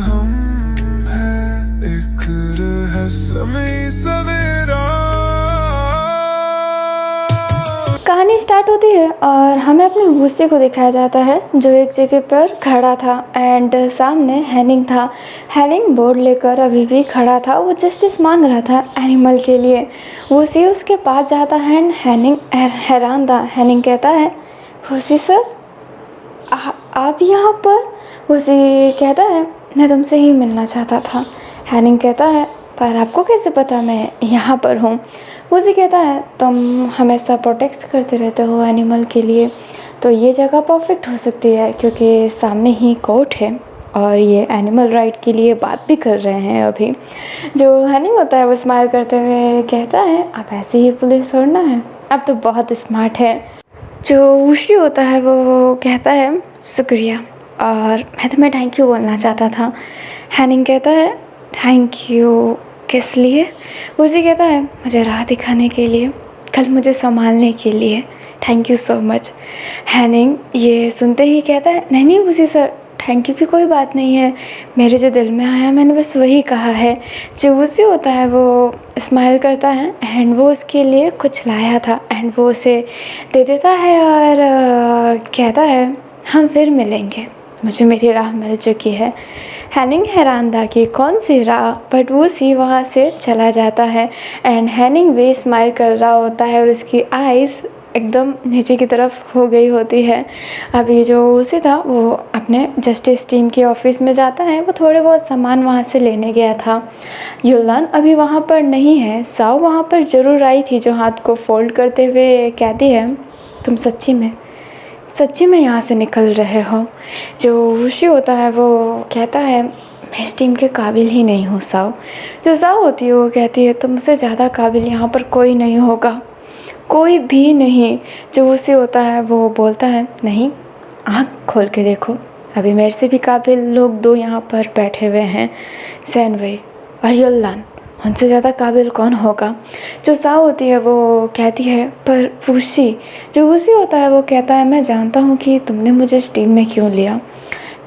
हम हैं एक रहस्यमयी सवेरा। कहानी स्टार्ट होती है और हमें अपने वूसी को दिखाया जाता है जो एक जगह पर खड़ा था एंड सामने हैनिंग था। हैनिंग बोर्ड लेकर अभी भी खड़ा था, वो जस्टिस मांग रहा था एनिमल के लिए। वूसी उसके पास जाता है एंड हैनिंग हैरान था। हैनिंग कहता है, वूसी सर आप यहाँ पर? वूसी कहता है, मैं तुमसे ही मिलना चाहता था। हैनिंग कहता है, पर आपको कैसे पता मैं यहाँ पर हूँ? वूसी कहता है, तुम हमेशा प्रोटेक्ट करते रहते हो एनिमल के लिए, तो ये जगह परफेक्ट हो सकती है क्योंकि सामने ही कोर्ट है और ये एनिमल राइट के लिए बात भी कर रहे हैं अभी। जो हैनिंग होता है वो स्माइल करते हुए कहता है, आप ऐसे ही पुलिस छोड़ना है, आप तो बहुत स्मार्ट है। जो वूसी होता है वो कहता है, शुक्रिया, और मैं तुम्हें थैंक यू बोलना चाहता था। हैनिंग कहता है, थैंक यू किस लिए? वूसी कहता है, मुझे राह दिखाने के लिए, कल मुझे संभालने के लिए, thank you so much. Hennig ये सुनते ही कहता है, नहीं नहीं वूसी सर, थैंक यू की कोई बात नहीं है, मेरे जो दिल में आया मैंने बस वही कहा है। जो वूसी होता है वो स्माइल करता है एंड वो उसके लिए कुछ लाया था एंड वो उसे दे देता है और कहता है, हम फिर मिलेंगे, मुझे मेरी राह मिल चुकी है। हैनिंग हैरान था कि कौन सी राह, बट वूसी वहाँ से चला जाता है एंड हैनिंग भी स्माइल कर रहा होता है और उसकी आइज़ एकदम नीचे की तरफ हो गई होती है। अभी जो वूसी था वो अपने जस्टिस टीम के ऑफिस में जाता है, वो थोड़े बहुत सामान वहाँ से लेने गया था। युलान अभी वहाँ पर नहीं है। साओ वहाँ पर ज़रूर आई थी, जो हाथ को फोल्ड करते हुए कहती है, तुम सच्ची में यहाँ से निकल रहे हो? जो वूसी होता है वो कहता है, मैं इस टीम के काबिल ही नहीं हूँ साओ। जो साओ होती है वो कहती है, तुमसे ज़्यादा काबिल यहाँ पर कोई नहीं होगा, कोई भी नहीं। जो वूसी होता है वो बोलता है, नहीं, आँख खोल के देखो, अभी मेरे से भी काबिल लोग दो यहाँ पर बैठे हुए हैं, सैनवई और युलान, उनसे ज़्यादा काबिल कौन होगा? जो साओ होती है वो कहती है, पर वूसी। जो वूसी होता है वो कहता है, मैं जानता हूँ कि तुमने मुझे इस टीम में क्यों लिया,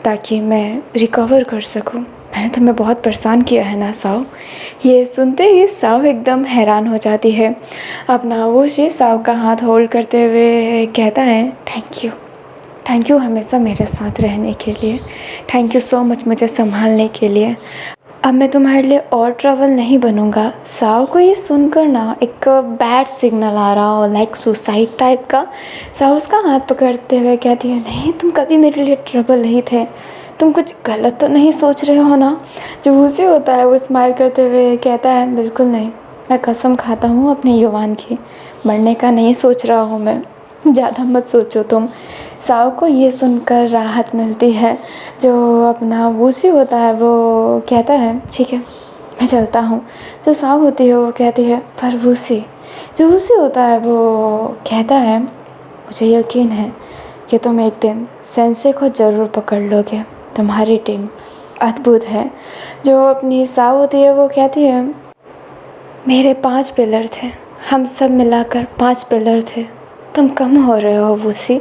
ताकि मैं रिकवर कर सकूँ। मैंने तुम्हें बहुत परेशान किया है ना साओ? ये सुनते ही साओ एकदम हैरान हो जाती है। अपना वूसी साओ का हाथ होल्ड करते हुए कहता है, थैंक यू हमेशा मेरे साथ रहने के लिए, थैंक यू सो मच मुझे संभालने के लिए। अब मैं तुम्हारे लिए और ट्रबल नहीं बनूंगा। साओ को ये सुनकर ना एक बैड सिग्नल आ रहा हो, लाइक सुसाइड टाइप का। साओ उसका हाथ पकड़ते हुए कहती है, नहीं, तुम कभी मेरे लिए ट्रबल नहीं थे, तुम कुछ गलत तो नहीं सोच रहे हो ना? जो वूसी होता है वो स्माइल करते हुए कहता है, बिल्कुल नहीं, मैं कसम खाता हूँ अपने युवान की, मरने का नहीं सोच रहा हूँ मैं, ज़्यादा मत सोचो तुम। साओ को ये सुनकर राहत मिलती है। जो अपना वूसी होता है वो कहता है, ठीक है, मैं चलता हूँ। जो साओ होती है वो कहती है, पर वूसी। जो वूसी होता है वो कहता है, मुझे यकीन है कि तुम एक दिन सेंसे को ज़रूर पकड़ लोगे, तुम्हारी टीम अद्भुत है। जो अपनी साओ होती है वो कहती है, मेरे 5 पिलर थे, हम सब मिलाकर 5 पिलर थे, तुम कम हो रहे हो वूसी,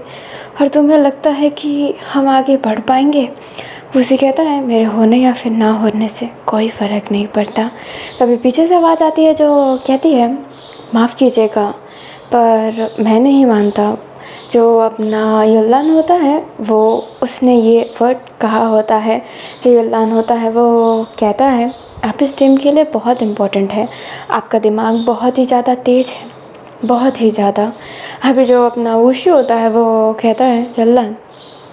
और तुम्हें लगता है कि हम आगे बढ़ पाएंगे? वूसी कहता है, मेरे होने या फिर ना होने से कोई फ़र्क नहीं पड़ता। कभी पीछे से आवाज़ आती है जो कहती है, माफ़ कीजिएगा पर मैं नहीं मानता। जो अपना युलान होता है वो उसने ये वर्ड कहा होता है। जो युलान होता है वो कहता है, आप इस टीम के लिए बहुत इम्पोर्टेंट है, आपका दिमाग बहुत ही ज़्यादा तेज़ है, बहुत ही ज़्यादा। अभी जो अपना वूसी होता है वो कहता है, युलान,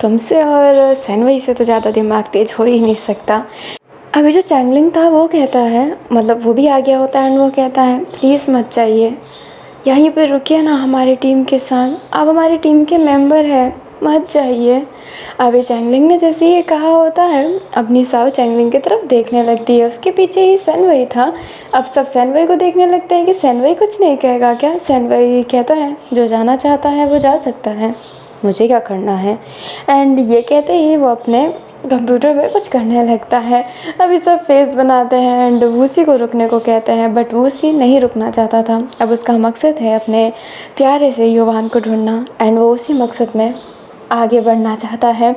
तुमसे और सैनवई से तो ज़्यादा दिमाग तेज हो ही नहीं सकता। अभी जो चैंगलिंग था वो कहता है, मतलब वो भी आ गया होता है एंड वो कहता है, प्लीज़ मत जाइए, यहीं पे रुकिए ना हमारी टीम के साथ, आप हमारी टीम के मेंबर हैं, मत जाइए। अभी चैंगलिंग ने जैसे ये कहा होता है, अपनी साओ चैंगलिंग की तरफ देखने लगती है, उसके पीछे ही सैनवई था। अब सब सैनवई को देखने लगते हैं कि सैनवई कुछ नहीं कहेगा क्या? सैनवई कहता है, जो जाना चाहता है वो जा सकता है, मुझे क्या करना है? एंड ये कहते ही वो अपने कंप्यूटर पे कुछ करने लगता है। अभी सब फेस बनाते हैं एंड वूसी को रुकने को कहते हैं, बट वूसी नहीं रुकना चाहता था। अब उसका मकसद है अपने प्यारे से युवान को ढूंढना एंड वो उसी मकसद में आगे बढ़ना चाहता है।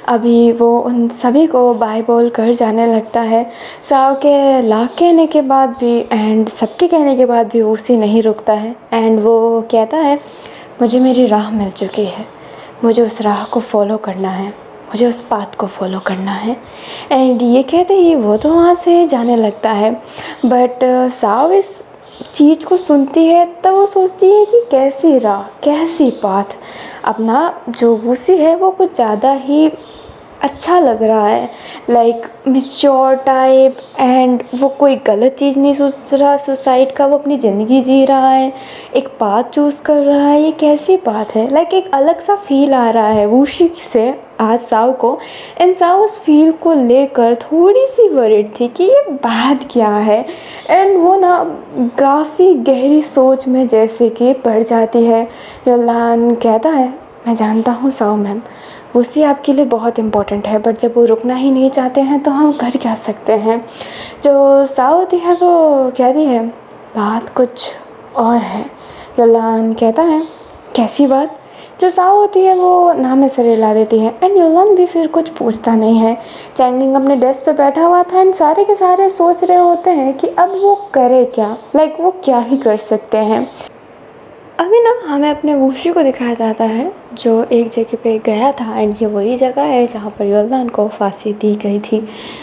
अभी वो उन सभी को बाय बोल कर जाने लगता है। साव के लाख कहने के बाद भी एंड सबके कहने के बाद भी वूसी नहीं रुकता है एंड वो कहता है मुझे मेरी राह मिल चुकी है, मुझे उस राह को फॉलो करना है, मुझे उस पाथ को फॉलो करना है। एंड ये कहते ही वो तो वहाँ से जाने लगता है। बट साव इस चीज़ को सुनती है तब वो सोचती है कि कैसी राह, कैसी पाथ। अपना जो वूसी है वो कुछ ज़्यादा ही अच्छा लग रहा है, लाइक मिच्योर टाइप, एंड वो कोई गलत चीज़ नहीं सोच रहा सुसाइड का, वो अपनी ज़िंदगी जी रहा है, एक पाथ चूज़ कर रहा है। ये कैसी बात है, लाइक एक अलग सा फील आ रहा है वूशी से आज साव को। एंड साव उस फील को लेकर थोड़ी सी वरीड थी कि ये बात क्या है। एंड वो ना काफ़ी गहरी सोच में जैसे कि पड़ जाती है। यलान कहता है मैं जानता हूँ साव मैम, वूसी आपके लिए बहुत इम्पोर्टेंट है, बट जब वो रुकना ही नहीं चाहते हैं तो हम कर क्या सकते हैं। जो साव होती है वो कहती है बात कुछ और है। यलान कहता है कैसी बात। जो साव होती है वो नाम से हिला देती है एंड योलान भी फिर कुछ पूछता नहीं है। चैंगलिंग अपने डेस्क पे बैठा हुआ था एंड सारे के सारे सोच रहे होते हैं कि अब वो करे क्या, लाइक वो क्या ही कर सकते हैं। अभी ना हमें अपने वूशी को दिखाया जाता है जो एक जगह पे गया था एंड ये वही जगह है जहाँ पर योल्दान को फांसी दी गई थी।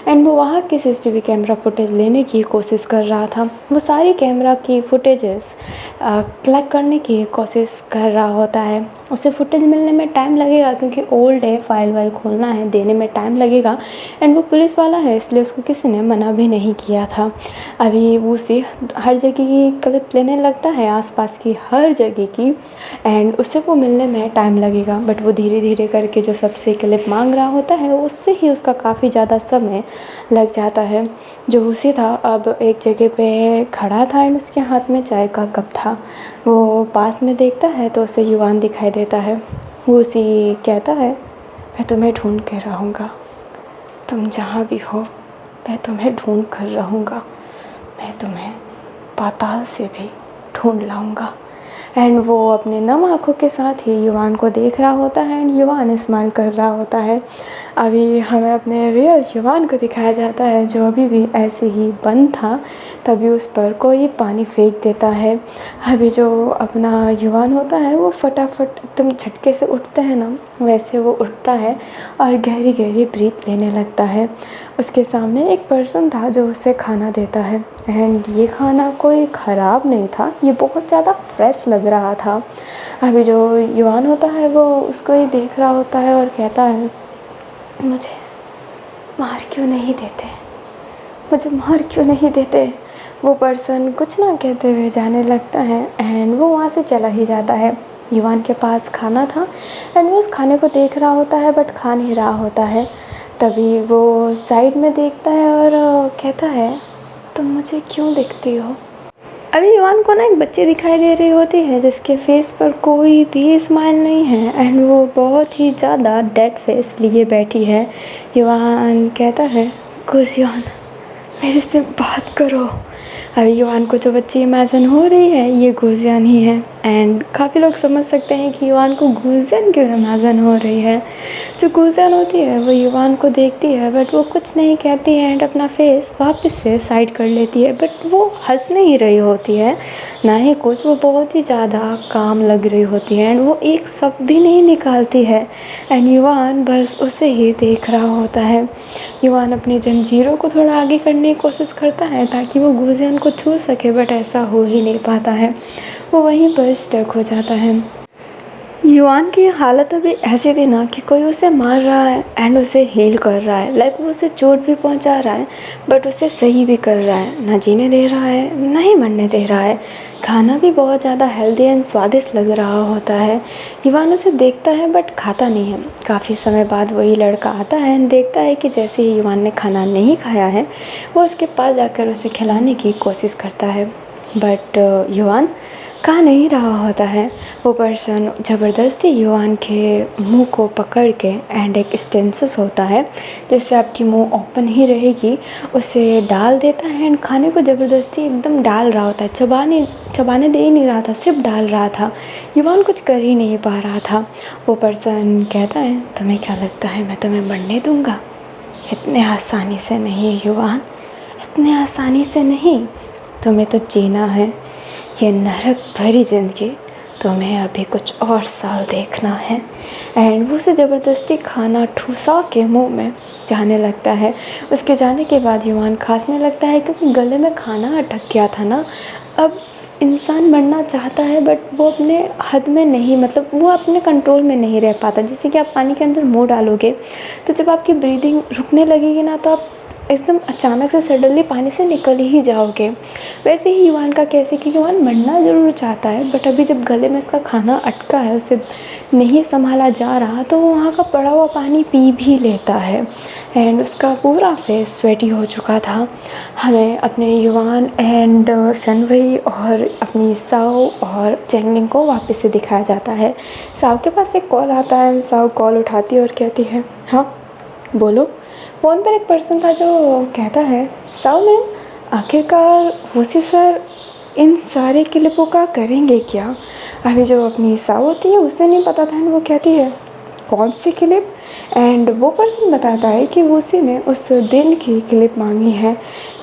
एंड वो वहाँ की सीसीटीवी कैमरा फुटेज लेने की कोशिश कर रहा था। वो सारी कैमरा की फुटेजेस कलेक्ट करने की कोशिश कर रहा होता है। उसे फुटेज मिलने में टाइम लगेगा क्योंकि ओल्ड है, फाइल वाइल खोलना है, देने में टाइम लगेगा। एंड वो पुलिस वाला है इसलिए उसको किसी ने मना भी नहीं किया था। अभी वूसी हर जगह की क्लिप लेने लगता है, आसपास की हर जगह की, एंड उससे वो मिलने में टाइम लगेगा। बट वो धीरे धीरे करके जो सबसे क्लिप मांग रहा होता है उससे ही उसका काफ़ी ज़्यादा समय लग जाता है। जो वूसी था अब एक जगह पे खड़ा था एंड उसके हाथ में चाय का कप था। वो पास में देखता है तो उसे युवान दिखाई देता है। वूसी कहता है मैं तुम्हें ढूंढ के रहूँगा, तुम जहाँ भी हो मैं तुम्हें ढूंढ कर रहूँगा, मैं तुम्हें पाताल से भी ढूंढ लाऊंगा। एंड वो अपने नम आँखों के साथ ही युवान को देख रहा होता है एंड युवान स्माइल कर रहा होता है। अभी हमें अपने रियल युवान को दिखाया जाता है जो अभी भी ऐसे ही बंद था। तभी उस पर कोई पानी फेंक देता है। अभी जो अपना युवान होता है वो फटाफट एकदम झटके से उठते हैं ना, वैसे वो उठता है और गहरी गहरी ब्रीथ लेने लगता है। उसके सामने एक पर्सन था जो उसे खाना देता है एंड ये खाना कोई ख़राब नहीं था, ये बहुत ज़्यादा फ्रेश लग रहा था। अभी जो युवान होता है वो उसको ही देख रहा होता है और कहता है मुझे मार क्यों नहीं देते, मुझे मार क्यों नहीं देते। वो पर्सन कुछ ना कहते हुए जाने लगता है एंड वो वहाँ से चला ही जाता है। युवान के पास खाना था एंड वो उस खाने को देख रहा होता है बट खा नहीं रहा होता है। तभी वो साइड में देखता है और कहता है तुम मुझे क्यों देखती हो। अभी युवान को ना एक बच्ची दिखाई दे रही होती है जिसके फेस पर कोई भी स्माइल नहीं है एंड वो बहुत ही ज़्यादा डेड फेस लिए बैठी है। युवान कहता है गुजियान मेरे से बात करो। अभी युवान को जो बच्ची इमेजिन हो रही है ये गुजियान ही है एंड काफ़ी लोग समझ सकते हैं कि युवान को गुजियान क्यों इमेजिन हो रही है। जो गुजियान होती है वो युवान को देखती है बट वो कुछ नहीं कहती है एंड अपना फेस वापस से साइड कर लेती है। बट वो हंस नहीं रही होती है ना ही कुछ, वो बहुत ही ज़्यादा काम लग रही होती है एंड वो एक शब्द भी नहीं निकालती है एंड युवान बस उसे ही देख रहा होता है। युवान अपनी जंजीरों को थोड़ा आगे करने की कोशिश करता है ताकि वो गुजियान को छू सके बट ऐसा हो ही नहीं पाता है, वो वहीं पर स्टक हो जाता है। युवान की हालत अभी ऐसी थी ना कि कोई उसे मार रहा है एंड उसे हील कर रहा है, लाइक वो उसे चोट भी पहुंचा रहा है बट उसे सही भी कर रहा है, ना जीने दे रहा है ना ही मरने दे रहा है। खाना भी बहुत ज़्यादा हेल्दी एंड स्वादिष्ट लग रहा होता है। युवान उसे देखता है बट खाता नहीं है। काफ़ी समय बाद वही लड़का आता है एंड देखता है कि जैसे ही युवान ने खाना नहीं खाया है वो उसके पास जाकर उसे खिलाने की कोशिश करता है। बट युवान कहा नहीं रहा होता है। वो पर्सन ज़बरदस्ती युवान के मुंह को पकड़ के एंड एक स्टेंसिस होता है जिससे आपकी मुंह ओपन ही रहेगी, उसे डाल देता है एंड खाने को ज़बरदस्ती एकदम डाल रहा होता है। चबाने दे ही नहीं रहा था, सिर्फ डाल रहा था। युवान कुछ कर ही नहीं पा रहा था। वो पर्सन कहता है, तुम्हें क्या लगता है मैं तुम्हें मरने दूँगा? इतने आसानी से नहीं युवान, इतने आसानी से नहीं। तुम्हें तो जीना है ये नरक भरी ज़िंदगी, तुम्हें अभी कुछ और साल देखना है। एंड वो उसे ज़बरदस्ती खाना ठूसा के मुंह में जाने लगता है। उसके जाने के बाद युवान खांसने लगता है क्योंकि गले में खाना अटक गया था ना। अब इंसान मरना चाहता है बट वो अपने हद में नहीं, मतलब वो अपने कंट्रोल में नहीं रह पाता। जैसे कि आप पानी के अंदर मुँह डालोगे तो जब आपकी ब्रीदिंग रुकने लगेगी ना तो आप एकदम अचानक से सडनली पानी से निकल ही जाओगे। वैसे ही युवान का कैसे कि युवान मरना ज़रूर चाहता है बट अभी जब गले में उसका खाना अटका है, उसे नहीं संभाला जा रहा, तो वो वहाँ का पड़ा हुआ पानी पी भी लेता है एंड उसका पूरा फेस स्वेटी हो चुका था। हमें अपने युवान एंड सनवई और अपनी साओ और चेंगलिंग को वापस से दिखाया जाता है। साओ के पास एक कॉल आता है। साओ कॉल उठाती है और कहती है, हाँ बोलो। फ़ोन पर एक पर्सन था जो कहता है, साओ मैम आखिरकार वसी सर इन सारे क्लिपों का करेंगे क्या? अभी जो अपनी साओ होती है उसे नहीं पता था। वो कहती है, कौन सी क्लिप? एंड वो पर्सन बताता है कि उसी ने उस दिन की क्लिप मांगी है।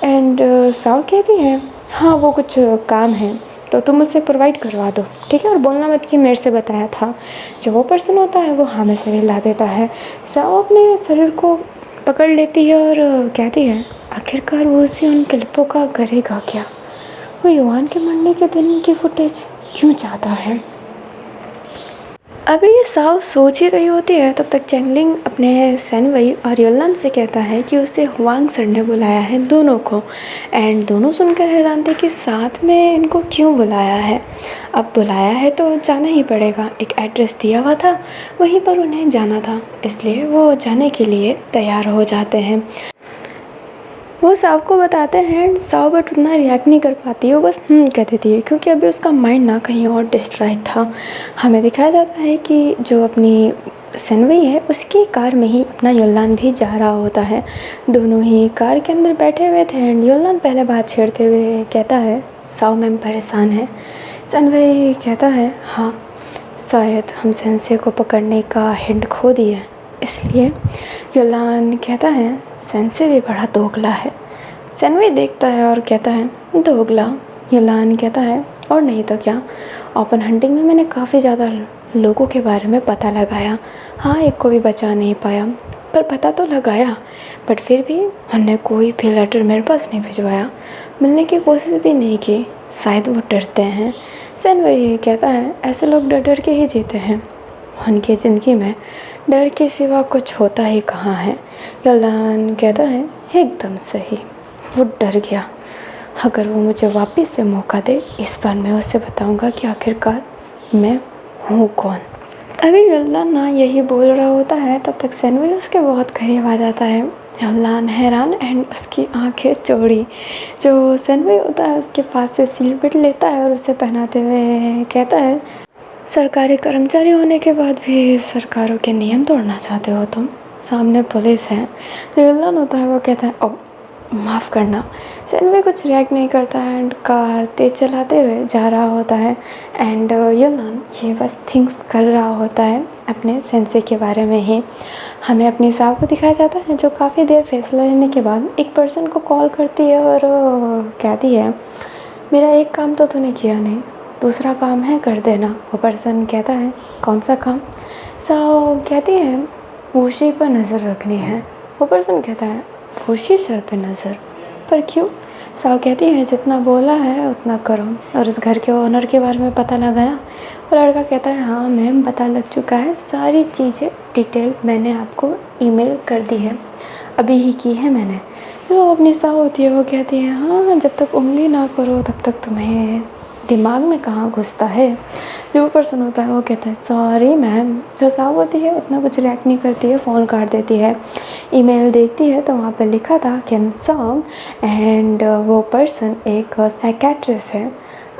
एंड साओ कहती है, हाँ वो कुछ काम है तो तुम उसे प्रोवाइड करवा दो, ठीक है, और बोलना मत कि मेरे से बताया था। जो वो पर्सन होता है वो हाँ में से हिला देता है। साओ अपने शरीर को पकड़ लेती है और कहती है, आखिरकार वो उसी उन क्लिपों का करेगा क्या? वो युवान के मरने के दिन की फुटेज क्यों चाहता है? अभी ये साओ सोच ही रही होती है तब तक चेंगलिंग अपने सनवई और योलन से कहता है कि उसे हुआंग सर ने बुलाया है दोनों को। एंड दोनों सुनकर हैरान थे कि साथ में इनको क्यों बुलाया है। अब बुलाया है तो जाना ही पड़ेगा। एक एड्रेस दिया हुआ था, वहीं पर उन्हें जाना था, इसलिए वो जाने के लिए तैयार हो जाते हैं। वो साओ को बताते हैं। साओ बट उतना रिएक्ट नहीं कर पाती है, वो बस कह देती है क्योंकि अभी उसका माइंड ना कहीं और डिस्ट्रैक्ट था। हमें दिखाया जाता है कि जो अपनी सनवई है उसकी कार में ही अपना योलान भी जा रहा होता है। दोनों ही कार के अंदर बैठे हुए थे एंड योलान पहले बात छेड़ते हुए कहता है, साओ मैम परेशान है। सनवई कहता है, हाँ शायद हम सेंसे को पकड़ने का हिंट खो दिए इसलिए। योलान कहता है, सेंसे भी बड़ा दोगला है। सनवई देखता है और कहता है, दोगला? योलान कहता है, और नहीं तो क्या, ओपन हंटिंग में मैंने काफ़ी ज़्यादा लोगों के बारे में पता लगाया। हाँ एक को भी बचा नहीं पाया पर पता तो लगाया, बट फिर भी उन्होंने कोई भी लेटर मेरे पास नहीं भिजवाया, मिलने की कोशिश भी नहीं की। शायद वो डरते हैं। सनवई कहता है, ऐसे लोग डर डर के ही जीते हैं, उनकी ज़िंदगी में डर के सिवा कुछ होता ही कहाँ है। योलान कहता है, एकदम सही, वो डर गया। अगर वो मुझे वापस से मौका दे इस बार मैं उससे बताऊंगा कि आखिरकार मैं हूँ कौन। अभी योलान ना यही बोल रहा होता है तब तक सनवई उसके बहुत करीब आ जाता है। योलान हैरान एंड उसकी आंखें चौड़ी। जो सनवई होता है उसके पास से सील बेल्ट लेता है और उसे पहनाते हुए कहता है, सरकारी कर्मचारी होने के बाद भी सरकारों के नियम तोड़ना चाहते हो तुम? सामने पुलिस है। जो योलान होता है वो कहता है, अब माफ़ करना। सनवई कुछ रिएक्ट नहीं करता है एंड कार तेज़ चलाते हुए जा रहा होता है। एंड योलान ये बस थिंक्स कर रहा होता है अपने सेंसे के बारे में ही। हमें अपनी साओ को दिखाया जाता है जो काफ़ी देर फैसला लेने के बाद एक पर्सन को कॉल करती है और कहती है, मेरा एक काम तो तूने किया नहीं, दूसरा काम है कर देना। वो पर्सन कहता है, कौन सा काम? साओ कहती है, वुशी पर नज़र रखनी है। वो पर्सन कहता है, वुशी सर पे नज़र? पर क्यों? साओ कहती है, जितना बोला है उतना करो। और उस घर के ओनर के बारे में पता लगाया। और लड़का कहता है, हाँ मैम पता लग चुका है, सारी चीज़ें डिटेल मैंने आपको ईमेल कर दी है, अभी ही की है मैंने। जो अपनी साओ होती है वो कहती है, हाँ जब तक उंगली ना करो तब तक तुम्हें दिमाग में कहाँ घुसता है। जो पर्सन होता है वो कहता है, सॉरी मैम। जो साहब होती है उतना कुछ रिएक्ट नहीं करती है, फ़ोन काट देती है। ईमेल देखती है तो वहाँ पे लिखा था कैन सॉन्ग एंड वो पर्सन एक साइकेट्रिस्ट है।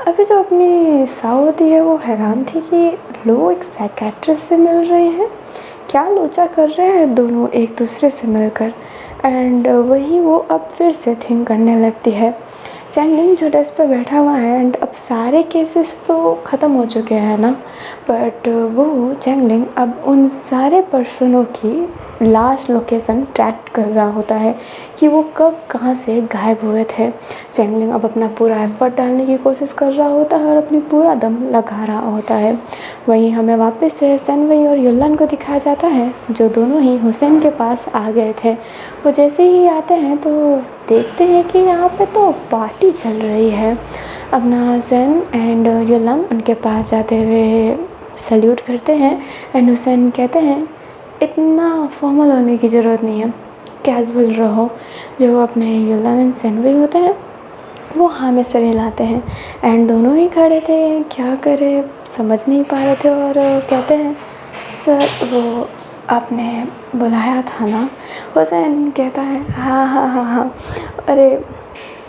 अभी जो अपनी साउ होती है वो हैरान थी कि लोग एक साइकेट्रिस्ट से मिल रहे हैं, क्या लोचा कर रहे हैं दोनों एक दूसरे से मिलकर। एंड वही वो अब फिर से थिंक करने लगती है। चैंगलिंग जो डेस्क पर बैठा हुआ है एंड अब सारे केसेस तो ख़त्म हो चुके हैं ना, बट वो चैंगलिंग अब उन सारे पर्सनों की लास्ट लोकेशन ट्रैक कर रहा होता है कि वो कब कहाँ से गायब हुए थे। चैंगलिंग अब अपना पूरा एफर्ट डालने की कोशिश कर रहा होता है और अपनी पूरा दम लगा रहा होता है। वहीं हमें वापस से सनवई और युल्लान को दिखाया जाता है, जो दोनों ही हुसैन के पास आ गए थे। वो जैसे ही आते हैं तो देखते हैं कि यहाँ पे तो पार्टी चल रही है। अपना हुसैन एंड युल्लान उनके पास जाते हुए सल्यूट करते हैं एंड हुसैन कहते हैं इतना फॉर्मल होने की ज़रूरत नहीं है, कैजुअल रहो। जो अपने युल्लान एंड सनवई होते हैं वो हाँ में सर हिलाते हैं एंड दोनों ही खड़े थे, क्या करें समझ नहीं पा रहे थे। और कहते हैं सर वो आपने बुलाया था ना। हुसैन कहता है हाँ हाँ हाँ हाँ, अरे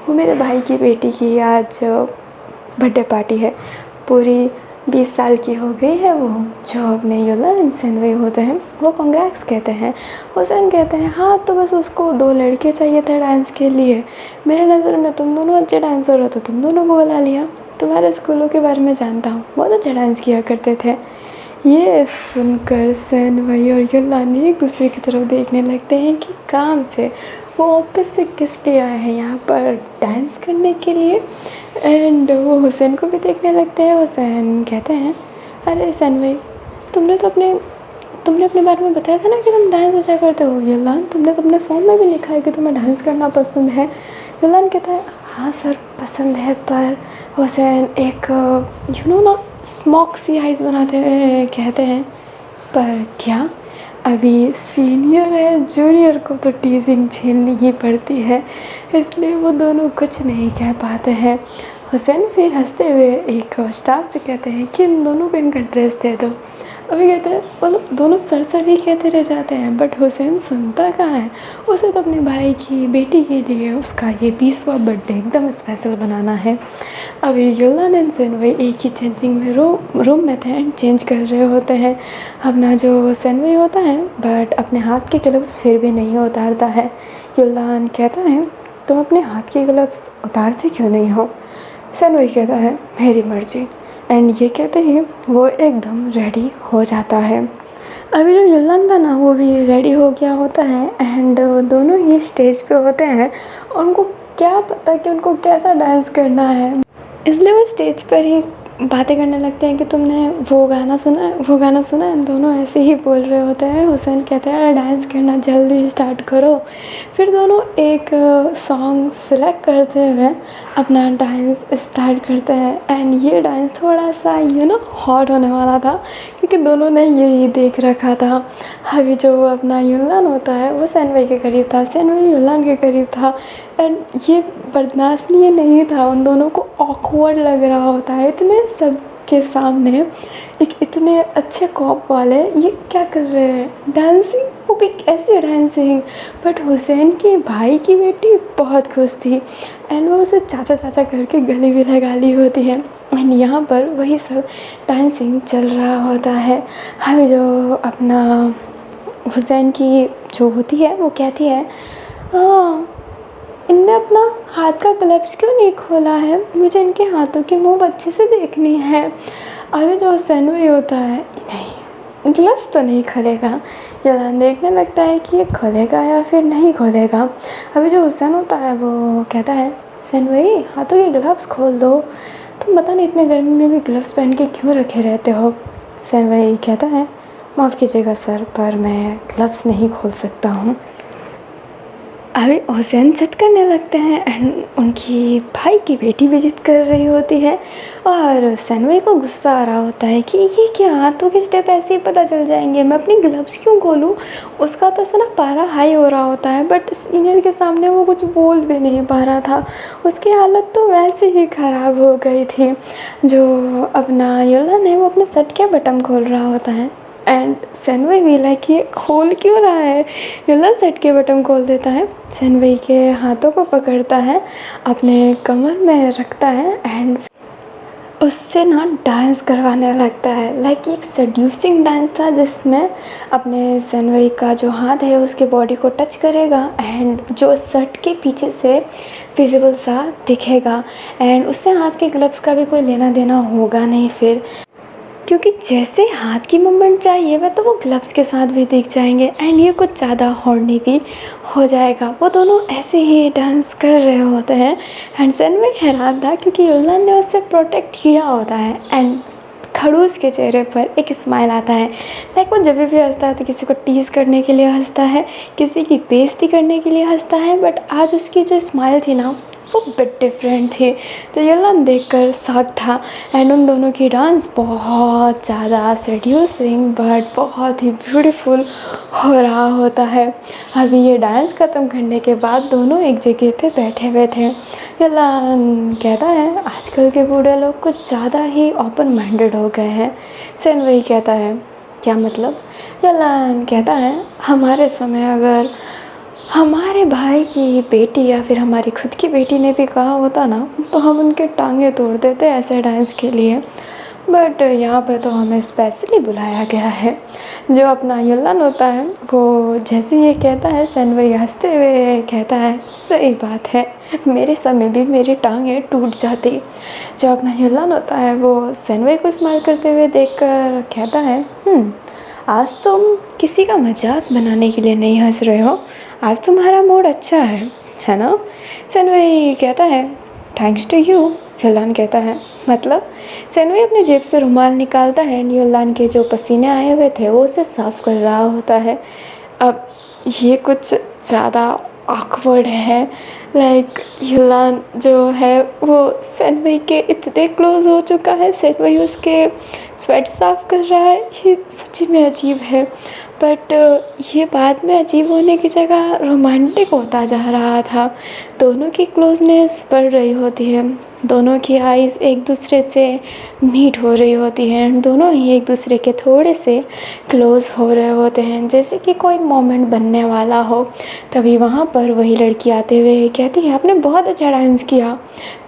वो मेरे भाई की बेटी की आज बर्थडे पार्टी है, पूरी 20 साल की हो गई है वो। जो अपने युल्लान एंड सनवई होते हैं वो कांग्रेट्स कहते हैं। हुसैन कहते हैं हाँ तो बस उसको 2 लड़के चाहिए थे डांस के लिए, मेरे नज़र में तुम दोनों अच्छे डांसर हो तो तुम दोनों को बुला लिया। तुम्हारे स्कूलों के बारे में जानता हूँ, बहुत अच्छा डांस किया करते थे। ये सुनकर सनवई और युल्लान एक दूसरे की तरफ देखने लगते हैं कि काम से वो ऑफिस से किस लिए आए हैं यहाँ पर डांस करने के लिए। एंड वो हुसैन को भी देखने लगते हैं। हुसैन कहते हैं अरे सनवई तुमने अपने बारे में बताया था ना कि तुम डांस अच्छा करते हो। युल्लान तुमने तो अपने फॉर्म में भी लिखा है कि तुम्हें डांस करना पसंद है। युल्लान कहता है हाँ सर पसंद है, पर हुसैन एक ना स्मोक सी आइज़ बनाते हुए कहते हैं पर क्या, अभी सीनियर है, जूनियर को तो टीजिंग झेलनी ही पड़ती है, इसलिए वो दोनों कुछ नहीं कह पाते हैं। हुसैन फिर हंसते हुए एक स्टाफ से कहते हैं कि इन दोनों को इनका ड्रेस दे दो। अभी कहते हैं मतलब दोनों सर ही कहते रह जाते हैं, बट हुसैन सुनता कहाँ है। उसे तो अपने भाई की बेटी के लिए उसका ये 20वां बर्थडे एकदम स्पेशल बनाना है। अभी युल्लान एंड सनवई एक ही चेंजिंग में रूम में थे एंड चेंज कर रहे होते हैं। अपना जो सनवई होता है बट अपने हाथ के ग्लव्स फिर भी नहीं उतारता है। युल्लान कहता है तुम अपने हाथ के ग्लव्स उतारते क्यों नहीं हो। सनवई कहता है मेरी मर्जी। एंड ये कहते ही वो एकदम रेडी हो जाता है। अभी जो युल्लान था ना वो भी रेडी हो गया होता है एंड दोनों ही स्टेज पे होते हैं और उनको क्या पता कि उनको कैसा डांस करना है, इसलिए वो स्टेज पर ही बातें करने लगते हैं कि तुमने वो गाना सुना है। दोनों ऐसे ही बोल रहे होते हैं। हुसैन कहते हैं अरे डांस करना जल्दी स्टार्ट करो। फिर दोनों एक सॉन्ग सेलेक्ट करते हुए अपना डांस स्टार्ट करते हैं एंड ये डांस थोड़ा सा हॉट होने वाला था क्योंकि दोनों ने यही देख रखा था। अभी जो अपना युल्लान होता है वो सनवई के करीब था, सनवई युल्लान के करीब था एंड ये बर्दाश्तनीय नहीं था। उन दोनों को ऑकवर्ड लग रहा होता है इतने सब के सामने, एक इतने अच्छे कॉप वाले ये क्या कर रहे हैं डांसिंग, वो भी कैसे डांसिंग। बट हुसैन के भाई की बेटी बहुत खुश थी एंड वो उसे चाचा चाचा करके गले भी लगा ली होती है एंड यहाँ पर वही सब डांसिंग चल रहा होता है। हमें जो अपना हुसैन की जो होती है वो कहती है हाँ इनने अपना हाथ का ग्लव्स क्यों नहीं खोला है, मुझे इनके हाथों की मुँह अच्छे से देखनी है। अभी जो सनवई होता है नहीं ग्लव्स तो नहीं खोलेगा। युल्लान देखने लगता है कि ये खोलेगा या फिर नहीं खोलेगा। अभी जो हुसैन होता है वो कहता है सनवई हाथों के ग्लव्स खोल दो, तुम पता नहीं इतने गर्मी में भी ग्लव्स पहन के क्यों रखे रहते हो। सनवई कहता है माफ़ कीजिएगा सर, पर मैं ग्लव्स नहीं खोल सकता हूँ। अभी हुसैन जिद करने लगते हैं एंड उनकी भाई की बेटी भी जिद कर रही होती है और सनवई को गुस्सा आ रहा होता है कि ये क्या हाथों के स्टेप ऐसे ही पता चल जाएंगे, मैं अपनी ग्लव्स क्यों खोलूँ। उसका तो ना पारा हाई हो रहा होता है बट सीनियर के सामने वो कुछ बोल भी नहीं पा रहा था, उसकी हालत तो वैसे ही ख़राब हो गई थी। जो अपना युल्लान है वो अपने शर्ट के बटन खोल रहा होता है एंड सनवई भी लाइक ये खोल क्यों रहा है। युल्लान शर्ट के बटन खोल देता है, सनवई के हाथों को पकड़ता है, अपने कमर में रखता है एंड उससे ना डांस करवाने लगता है। लाइक एक सेड्यूसिंग डांस था जिसमें अपने सनवई का जो हाथ है उसके बॉडी को टच करेगा एंड जो शर्ट के पीछे से विजिबल सा दिखेगा एंड उससे हाथ के ग्लव्स का भी कोई लेना देना होगा नहीं फिर, क्योंकि जैसे हाथ की मूवमेंट चाहिए वह तो वो ग्लव्स के साथ भी दिख जाएंगे एंड ये कुछ ज़्यादा हॉर्नी भी हो जाएगा। वो दोनों ऐसे ही डांस कर रहे होते हैं एंड सनवई हैरान था क्योंकि युलान ने उससे प्रोटेक्ट किया होता है एंड खड़ूस के चेहरे पर एक स्माइल आता है। लाइक वो जब भी हंसता है तो किसी को टीज़ करने के लिए हंसता है, किसी की बेइज्जती करने के लिए हंसता है, बट आज उसकी जो स्माइल थी ना वो बिट डिफरेंट थी। तो युलान देखकर शॉक था एंड उन दोनों की डांस बहुत ज़्यादा सेड्यूसिंग बट बहुत ही ब्यूटीफुल हो रहा होता है। अभी ये डांस ख़त्म करने के बाद दोनों एक जगह पे बैठे हुए थे। युलान कहता है आजकल के बूढ़े लोग कुछ ज़्यादा ही ओपन माइंडेड हो गए हैं। सनवई कहता है क्या मतलब? युलान कहता है हमारे समय अगर हमारे भाई की बेटी या फिर हमारी खुद की बेटी ने भी कहा होता ना तो हम उनके टांगे तोड़ देते ऐसे डांस के लिए, बट यहाँ पे तो हमें स्पेशली बुलाया गया है। जो अपना युलान होता है वो जैसे ये कहता है सनवई हंसते हुए कहता है सही बात है, मेरे समय भी मेरी टांगें टूट जाती। जो अपना युलान होता है वो सनवई को स्माइल करते हुए देखकर कहता है आज तुम किसी का मजाक बनाने के लिए नहीं हंस रहे हो, आज तुम्हारा मूड अच्छा है ना? सनवई कहता है थैंक्स टू यू। युलान कहता है मतलब? सनवई अपने जेब से रुमाल निकालता है एंड युलान के जो पसीने आए हुए थे वो उसे साफ़ कर रहा होता है। अब ये कुछ ज़्यादा ऑकवर्ड है। लाइक युलान जो है वो सनवई के इतने क्लोज हो चुका है, सनवई उसके स्वेट साफ़ कर रहा है, ये सच्ची में अजीब है। बट ये बाद में अजीब होने की जगह रोमांटिक होता जा रहा था। दोनों की क्लोजनेस बढ़ रही होती है, दोनों की आइज़ एक दूसरे से मीट हो रही होती हैं, दोनों ही एक दूसरे के थोड़े से क्लोज़ हो रहे होते हैं जैसे कि कोई मोमेंट बनने वाला हो। तभी वहाँ पर वही लड़की आते हुए कहती है आपने बहुत अच्छा डांस किया,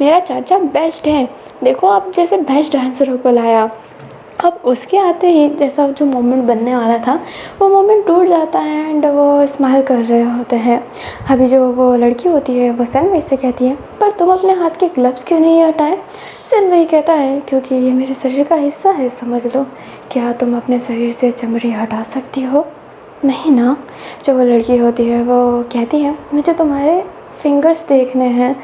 मेरा चाचा बेस्ट है, देखो आप जैसे बेस्ट डांसरों को लाया। अब उसके आते ही जैसा जो मोमेंट बनने वाला था वो मोमेंट टूट जाता है एंड वो स्माइल कर रहे होते हैं। अभी जो वो लड़की होती है वो सनवई से कहती है पर तुम अपने हाथ के ग्लव्स क्यों नहीं हटाए? सनवई कहता है क्योंकि ये मेरे शरीर का हिस्सा है, समझ लो। क्या तुम अपने शरीर से चमड़ी हटा सकती हो? नहीं ना। जो वो लड़की होती है वो कहती है मुझे तुम्हारे फिंगर्स देखने हैं।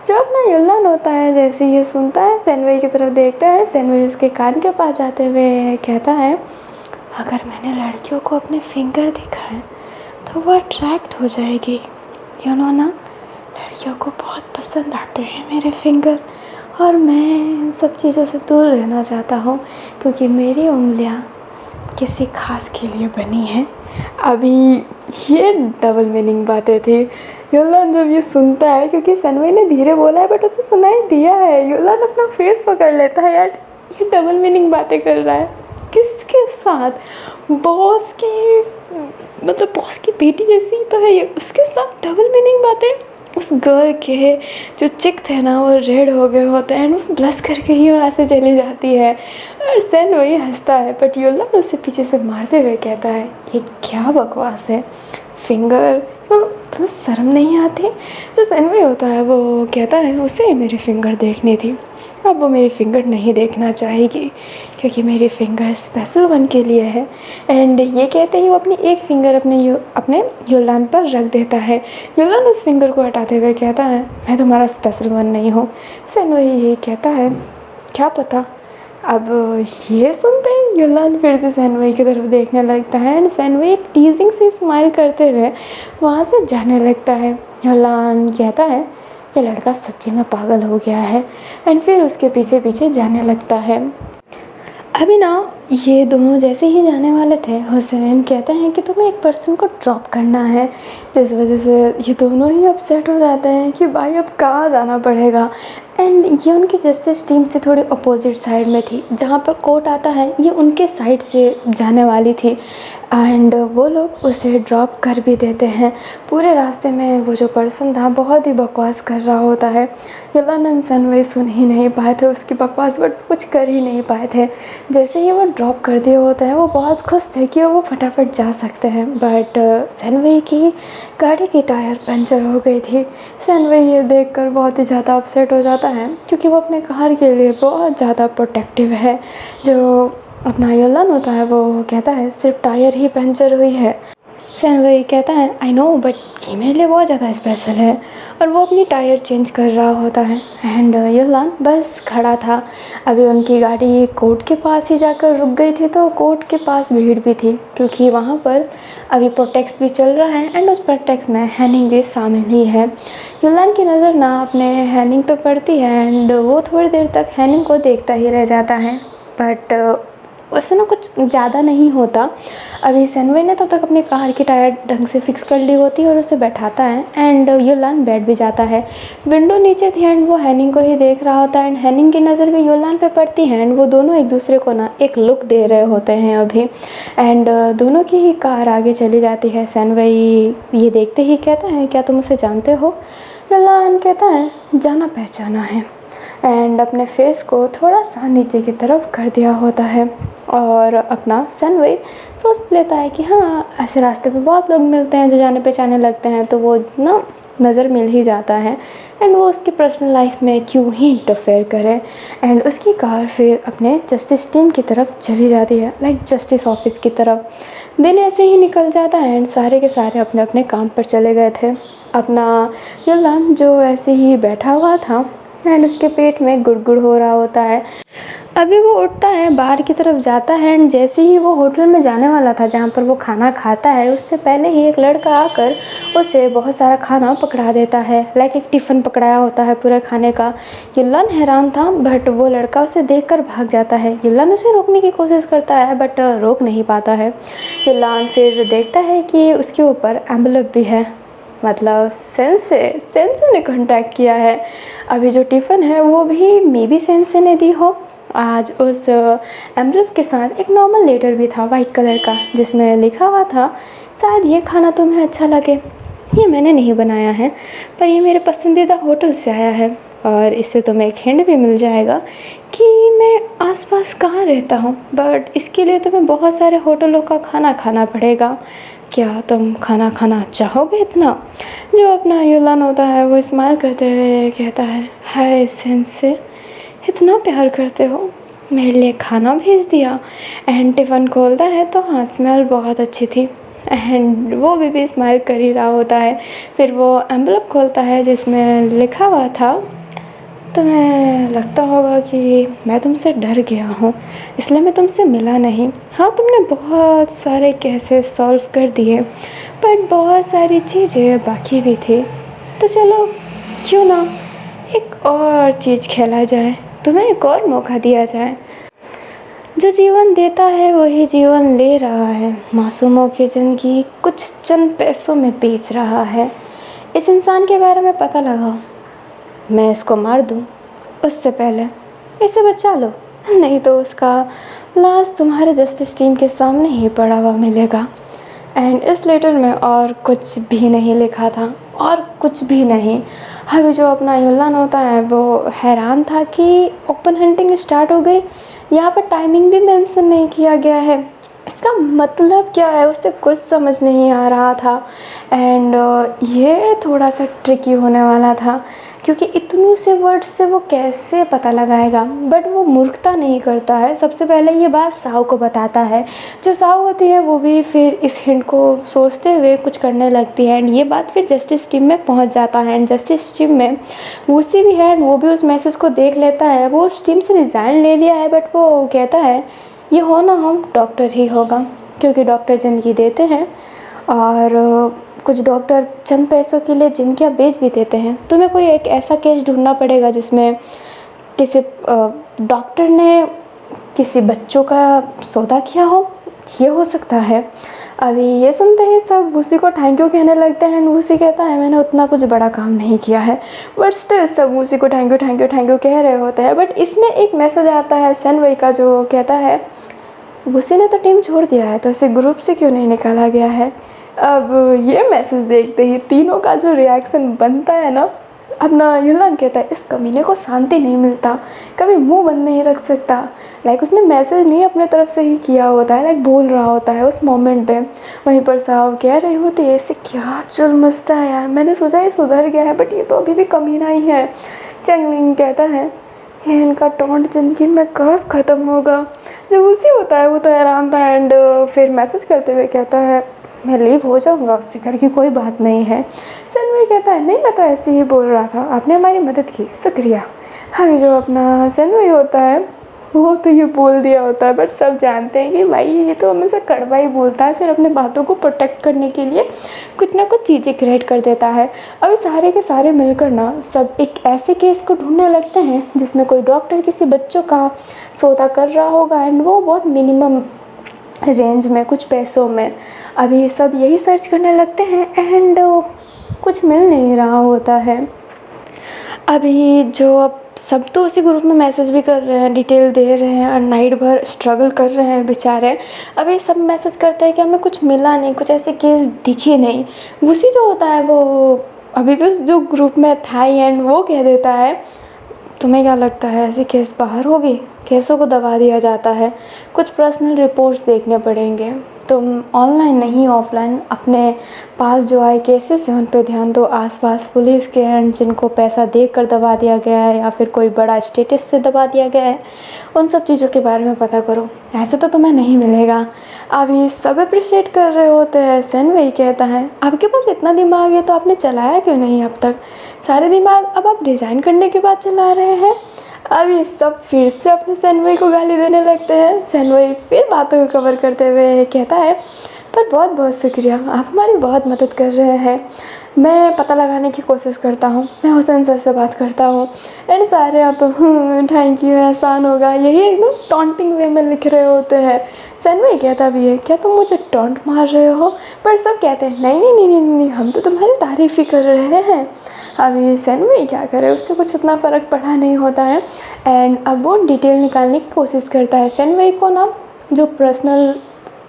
जो अपना युलान होता है जैसे ये सुनता है सनवई की तरफ देखता है, सनवई उसके कान के पास जाते हुए कहता है अगर मैंने लड़कियों को अपने फिंगर दिखाए तो वो अट्रैक्ट हो जाएगी। यू नो ना, लड़कियों को बहुत पसंद आते हैं मेरे फिंगर और मैं इन सब चीज़ों से दूर रहना चाहता हूँ क्योंकि मेरी उंगलियाँ किसी खास के लिए बनी हैं। अभी ये डबल मीनिंग बातें थी। युलान जब ये सुनता है क्योंकि सनवई ने धीरे बोला है बट उसे सुनाई दिया है, युलान अपना फेस पकड़ लेता है यार ये डबल मीनिंग बातें कर रहा है किसके साथ? बॉस की, मतलब बॉस की बेटी जैसी तो है ये, उसके साथ डबल मीनिंग बातें। उस गर्ल के जो चिक थे ना वो रेड हो गए होते हैं एंड वो ब्लश करके ही वहाँ से चली जाती है और सनवई हंसता है बट युलान उससे पीछे से मारते हुए कहता है ये क्या बकवास है, फिंगर तो शर्म नहीं आती? जो सनवई होता है वो कहता है उसे मेरी फ़िंगर देखनी थी, अब वो मेरी फ़िंगर नहीं देखना चाहेगी क्योंकि मेरी फ़िंगर स्पेशल वन के लिए है। एंड ये कहते ही वो अपनी एक फ़िंगर अपने युलान पर रख देता है। युलान उस फिंगर को हटाते हुए कहता है मैं तुम्हारा स्पेशल वन नहीं हूँ। सनवई ये कहता है क्या पता। अब ये सुनते ही युलान फिर से सनवई की तरफ देखने लगता है एंड सनवई एक टीजिंग सी स्माइल करते हुए वहाँ से जाने लगता है। युलान कहता है ये लड़का सच्ची में पागल हो गया है एंड फिर उसके पीछे पीछे जाने लगता है। अभी ना ये दोनों जैसे ही जाने वाले थे हुसैन कहते हैं कि तुम्हें एक पर्सन को ड्रॉप करना है, जिस वजह से ये दोनों ही अपसेट हो जाते हैं कि भाई अब कहाँ जाना पड़ेगा एंड ये उनकी जस्टिस टीम से थोड़ी अपोजिट साइड में थी, जहाँ पर कोर्ट आता है ये उनके साइड से जाने वाली थी। एंड वो लोग उसे ड्रॉप कर भी देते हैं। पूरे रास्ते में वो जो पर्सन था बहुत ही बकवास कर रहा होता है। युलान एंड सनवई सुन ही नहीं पाए थे उसकी बकवास, बट कुछ कर ही नहीं पाए थे। जैसे ही वो ड्रॉप कर दिए होते हैं वो बहुत खुश थे कि वो फटाफट जा सकते हैं, बट सनवई की गाड़ी की टायर पंचर हो गई थी। सनवई ये देखकर बहुत ही ज़्यादा अपसेट हो जाता है, क्योंकि वो अपने कार के लिए बहुत ज़्यादा प्रोटेक्टिव है। जो अपना युलान होता है वो कहता है सिर्फ टायर ही पंचर हुई है। सनवई कहता है आई नो, बट ये मेरे लिए बहुत ज़्यादा स्पेशल है, और वो अपनी टायर चेंज कर रहा होता है। एंड युलान बस खड़ा था। अभी उनकी गाड़ी कोर्ट के पास ही जाकर रुक गई थी, तो कोर्ट के पास भीड़ भी थी, क्योंकि वहाँ पर अभी प्रोटेक्स भी चल रहा है एंड उस प्रोटेक्स में हैनिंग भी शामिल ही है। युलान की नज़र ना अपने हैनिंग पे पड़ती है एंड वो थोड़ी देर तक हैनिंग को देखता ही रह जाता है, बट उससे ना कुछ ज़्यादा नहीं होता। अभी सनवई ने तब तक अपनी कार की टायर ढंग से फिक्स कर ली होती है और उसे बैठाता है एंड युलान बैठ भी जाता है। विंडो नीचे थी एंड वो हैनिंग को ही देख रहा होता है एंड हैनिंग की नज़र भी युलान पे पड़ती है एंड वो दोनों एक दूसरे को ना एक लुक दे रहे होते हैं अभी। एंड दोनों की ही कार आगे चली जाती है। सनवई ये देखते ही कहता है क्या तुम उसे जानते हो? युलान कहता है जाना पहचाना है, एंड अपने फेस को थोड़ा सा नीचे की तरफ कर दिया होता है। और अपना सनवई सोच लेता है कि हाँ ऐसे रास्ते पे बहुत लोग मिलते हैं जो जाने पहचाने लगते हैं, तो वो ना नज़र मिल ही जाता है एंड वो उसकी पर्सनल लाइफ में क्यों ही इंटरफेयर करे। एंड उसकी कार फिर अपने जस्टिस टीम की तरफ चली जाती है, लाइक जस्टिस ऑफिस की तरफ। दिन ऐसे ही निकल जाता है एंड सारे के सारे अपने अपने काम पर चले गए थे। अपना युलान जो ऐसे ही बैठा हुआ था एंड उसके पेट में गुड़गुड़ हो रहा होता है। अभी वो उठता है, बाहर की तरफ जाता है एंड जैसे ही वो होटल में जाने वाला था जहाँ पर वो खाना खाता है, उससे पहले ही एक लड़का आकर उसे बहुत सारा खाना पकड़ा देता है, लाइक एक टिफ़िन पकड़ाया होता है पूरे खाने का। युलान हैरान था, बट वो लड़का उसे देखकर भाग जाता है। युलान उसे रोकने की कोशिश करता है बट रोक नहीं पाता है। युलान फिर देखता है कि उसके ऊपर एम्बुलेंस भी है, मतलब सेंसे ने कांटेक्ट किया है। अभी जो टिफ़िन है वो भी मे बी सेंसे ने दी हो। आज उस एम्बुलेंस के साथ एक नॉर्मल लेटर भी था वाइट कलर का, जिसमें लिखा हुआ था शायद ये खाना तुम्हें अच्छा लगे, ये मैंने नहीं बनाया है पर ये मेरे पसंदीदा होटल से आया है, और इससे तुम्हें एक हिंट भी मिल जाएगा कि मैं आसपास कहाँ रहता हूँ, बट इसके लिए तुम्हें बहुत सारे होटलों का खाना खाना पड़ेगा। क्या तुम खाना खाना चाहोगे इतना? जो अपना युलान होता है वो स्माइल करते हुए कहता है हाय सेंसे, इतना प्यार करते हो, मेरे लिए खाना भेज दिया। एंड टिफ़िन खोलता है तो हाँ स्मेल बहुत अच्छी थी एंड वो भी स्माइल कर ही रहा होता है। फिर वो एम्बुलेंस खोलता है जिसमें लिखा हुआ था तुम्हें लगता होगा कि मैं तुमसे डर गया हूँ इसलिए मैं तुमसे मिला नहीं। हाँ तुमने बहुत सारे केसेस सॉल्व कर दिए बट बहुत सारी चीज़ें बाकी भी थी, तो चलो क्यों ना एक और चीज़ खेला जाए, तुम्हें एक और मौका दिया जाए। जो जीवन देता है वही जीवन ले रहा है, मासूमों की ज़िंदगी कुछ चंद पैसों में बेच रहा है। इस इंसान के बारे में पता लगाओ, मैं इसको मार दूं उससे पहले इसे बचा लो, नहीं तो उसका लाश तुम्हारे जस्टिस टीम के सामने ही पड़ा हुआ मिलेगा। एंड इस लेटर में और कुछ भी नहीं लिखा था, और कुछ भी नहीं। अभी जो अपना युलान होता है वो हैरान था कि ओपन हंटिंग स्टार्ट हो गई, यहाँ पर टाइमिंग भी मेंशन नहीं किया गया है, इसका मतलब क्या है उससे कुछ समझ नहीं आ रहा था। एंड ये थोड़ा सा ट्रिकी होने वाला था क्योंकि इतने से वर्ड से वो कैसे पता लगाएगा, बट वो मूर्खता नहीं करता है। सबसे पहले ये बात साव को बताता है, जो साव होती है वो भी फिर इस हिंट को सोचते हुए कुछ करने लगती है एंड ये बात फिर जस्टिस टीम में पहुंच जाता है। एंड जस्टिस टीम में वूसी भी है एंड वो भी उस मैसेज को देख लेता है। वो उस टीम से रिज़ाइन ले लिया है बट वो कहता है ये हो ना हम डॉक्टर ही होगा, क्योंकि डॉक्टर ज़िंदगी देते हैं और कुछ डॉक्टर चंद पैसों के लिए जिनकियाँ बेच भी देते हैं। तुम्हें कोई एक ऐसा केस ढूंढना पड़ेगा जिसमें किसी डॉक्टर ने किसी बच्चों का सौदा किया हो, ये हो सकता है। अभी ये सुनते ही सब उसी को थैंक यू कहने लगते हैं। उसी कहता है मैंने उतना कुछ बड़ा काम नहीं किया है, बट स्टिल सब उसी को thank you thank you thank you कह रहे होते हैं। बट इसमें एक मैसेज आता है सनवई का, जो कहता है उसी ने तो टीम छोड़ दिया है तो इसे ग्रुप से क्यों नहीं निकाला गया है। अब ये मैसेज देखते ही तीनों का जो रिएक्शन बनता है ना, अपना युलान कहता है इस कमीने को शांति नहीं मिलता, कभी मुंह बंद नहीं रख सकता। लाइक उसने मैसेज नहीं अपने तरफ से ही किया होता है, लाइक बोल रहा होता है उस मोमेंट पे। वहीं पर साहब कह रही होती है इसे क्या चुल मचता है यार, मैंने सोचा ये सुधर गया है बट ये तो अभी भी कमीना ही है। चंगलिंग कहता है ये इनका टॉन्ट ज़िंदगी में कब ख़त्म होगा। जब उसी होता है वो तो हैरान था एंड फिर मैसेज करते हुए कहता है मैं लीव हो जाऊँगा, फिक्र की कोई बात नहीं है। सनवई कहता है नहीं मैं तो ऐसे ही बोल रहा था, आपने हमारी मदद की, शुक्रिया। हमें जो अपना सनवई होता है वो तो ये बोल दिया होता है, बट सब जानते हैं कि भाई ये तो हमेशा कड़वा ही बोलता है, फिर अपने बातों को प्रोटेक्ट करने के लिए कुछ ना कुछ चीज़ें क्रिएट कर देता है। अभी सारे के सारे मिलकर ना सब एक ऐसे केस को ढूंढने लगते हैं जिसमें कोई डॉक्टर किसी बच्चों का सौदा कर रहा होगा एंड वो बहुत मिनिमम रेंज में, कुछ पैसों में। अभी सब यही सर्च करने लगते हैं एंड कुछ मिल नहीं रहा होता है। अभी जो अब सब तो उसी ग्रुप में मैसेज भी कर रहे हैं, डिटेल दे रहे हैं और नाइट भर स्ट्रगल कर रहे हैं बेचारे। अभी सब मैसेज करते हैं कि हमें कुछ मिला नहीं, कुछ ऐसे केस दिखे नहीं। उसी जो होता है वो अभी भी उस जो ग्रुप में था ही एंड वो कह देता है तुम्हें क्या लगता है ऐसे केस बाहर होगी, केसों को दबा दिया जाता है, कुछ पर्सनल रिपोर्ट्स देखने पड़ेंगे। तुम ऑनलाइन नहीं ऑफलाइन अपने पास जो आए केसेस हैं उन पे ध्यान दो, आसपास पुलिस के एंड जिनको पैसा देकर दबा दिया गया है या फिर कोई बड़ा स्टेटस से दबा दिया गया है, उन सब चीज़ों के बारे में पता करो, ऐसे तो तुम्हें नहीं मिलेगा। अभी सब अप्रिशिएट कर रहे होते हैं। सनवई कहता है आपके पास इतना दिमाग है तो आपने चलाया क्यों नहीं अब तक, सारे दिमाग अब आप डिज़ाइन करने के बाद चला रहे हैं। अभी सब फिर से अपने सनवई को गाली देने लगते हैं। सनवई फिर बातों को कवर करते हुए कहता है पर बहुत बहुत शुक्रिया, आप हमारी बहुत मदद कर रहे हैं। मैं पता लगाने की कोशिश करता हूँ, मैं हुसैन सर से बात करता हूँ एंड सारे आप थैंक यू एहसान होगा यही एकदम टॉन्टिंग वे में लिख रहे होते हैं। सनवई कहता भी है क्या तुम मुझे टॉन्ट मार रहे हो, पर सब कहते हैं नहीं नहीं नहीं नहीं, नहीं हम तो तुम्हारी तारीफ़ ही कर रहे हैं। अभी सनवई क्या करे, उससे कुछ उतना फ़र्क पड़ा नहीं होता है एंड अब वो डिटेल निकालने की कोशिश करता है। सनवई को ना जो पर्सनल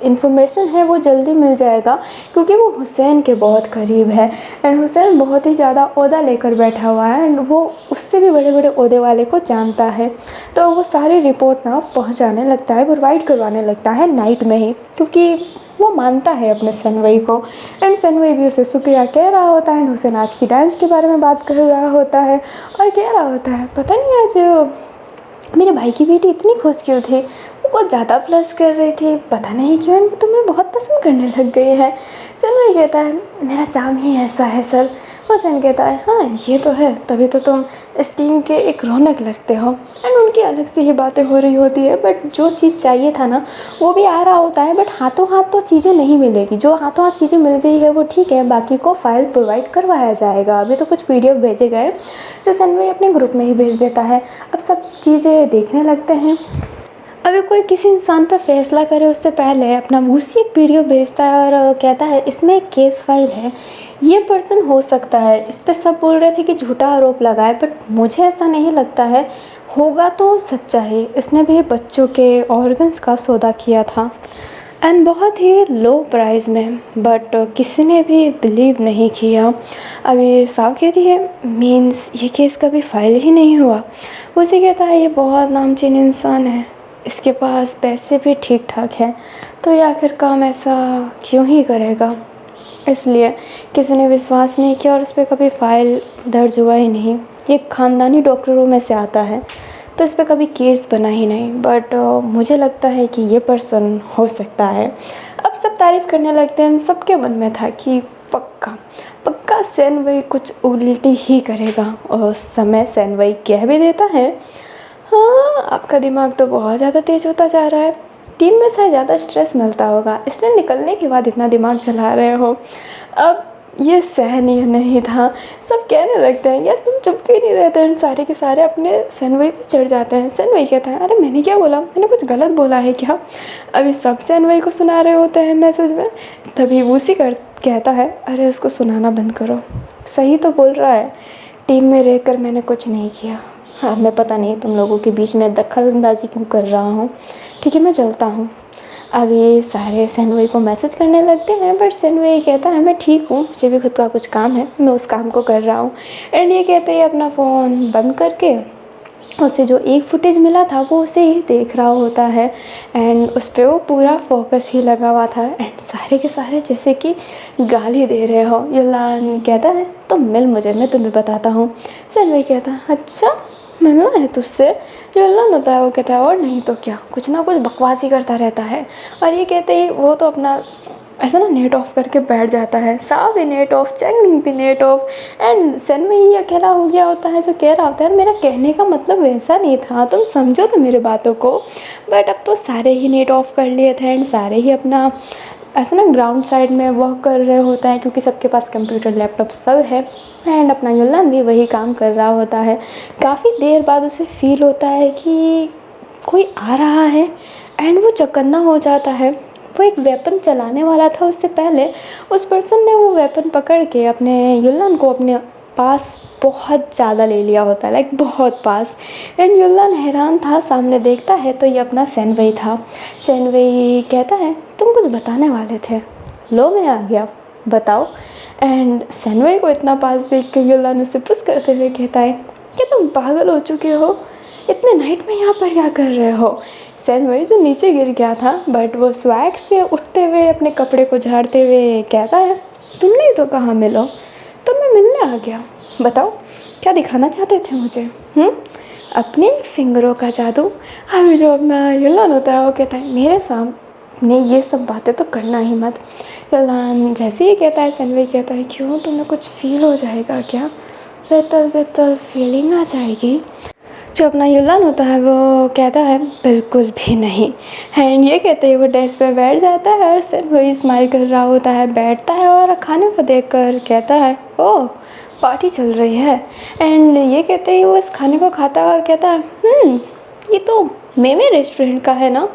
इन्फॉर्मेशन है वो जल्दी मिल जाएगा क्योंकि वो हुसैन के बहुत करीब है एंड हुसैन बहुत ही ज़्यादा ओहदा लेकर बैठा हुआ है एंड वो उससे भी बड़े बड़े ओहदे वाले को जानता है। तो वो सारी रिपोर्ट ना पहुंचाने लगता है, प्रोवाइड करवाने लगता है नाइट में ही, क्योंकि वो मानता है अपने सनवई को एंड सनवई भी उसे शुक्रिया कह रहा होता है एंड हुसैन आज की डांस के बारे में बात कर रहा होता है और कह रहा होता है पता नहीं आज मेरे भाई की बेटी इतनी खुश क्यों थी, वो कुछ ज़्यादा प्लस कर रही थी, पता नहीं क्यों तुम्हें बहुत पसंद करने लग गई है। सनवई कहता है मेरा चार्म ही ऐसा है सर। हुसैन कहता है हाँ ये तो है, तभी तो तुम इस टीम के एक रौनक लगते हो एंड उनकी अलग से ही बातें हो रही होती है। बट जो चीज़ चाहिए था ना वो भी आ रहा होता है, बट हाथों हाथ तो चीज़ें नहीं मिलेगी। जो हाथों हाथ चीज़ें मिल गई है वो ठीक है, बाकी को फाइल प्रोवाइड करवाया जाएगा। अभी तो कुछ PDF भेजे गए जो सनवई अपने ग्रुप में ही भेज देता है। अब सब चीज़ें देखने लगते हैं। अभी कोई किसी इंसान पर फैसला करे उससे पहले अपना उसी एक PDF भेजता है और कहता है इसमें एक केस फाइल है, ये पर्सन हो सकता है। इस पर सब बोल रहे थे कि झूठा आरोप लगाए, बट मुझे ऐसा नहीं लगता है, होगा तो सच्चा ही। इसने भी बच्चों के ऑर्गन्स का सौदा किया था एंड बहुत ही लो प्राइस में, बट किसी ने भी बिलीव नहीं किया। अभी साहब कहती है मीन्स ये केस कभी फाइल ही नहीं हुआ। उसे कहता है ये बहुत नामचीन इंसान है, इसके पास पैसे भी ठीक ठाक हैं, तो ये आखिर काम ऐसा क्यों ही करेगा। इसलिए किसी ने विश्वास नहीं किया और उस पर कभी फाइल दर्ज हुआ ही नहीं। ये खानदानी डॉक्टरों में से आता है तो इस पर कभी केस बना ही नहीं, बट मुझे लगता है कि ये पर्सन हो सकता है। अब सब तारीफ़ करने लगते हैं। सबके मन में था कि पक्का पक्का सनवई कुछ उल्टी ही करेगा और उस समय सनवई कह भी देता है हाँ आपका दिमाग तो बहुत ज़्यादा तेज़ होता जा रहा है, टीम में शायद ज़्यादा स्ट्रेस मिलता होगा इसलिए निकलने के बाद इतना दिमाग चला रहे हो। अब ये सहनीय नहीं था। सब कहने लगते हैं यार तुम चुप क्यों नहीं रहते हैं, सारे के सारे अपने सनवई पे चढ़ जाते हैं। सनवई कहता है अरे मैंने क्या बोला, मैंने कुछ गलत बोला है क्या? अभी सब सनवई को सुना रहे होते हैं मैसेज में। तभी वूसी कहता है अरे उसको सुनाना बंद करो, सही तो बोल रहा है, टीम में रहकर मैंने कुछ नहीं किया। हाँ मैं पता नहीं तुम लोगों के बीच में दखल अंदाजी क्यों कर रहा हूँ, ठीक है मैं चलता हूँ। अभी सारे सनवई को मैसेज करने लगते हैं, बट सनवई कहता है मैं ठीक हूँ, मुझे भी खुद का कुछ काम है, मैं उस काम को कर रहा हूँ। एंड ये कहते ही अपना फ़ोन बंद करके उसे जो एक फुटेज मिला था वो उसे ही देख रहा होता है। एंड उस पर वो पूरा फोकस ही लगा हुआ था। एंड सारे के सारे जैसे कि गाली दे रहे हो। युलान कहता है तुम मिल मुझे, मैं तुम्हें बताता हूँ। सनवई कहता है अच्छा मिलना है तुझसे? युलान होता है वो कहता है और नहीं तो क्या, कुछ ना कुछ बकवास ही करता रहता है। और ये कहते ही वो तो अपना ऐसा ना नेट ऑफ करके बैठ जाता है। सा भी नेट ऑफ, चैंगलिंग भी नेट ऑफ, एंड सनवई ही अकेला हो गया होता है जो कह रहा होता है मेरा कहने का मतलब वैसा नहीं था, तुम समझो तो मेरे बातों को। बट अब तो सारे ही नेट ऑफ कर लिए थे एंड सारे ही अपना ऐसा ना ग्राउंड साइड में वर्क कर रहे होता है, क्योंकि सबके पास कंप्यूटर लैपटॉप सब है। एंड अपना युलान भी वही काम कर रहा होता है। काफ़ी देर बाद उसे फील होता है कि कोई आ रहा है एंड वो चौकन्ना हो जाता है। वो एक वेपन चलाने वाला था, उससे पहले उस पर्सन ने वो वेपन पकड़ के अपने युलान को अपने पास बहुत ज़्यादा ले लिया होता है, लाइक बहुत पास। एंड युलान हैरान था, सामने देखता है तो ये अपना सनवई था। सनवई कहता है तुम कुछ बताने वाले थे, लो मैं आ गया, बताओ। एंड सनवई को इतना पास देख के युलान उसे पुश करते हुए कहता है क्या तुम पागल हो चुके हो, इतने नाइट में यहाँ पर क्या कर रहे हो? सनवई जो नीचे गिर गया था, बट वो स्वैग से उठते हुए अपने कपड़े को झाड़ते हुए कहता है तुमने तो कहाँ मिलो, तो मैं मिलने आ गया, बताओ क्या दिखाना चाहते थे मुझे? अपने फिंगरों का जादू। अभी जो अपना युलान होता है वो कहता है मेरे सामने ये सब बातें तो करना ही मत। युलान जैसे ही कहता है सनवई कहता है क्यों, तुम्हें कुछ फील हो जाएगा क्या? बेहतर फीलिंग आ जाएगी। जो अपना युलान होता है वो कहता है बिल्कुल भी नहीं। एंड ये कहते ही वो डेस्क पे बैठ जाता है और सनवई स्माइल कर रहा होता है, बैठता है और खाने को देखकर कहता है ओह पार्टी चल रही है। एंड ये कहते ही वो इस खाने को खाता है और कहता है ये तो मेमे रेस्टोरेंट का है ना।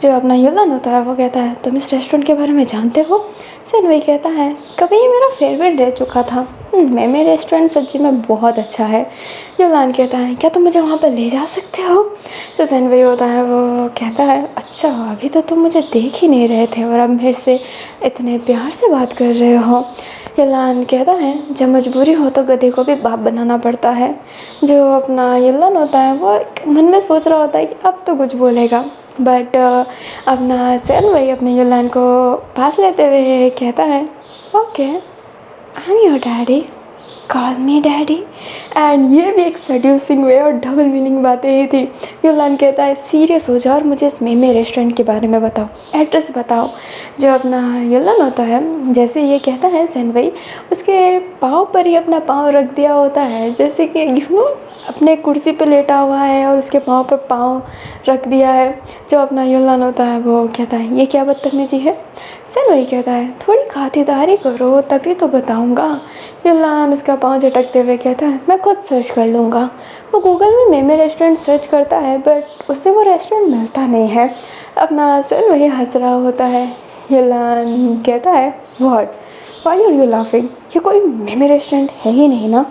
जो अपना युलान होता है वो कहता है तुम इस रेस्टोरेंट के बारे में जानते हो? सनवई कहता है कभी ये मेरा फेवरेट रह चुका था, मेमे रेस्टोरेंट सच्ची में बहुत अच्छा है। युलान कहता है क्या तुम मुझे वहाँ पर ले जा सकते हो? जो सनवई होता है वो कहता है अच्छा अभी तो तुम मुझे देख ही नहीं रहे थे और अब मेरे से इतने प्यार से बात कर रहे हो। युलान कहता है जब मजबूरी हो तो गधे को भी बाप बनाना पड़ता है। जो अपना युलान होता है वो मन में सोच रहा होता है कि अब तो कुछ बोलेगा, बट अपना सनवई अपने युलान को पास लेते हुए कहता है okay I am your daddy, call me daddy. And ये भी एक सड्यूसिंग वे और डबल मीनिंग बातें ही थी। युलान कहता है सीरियस हो जाओ और मुझे इस मेमे रेस्टोरेंट के बारे में बताओ, एड्रेस बताओ। जो अपना युलान होता है जैसे ये कहता है सनवई उसके पाँव पर ही अपना पाँव रख दिया होता है, जैसे कि अपने कुर्सी पे लेटा हुआ है और उसके पाँव पर पाँव रख दिया है। जो अपना युलान होता है वो कहता है ये क्या बदतमीजी है? सनवई कहता है थोड़ी खातिरदारी करो तभी तो बताऊँगा। युलान उसका पाँव झटकते हुए कहता है मैं खुद सर्च कर लूँगा। वो गूगल में मेमे रेस्टोरेंट सर्च करता है बट उसे वो रेस्टोरेंट मिलता नहीं है। अपना सनवई हंस रहा होता है। युलान कहता है what why are you laughing, ये कोई मेमे रेस्टोरेंट है ही नहीं ना।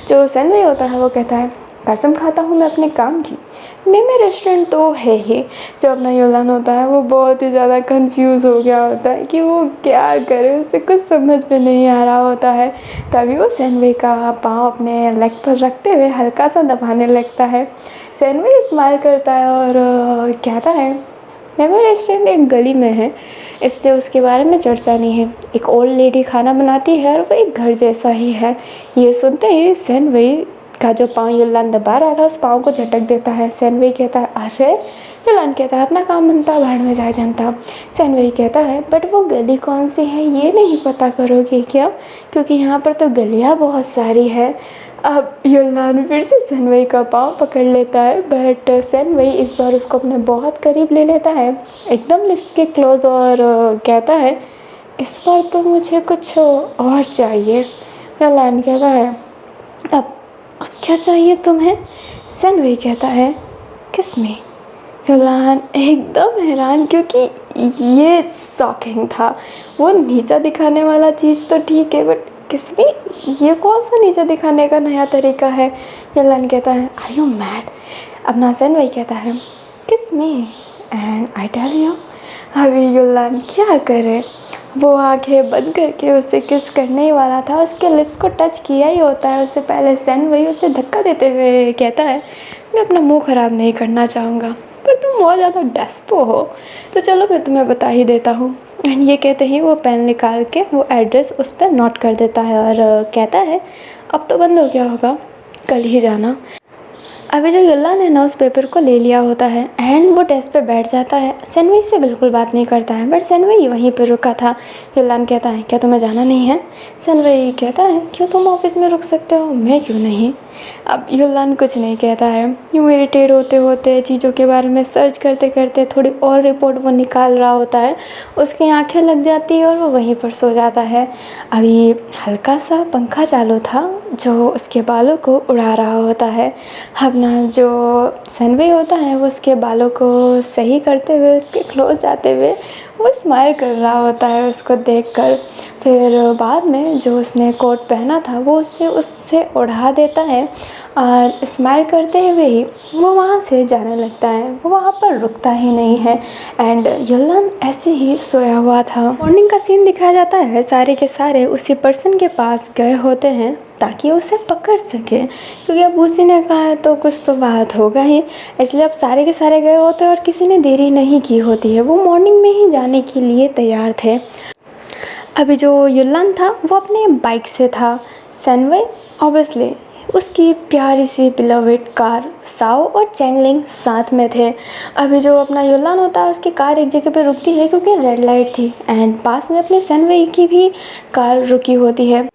जो सनवई होता है वो कहता है कसम खाता हूँ मैं अपने काम की, मेमे रेस्टोरेंट तो है ही। जो अपना युलान होता है वो बहुत ही ज़्यादा कंफ्यूज हो गया होता है कि वो क्या करे, उसे कुछ समझ में नहीं आ रहा होता है। तभी वो सनवई का पाँव अपने लेग पर रखते हुए हल्का सा दबाने लगता है। सनवई स्माइल करता है और कहता है मेमे रेस्टोरेंट एक गली में है इसलिए उसके बारे में चर्चा नहीं है, एक ओल्ड लेडी खाना बनाती है और वो एक घर जैसा ही है। ये सुनते ही सनवई का जो पाँव युलान दबा रहा था उस पाँव को झटक देता है। सनवई कहता है अरे, युलान कहता है अपना काम बनता भाड़ में जाए जनता। सनवई कहता है बट वो गली कौन सी है ये नहीं पता करोगे क्या, क्योंकि यहाँ पर तो गलियाँ बहुत सारी है। अब युलान फिर से सनवई का पाँव पकड़ लेता है बट सनवई इस बार उसको अपने बहुत करीब ले लेता है, एकदम लिप्स के क्लोज, और कहता है इस बार तो मुझे कुछ और चाहिए। युलान कहता है अब अब क्या चाहिए तुम्हें? सनवई कहता है, किस में? युलान एकदम हैरान, क्योंकि ये शॉकिंग था। वो नीचा दिखाने वाला चीज़ तो ठीक है, बट किस में? ये कौन सा नीचा दिखाने का नया तरीका है? युलान कहता है, आर यू मैड? अपना सनवई कहता है, किस में? And I tell you. अभी युलान क्या करे, वो आंखें बंद करके उससे किस करने ही वाला था। उसके लिप्स को टच किया ही होता है उससे पहले सनवई उसे धक्का देते हुए कहता है, मैं अपना मुंह ख़राब नहीं करना चाहूँगा, पर तुम बहुत ज़्यादा डेस्पो हो, तो चलो मैं तुम्हें बता ही देता हूँ। एंड ये कहते ही वो पेन निकाल के वो एड्रेस उस पर नोट कर देता है और कहता है, अब तो बंद हो गया होगा, कल ही जाना। अभी जो युलान है ना उस पेपर को ले लिया होता है एंड वो डेस्क पे बैठ जाता है। सनवई से बिल्कुल बात नहीं करता है, बट सनवई वहीं पे रुका था। युलान कहता है, क्या तुम्हें जाना नहीं है? सनवई कहता है, क्यों, तुम ऑफिस में रुक सकते हो, मैं क्यों नहीं? अब युलान कुछ नहीं कहता है। यूँ इरिटेट होते होते चीज़ों के बारे में सर्च करते करते थोड़ी और रिपोर्ट वो निकाल रहा होता है। उसकी आंखें लग जाती है और वो वहीं पर सो जाता है। अभी हल्का सा पंखा चालू था जो उसके बालों को उड़ा रहा होता है। अपना जो सनवई होता है वो उसके बालों को सही करते हुए उसके क्लोज जाते हुए वो स्माइल कर रहा होता है उसको देखकर। फिर बाद में जो उसने कोट पहना था वो उससे उड़ा देता है और स्माइल करते हुए ही वो वहाँ से जाने लगता है। वो वहाँ पर रुकता ही नहीं है एंड युलान ऐसे ही सोया हुआ था। मॉर्निंग का सीन दिखाया जाता है, सारे के सारे उसी पर्सन के पास गए होते हैं ताकि उसे पकड़ सके, क्योंकि अब उसी ने कहा है तो कुछ तो बात होगा ही, इसलिए अब सारे के सारे गए होते हैं और किसी ने देरी नहीं की होती है। वो मॉर्निंग में ही जाने के लिए तैयार थे। अभी जो युलान था वो अपने बाइक से था। सनवई ऑब्वियसली उसकी प्यारी सी बिलवेड कार साओ और चैंगलिंग साथ में थे। अभी जो अपना युलान होता है उसकी कार एक जगह पे रुकती है क्योंकि रेड लाइट थी एंड पास में अपने सनवई की भी कार रुकी होती है।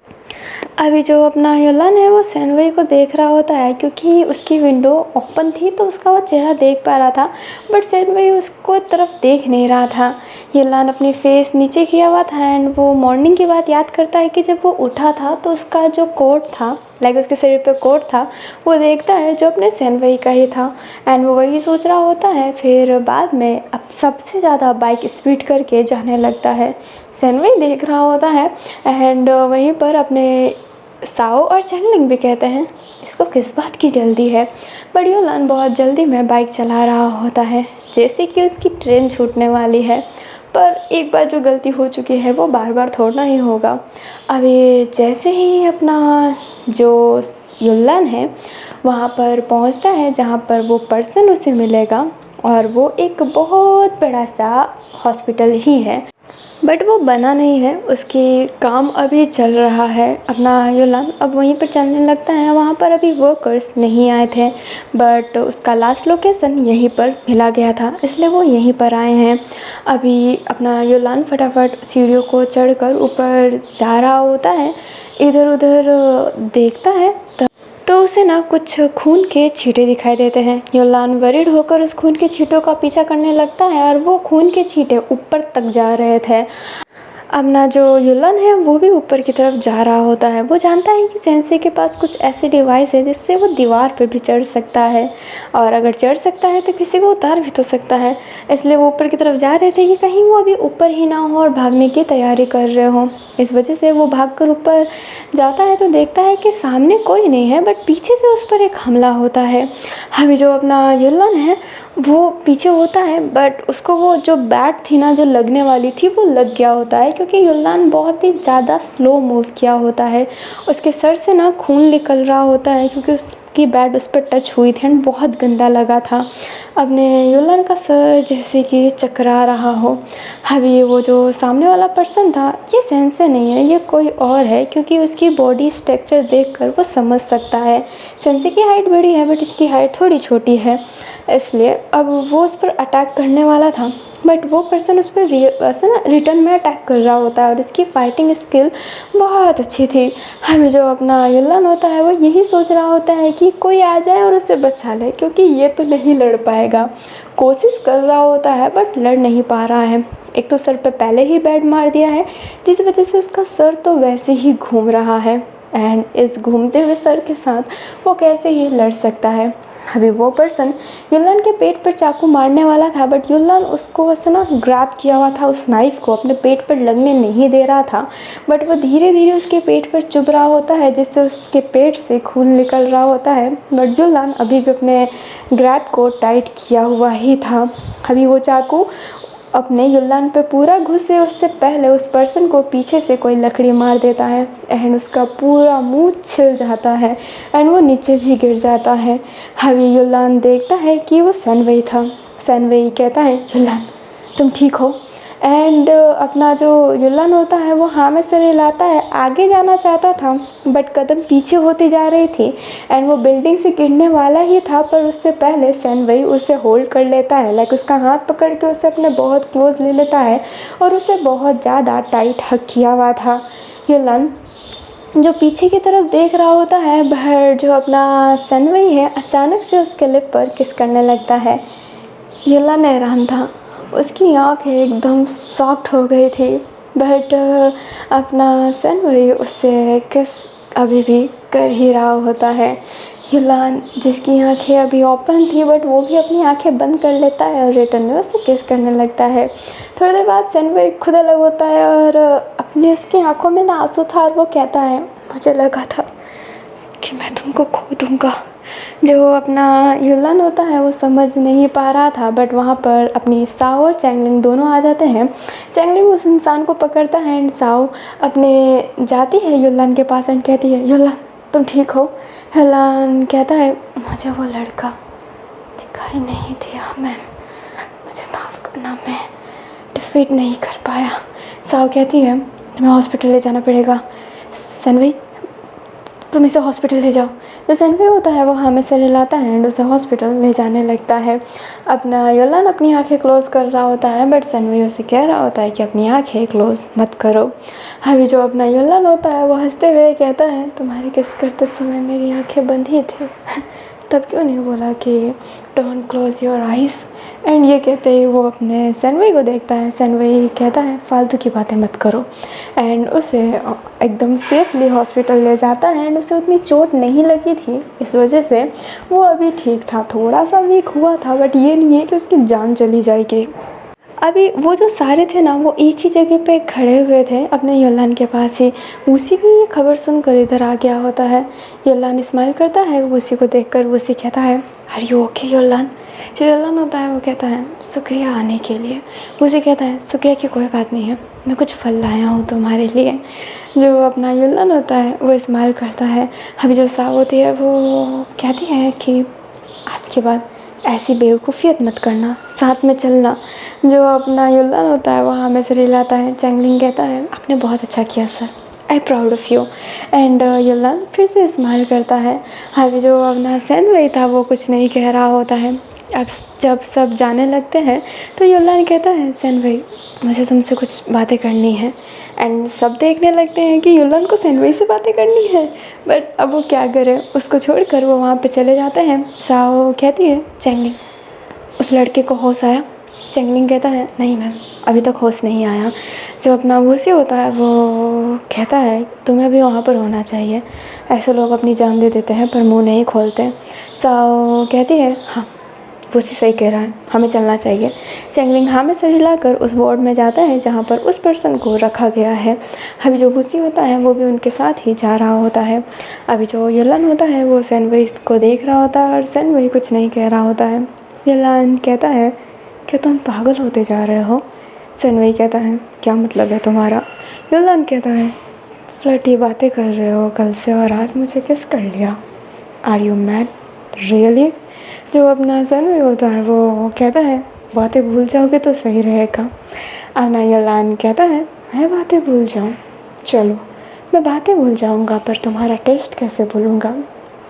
अभी जो अपना युलान है वो सनवई को देख रहा होता है, क्योंकि उसकी विंडो ओपन थी तो उसका वो चेहरा देख पा रहा था, बट सनवई उसको तरफ देख नहीं रहा था। युलान अपनी फेस नीचे किया हुआ था एंड वो मॉर्निंग की बात याद करता है कि जब वो उठा था तो उसका जो कोट था, लाइक उसके शरीर पे कोट था, वो देखता है जो अपने सनवई का ही था एंड वो वही सोच रहा होता है। फिर बाद में अब सबसे ज़्यादा बाइक स्पीड करके जाने लगता है। सनवई देख रहा होता है एंड वहीं पर अपने साओ और चैंगलिंग भी कहते हैं, इसको किस बात की जल्दी है? बट युलान बहुत जल्दी में बाइक चला रहा होता है जैसे कि उसकी ट्रेन छूटने वाली है, पर एक बार जो गलती हो चुकी है वो बार बार थोड़ना ही होगा। अभी जैसे ही अपना जो युलान है वहाँ पर पहुँचता है जहाँ पर वो पर्सन उसे मिलेगा, और वो एक बहुत बड़ा सा हॉस्पिटल ही है, बट वो बना नहीं है, उसकी काम अभी चल रहा है। अपना युलान अब वहीं पर चलने लगता है। वहाँ पर अभी वर्कर्स नहीं आए थे, बट उसका लास्ट लोकेशन यहीं पर मिला गया था, इसलिए वो यहीं पर आए हैं। अभी अपना युलान फटाफट सीढ़ियों को चढ़कर ऊपर जा रहा होता है। इधर उधर देखता है तो उसे ना कुछ खून के छींटे दिखाई देते हैं। युलान वरीड होकर उस खून के छींटों का पीछा करने लगता है और वो खून के छींटे ऊपर तक जा रहे थे। अब ना जो युलान है वो भी ऊपर की तरफ जा रहा होता है। वो जानता है कि सेंसे के पास कुछ ऐसे डिवाइस है जिससे वो दीवार पे भी चढ़ सकता है, और अगर चढ़ सकता है तो किसी को उतार भी तो सकता है। इसलिए वो ऊपर की तरफ जा रहे थे कि कहीं वो अभी ऊपर ही ना हो और भागने की तैयारी कर रहे हो। इस वजह से वो भागकर ऊपर जाता है तो देखता है कि सामने कोई नहीं है, बट पीछे से उस पर एक हमला होता है। अभी जो अपना युलान है वो पीछे होता है, बट उसको वो जो बैट थी ना जो लगने वाली थी वो लग गया होता है, क्योंकि युलान बहुत ही ज़्यादा स्लो मूव किया होता है। उसके सर से ना खून निकल रहा होता है क्योंकि उसकी बैट उस पर टच हुई थी एंड बहुत गंदा लगा था। अपने युलान का सर जैसे कि चकरा रहा हो। अभी वो जो सामने वाला पर्सन था ये सेंसे नहीं है, ये कोई और है, क्योंकि उसकी बॉडी स्ट्रक्चर देखकर वो समझ सकता है। सेंसे की हाइट बड़ी है बट इसकी हाइट थोड़ी छोटी है, इसलिए अब वो उस पर अटैक करने वाला था, बट वो पर्सन उस पर रिटर्न में अटैक कर रहा होता है और इसकी फाइटिंग स्किल बहुत अच्छी थी। हमें जो अपना युलान होता है वो यही सोच रहा होता है कि कोई आ जाए और उसे बचा ले, क्योंकि ये तो नहीं लड़ पाएगा। कोशिश कर रहा होता है बट लड़ नहीं पा रहा है। एक तो सर पे पहले ही बैट मार दिया है जिस वजह से उसका सर तो वैसे ही घूम रहा है। एंड इस घूमते हुए सर के साथ वो कैसे ये लड़ सकता है। अभी वो पर्सन युल्लान के पेट पर चाकू मारने वाला था, बट युल्लान उसको ऐसा ना ग्रैब किया हुआ था, उस नाइफ़ को अपने पेट पर लगने नहीं दे रहा था, बट वो धीरे धीरे उसके पेट पर चुभ रहा होता है, जिससे उसके पेट से खून निकल रहा होता है। बट युल्लान अभी भी अपने ग्रैब को टाइट किया हुआ ही था। अभी वो चाकू अपने युल्लान पे पूरा घुसे उससे पहले उस पर्सन को पीछे से कोई लकड़ी मार देता है एंड उसका पूरा मुंह छिल जाता है एंड वो नीचे भी गिर जाता है। अभी युल्लान देखता है कि वो सनवई था। सनवई कहता है, युल्लान तुम ठीक हो? एंड अपना जो युल्लान होता है वो हाँ में सिर हिलाता है। आगे जाना चाहता था बट कदम पीछे होती जा रही थी एंड वो बिल्डिंग से गिरने वाला ही था, पर उससे पहले सनवई उसे होल्ड कर लेता है, लाइक उसका हाथ पकड़ के उसे अपने बहुत क्लोज ले लेता है और उसे बहुत ज़्यादा टाइट हग किया हुआ था। युल्लान जो पीछे की तरफ देख रहा होता है, बट जो अपना सनवई है अचानक से उसके लिप पर किस करने लगता है। युल्लान हैरान था, उसकी आँखें एकदम सॉफ्ट हो गई थी, बट अपना सनवई उससे किस अभी भी कर ही रहा होता है। युल्लान जिसकी आंखें अभी ओपन थी बट वो भी अपनी आंखें बंद कर लेता है और रिटर्न में उससे किस करने लगता है। थोड़ी देर बाद सनवई खुद अलग होता है और अपने उसकी आंखों में ना आंसू था और वो कहता है, मुझे लगा था कि मैं तुमको खो दूँगा। जो अपना युल्लान होता है वो समझ नहीं पा रहा था, बट वहाँ पर अपनी साओ और चैंगलिंग दोनों आ जाते हैं। चैंगलिंग उस इंसान को पकड़ता है एंड साओ अपने जाती है युल्लान के पास एंड कहती है, युल्लान तुम ठीक हो? युल्लान कहता है, मुझे वो लड़का दिखाई नहीं दिया मैम, मुझे माफ़ करना, मैं डिफीट नहीं कर पाया। साओ कहती है, तुम्हें हॉस्पिटल ले जाना पड़ेगा। सनवई तुम इसे हॉस्पिटल ले जाओ। जो सनवई होता है वो हमें सिर हिलाता है एंड उसे हॉस्पिटल ले जाने लगता है। अपना युल्लान अपनी आंखें क्लोज कर रहा होता है, बट सनवई उसे कह रहा होता है कि अपनी आंखें क्लोज मत करो। अभी जो अपना युल्लान होता है वो हंसते हुए कहता है, तुम्हारे किस करते समय मेरी आंखें बंद ही थी तब क्यों नहीं बोला कि don't close your eyes. And ये कहते ही वो अपने सनवई को देखता है। सनवई कहता है, फालतू की बातें मत करो एंड उसे एकदम सेफली हॉस्पिटल ले जाता है एंड उसे उतनी चोट नहीं लगी थी, इस वजह से वो अभी ठीक था। थोड़ा सा वीक हुआ था बट ये नहीं है कि उसकी जान चली जाएगी। अभी वो जो सारे थे ना वो एक ही जगह पे खड़े हुए थे अपने युल्लान के पास ही। वूसी भी ये खबर सुनकर इधर आ गया होता है। युल्लान स्माइल करता है वूसी को देखकर। वूसी कहता है, आर यू ओके युल्लान? जो युल्लान होता है वो कहता है, शुक्रिया आने के लिए। वूसी कहता है, शुक्रिया की कोई बात नहीं है, मैं कुछ फल लाया हूँ तुम्हारे लिए। जो अपना युल्लान होता है वो स्माइल करता है। अभी जो साओ होती है वो कहती है कि आज के बाद ऐसी बेवकूफ़ियत मत करना, साथ में चलना। जो अपना युल्लान होता है वो हमें से रिलाता है। चैंगलिंग कहता है, आपने बहुत अच्छा किया sir, I proud of you. And युल्लान फिर से स्माइल करता है। अभी जो अपना सनवई था वो कुछ नहीं कह रहा होता है। अब जब सब जाने लगते हैं तो युल्लान कहता है, सनवई मुझे तुमसे कुछ बातें करनी है। एंड सब देखने लगते हैं कि युल्लान को सनवई से बातें करनी है, बट अब वो क्या करे, उसको छोड़कर वो वहाँ पे चले जाते हैं। साओ कहती है, चैंगलिंग उस लड़के को होश आया? चैंगलिंग कहता है, नहीं मैम अभी तक होश नहीं आया। जो अपना वूसी होता है वो कहता है, तुम्हें भी वहाँ पर होना चाहिए, ऐसे लोग अपनी जान दे देते हैं पर मुंह नहीं खोलते। साओ कहती है, हाँ वूसी सही कह रहा है, हमें चलना चाहिए। चैंगलिंग हाँ में सिर हिलाकर उस वार्ड में जाता है जहाँ पर उस पर्सन को रखा गया है। अभी जो वूसी होता है वो भी उनके साथ ही जा रहा होता है। अभी जो युल्लान होता है वो सनवई को देख रहा होता है और सनवई कुछ नहीं कह रहा होता है। युल्लान कहता है, क्या तुम पागल होते जा रहे हो? सनवई कहता है, क्या मतलब है तुम्हारा? युल्लान कहता है, फ्लर्टी बातें कर रहे हो कल से और आज मुझे किस कर लिया? Are you mad really? जो अपना सनवई होता है वो कहता है, बातें भूल जाओगे तो सही रहेगा। अपना युल्लान कहता है, मैं बातें भूल जाऊँ? चलो मैं बातें भूल जाऊँगा पर तुम्हारा टेस्ट कैसे भूलूँगा?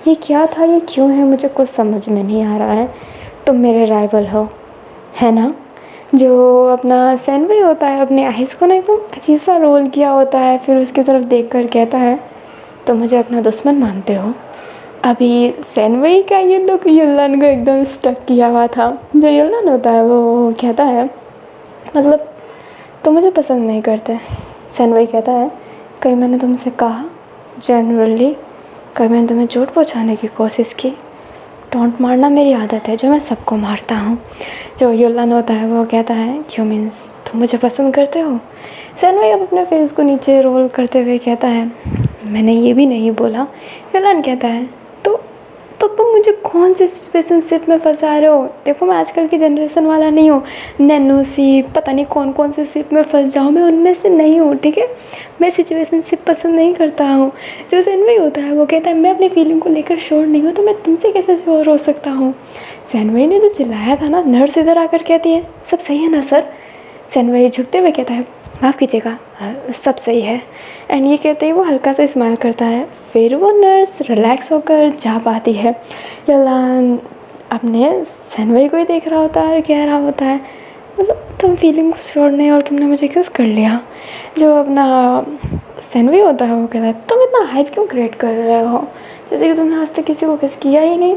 ये क्या था, ये क्यों है, मुझे कुछ समझ में नहीं आ रहा है। तुम मेरे राइवल हो, है ना? जो अपना सनवई होता है अपने आइज़ को ना एकदम अजीब सा रोल किया होता है, फिर उसकी तरफ देखकर कहता है, तो मुझे अपना दुश्मन मानते हो? अभी सनवई का ये लुक युल्लान को एकदम स्टक किया हुआ था। जो युल्लान होता है वो कहता है, मतलब तो मुझे पसंद नहीं करते। सनवई कहता है, कहीं मैंने तुमसे कहा जनरली कभी मैंने तुम्हें चोट पहुंचाने की कोशिश की? टोंट मारना मेरी आदत है जो मैं सबको मारता हूँ। जो युलन होता है वो कहता है क्यों मीन्स तुम मुझे पसंद करते हो? सनवई अब अपने फेस को नीचे रोल करते हुए कहता है मैंने ये भी नहीं बोला। युलन कहता है तो तुम मुझे कौन सी सिचुएशनशिप में फंसा रहे हो? देखो मैं आजकल की जनरेशन वाला नहीं हूँ, नैनो सी पता नहीं कौन कौन सी शिप में फंस जाऊँ, मैं उनमें से नहीं हूँ, ठीक है? मैं सिचुएशनशिप पसंद नहीं करता हूँ। जो सैनवई होता है वो कहता है मैं अपनी फीलिंग को लेकर श्योर नहीं हूँ तो मैं तुमसे कैसे श्योर हो सकता हूँ? सैनवई ने जो चिल्लाया था ना, नर्स इधर आकर कहती है सब सही है ना सर? सैनवई झुकते हुए कहता है माफ़ कीजिएगा, सब सही है। एंड ये कहते ही वो हल्का सा स्माइल करता है। फिर वो नर्स रिलैक्स होकर जा पाती है। युलन अपने सैनवई को ही देख रहा होता है और कह रहा होता है मतलब तुम फीलिंग को छोड़ने और तुमने मुझे किस कर लिया। जो अपना सैनवई होता है वो कहता है तुम इतना हाइप क्यों क्रिएट कर रहे हो, जैसे कि तुमने आज तक किसी को किस किया ही नहीं।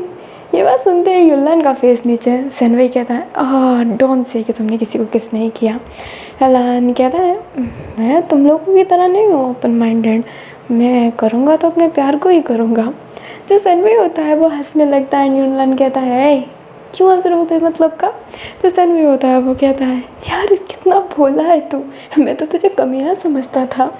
ये बात सुनते ही युलन का फेस नीचे। सैनवई कहता है डोंट से कि तुमने किसी को किस नहीं किया। युलन कहता है मैं तुम लोगों की तरह नहीं हूँ ओपन माइंडेड, मैं करूँगा तो अपने प्यार को ही करूँगा। जो सैनवई होता है वो हंसने लगता है। युलन कहता है क्यों हंस रहे हो बेमतलब का? जो सैनवई होता है वो कहता है यार कितना भोला है तू, मैं तो तुझे कमीना समझता था।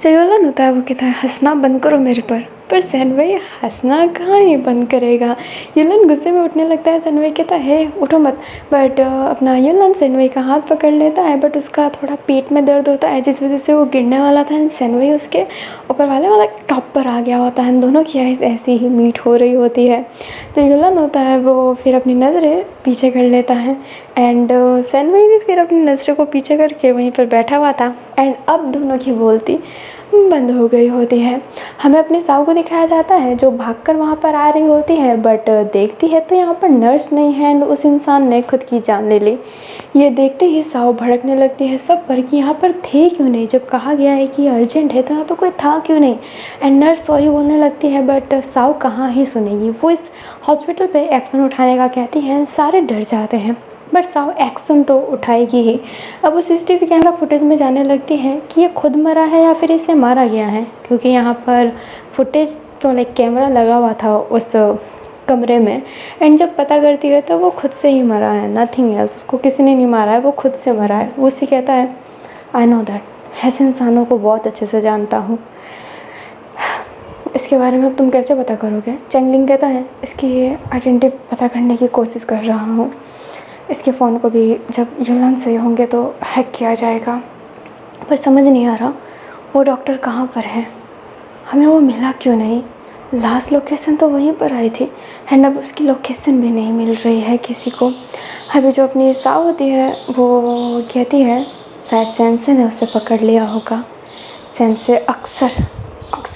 जो युलन होता है वो कहता है हंसना बंद करो मेरे पर सैनवई हंसना कहाँ ही बंद करेगा। युलन गुस्से में उठने लगता है। सैनवई कहता है उठो मत, बट अपना युलन सैनवई का हाथ पकड़ लेता है, बट उसका थोड़ा पेट में दर्द होता है जिस वजह से वो गिरने वाला था। एंड सैनवई उसके ऊपर वाला टॉप पर आ गया होता है। दोनों की आइज़ ऐसी ही मीट हो रही होती है। तो युलन होता है वो फिर अपनी नज़रें पीछे कर लेता है एंड सैनवई भी फिर अपनी नज़रों को पीछे करके वहीं पर बैठा हुआ था। एंड अब दोनों की बोलती बंद हो गई होती है। हमें अपनी साऊ को दिखाया जाता है जो भागकर वहाँ पर आ रही होती है, बट देखती है तो यहाँ पर नर्स नहीं है एंड उस इंसान ने खुद की जान ले ली। ये देखते ही साऊ भड़कने लगती है सब पर कि यहाँ पर थे क्यों नहीं, जब कहा गया है कि अर्जेंट है तो यहाँ पर कोई था क्यों नहीं। एंड नर्स सॉरी बोलने लगती है बट साऊ कहाँ ही सुनेगी। वो इस हॉस्पिटल पर एक्शन उठाने का कहती है, सारे डर जाते हैं बट साऊ एक्शन तो उठाएगी ही। अब वो सीसीटीवी कैमरा फुटेज में जाने लगती है कि ये खुद मरा है या फिर इसे मारा गया है, क्योंकि यहाँ पर फुटेज तो कैमरा लगा हुआ था उस कमरे में। एंड जब पता करती है तो वो खुद से ही मरा है, नथिंग एल्स, उसको किसी ने नहीं मारा है, वो खुद से मरा है। वो उससे कहता है आई नो दैट, ऐसे इंसानों को बहुत अच्छे से जानता हूँ। इसके बारे में अब तुम कैसे पता करोगे? चैंगलिंग कहता है इसकी आइडेंटिटी पता करने की कोशिश कर रहा हूँ, इसके फ़ोन को भी जब युलन से होंगे तो हैक किया जाएगा, पर समझ नहीं आ रहा वो डॉक्टर कहाँ पर है, हमें वो मिला क्यों नहीं? लास्ट लोकेशन तो वहीं पर आई थी एंड अब उसकी लोकेशन भी नहीं मिल रही है किसी को। अभी जो अपनी साऊ होती है वो कहती है शायद सेंसे ने उसे पकड़ लिया होगा, सेंसे अक्सर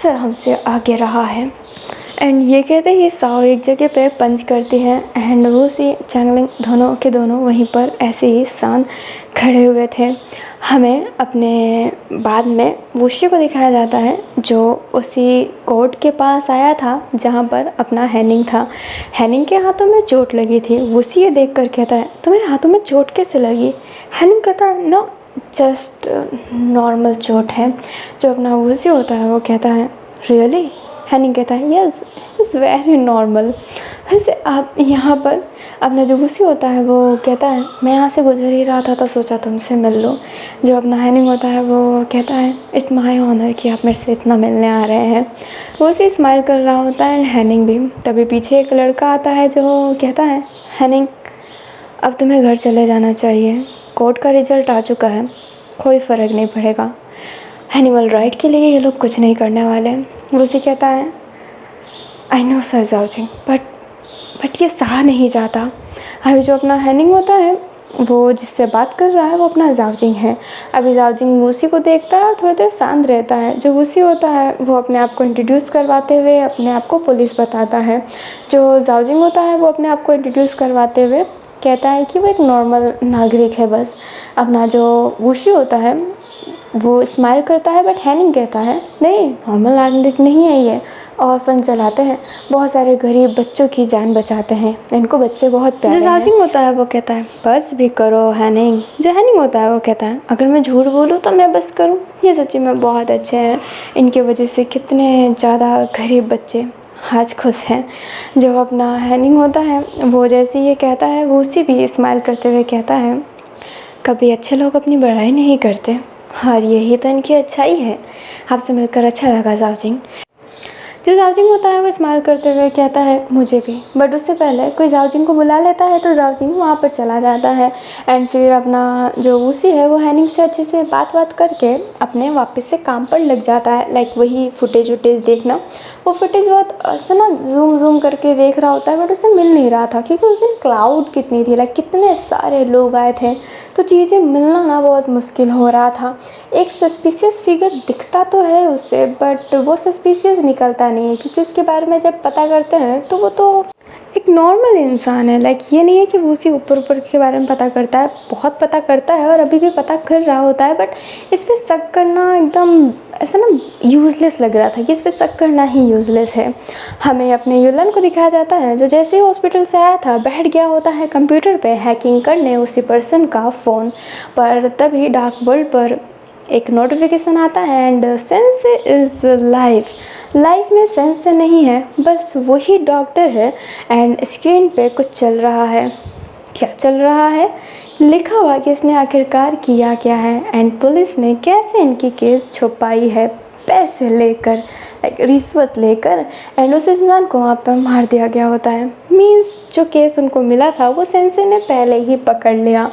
हमसे आगे रहा है। एंड ये कहते ही साओ एक जगह पे पंच करती है एंड वो सी चैंगलिंग दोनों के दोनों वहीं पर ऐसे ही शांत खड़े हुए थे। हमें अपने बाद में वुशी को दिखाया जाता है जो उसी कोर्ट के पास आया था जहाँ पर अपना हैनिंग था। हैनिंग के हाथों में चोट लगी थी। वुशी ये देख कर कहता है तुम्हारे हाथों में चोट कैसे लगी? हैनिंग कहता है नो जस्ट नॉर्मल चोट है। जो अपना वुशी होता है वो कहता है रियली? हैनिंग कहता है यस इट्स वेरी नॉर्मल। वैसे आप यहाँ पर अपना जो वुशी होता है वो कहता है मैं यहाँ से गुजर ही रहा था तो सोचा तुमसे मिल लूँ। जो अपना हैनिंग होता है वो कहता है इट्स माय ऑनर कि आप मेरे से इतना मिलने आ रहे हैं। वुशी स्माइल कर रहा होता है एंड हैनिंग भी। तभी पीछे एक लड़का आता है जो कहता है हैनिंग अब तुम्हें घर चले जाना चाहिए, कोर्ट का रिजल्ट आ चुका है, कोई फ़र्क नहीं पड़ेगा, एनिमल राइट के लिए ये लोग कुछ नहीं करने वाले। वुशी कहता है आई नो सर जाओजिंग बट ये सहा नहीं जाता। अभी जो अपना हैनिंग होता है वो जिससे बात कर रहा है वो अपना जाओजिंग है। अभी जाओजिंग वुशी को देखता है और थोड़ी देर शांत रहता है। जो वुशी होता है वो अपने आप को इंट्रोड्यूस करवाते हुए अपने आप को पुलिस बताता है। जो जाओजिंग होता है वो अपने आप को इंट्रोड्यूस करवाते हुए कहता है कि वो एक नॉर्मल नागरिक है बस। अपना जो वुशी होता है वो स्माइल करता है बट हैनिंग कहता है नहीं नॉर्मल नागरिक नहीं है ये, ऑर्फन चलाते हैं, बहुत सारे गरीब बच्चों की जान बचाते हैं। इनको बच्चे बहुत प्यारे हैं। जो जाजिंग होता है वो कहता है बस भी करो हैनिंग। जो हैनिंग होता है वो कहता है अगर मैं झूठ बोलूँ तो मैं बस करूँ। ये सच्ची में बहुत अच्छे हैं, इनकी वजह से कितने ज़्यादा गरीब बच्चे आज खुश हैं। जो अपना हैनिंग होता है वो जैसे ये कहता है वो उसी भी स्माइल करते हुए कहता है कभी अच्छे लोग अपनी बड़ाई नहीं करते और यही तो इनकी अच्छाई है। आपसे मिलकर अच्छा लगा जाओजिंग। जो जाओजिंग होता है वो स्माइल करते हुए कहता है मुझे भी, बट उससे पहले कोई जाओजिंग को बुला लेता है तो जाओजिंग वहाँ पर चला जाता है। एंड फिर अपना जो वूसी है वो हैनिंग से अच्छे से बात करके अपने वापस से काम पर लग जाता है। लाइक वही फुटेज देखना, वो फुटेज बहुत ऐसा ना जूम करके देख रहा होता है बट उसे मिल नहीं रहा था क्योंकि उस दिन क्राउड कितनी थी, लाइक कितने सारे लोग आए थे तो चीज़ें मिलना ना बहुत मुश्किल हो रहा था। एक सस्पिशियस फिगर दिखता तो है उससे बट वो सस्पिशियस निकलता नहीं है क्योंकि उसके बारे में जब पता करते हैं तो वो तो एक नॉर्मल इंसान है। लाइक ये नहीं है कि वो उसी ऊपर के बारे में पता करता है, बहुत पता करता है और अभी भी पता कर रहा होता है बट इस पर शक करना एकदम ऐसा ना यूज़लेस लग रहा था कि इस पर शक करना ही यूज़लेस है। हमें अपने युलन को दिखाया जाता है जो जैसे ही हॉस्पिटल से आया था बैठ गया होता है कंप्यूटर पे हैकिंग करने उसी पर्सन का फ़ोन पर। तभी डार्क वर्ल्ड पर एक नोटिफिकेशन आता है एंड सेंस इज़ लाइफ में सेंस से नहीं है, बस वही डॉक्टर है। एंड स्क्रीन पे कुछ चल रहा है, क्या चल रहा है लिखा हुआ कि इसने आखिरकार किया क्या है एंड पुलिस ने कैसे इनकी केस छुपाई है पैसे लेकर, लाइक रिश्वत लेकर। एंड उस इंसान को वहाँ पर मार दिया गया होता है। मीन्स जो केस उनको मिला था वो सेंसे ने पहले ही पकड़ लिया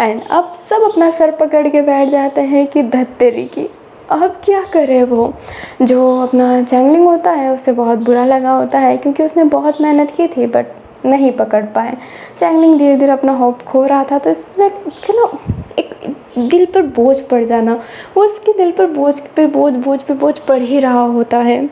एंड अब सब अपना सर पकड़ के बैठ जाते हैं कि धत्तेरी की अब क्या करे। वो जो अपना चैंगलिंग होता है उससे बहुत बुरा लगा होता है क्योंकि उसने बहुत मेहनत की थी बट नहीं पकड़ पाए। चैंगलिंग धीरे धीरे अपना होप खो रहा था तो इसने एक दिल पर बोझ पड़ जाना, वो उसके दिल पर बोझ पड़ ही रहा होता है।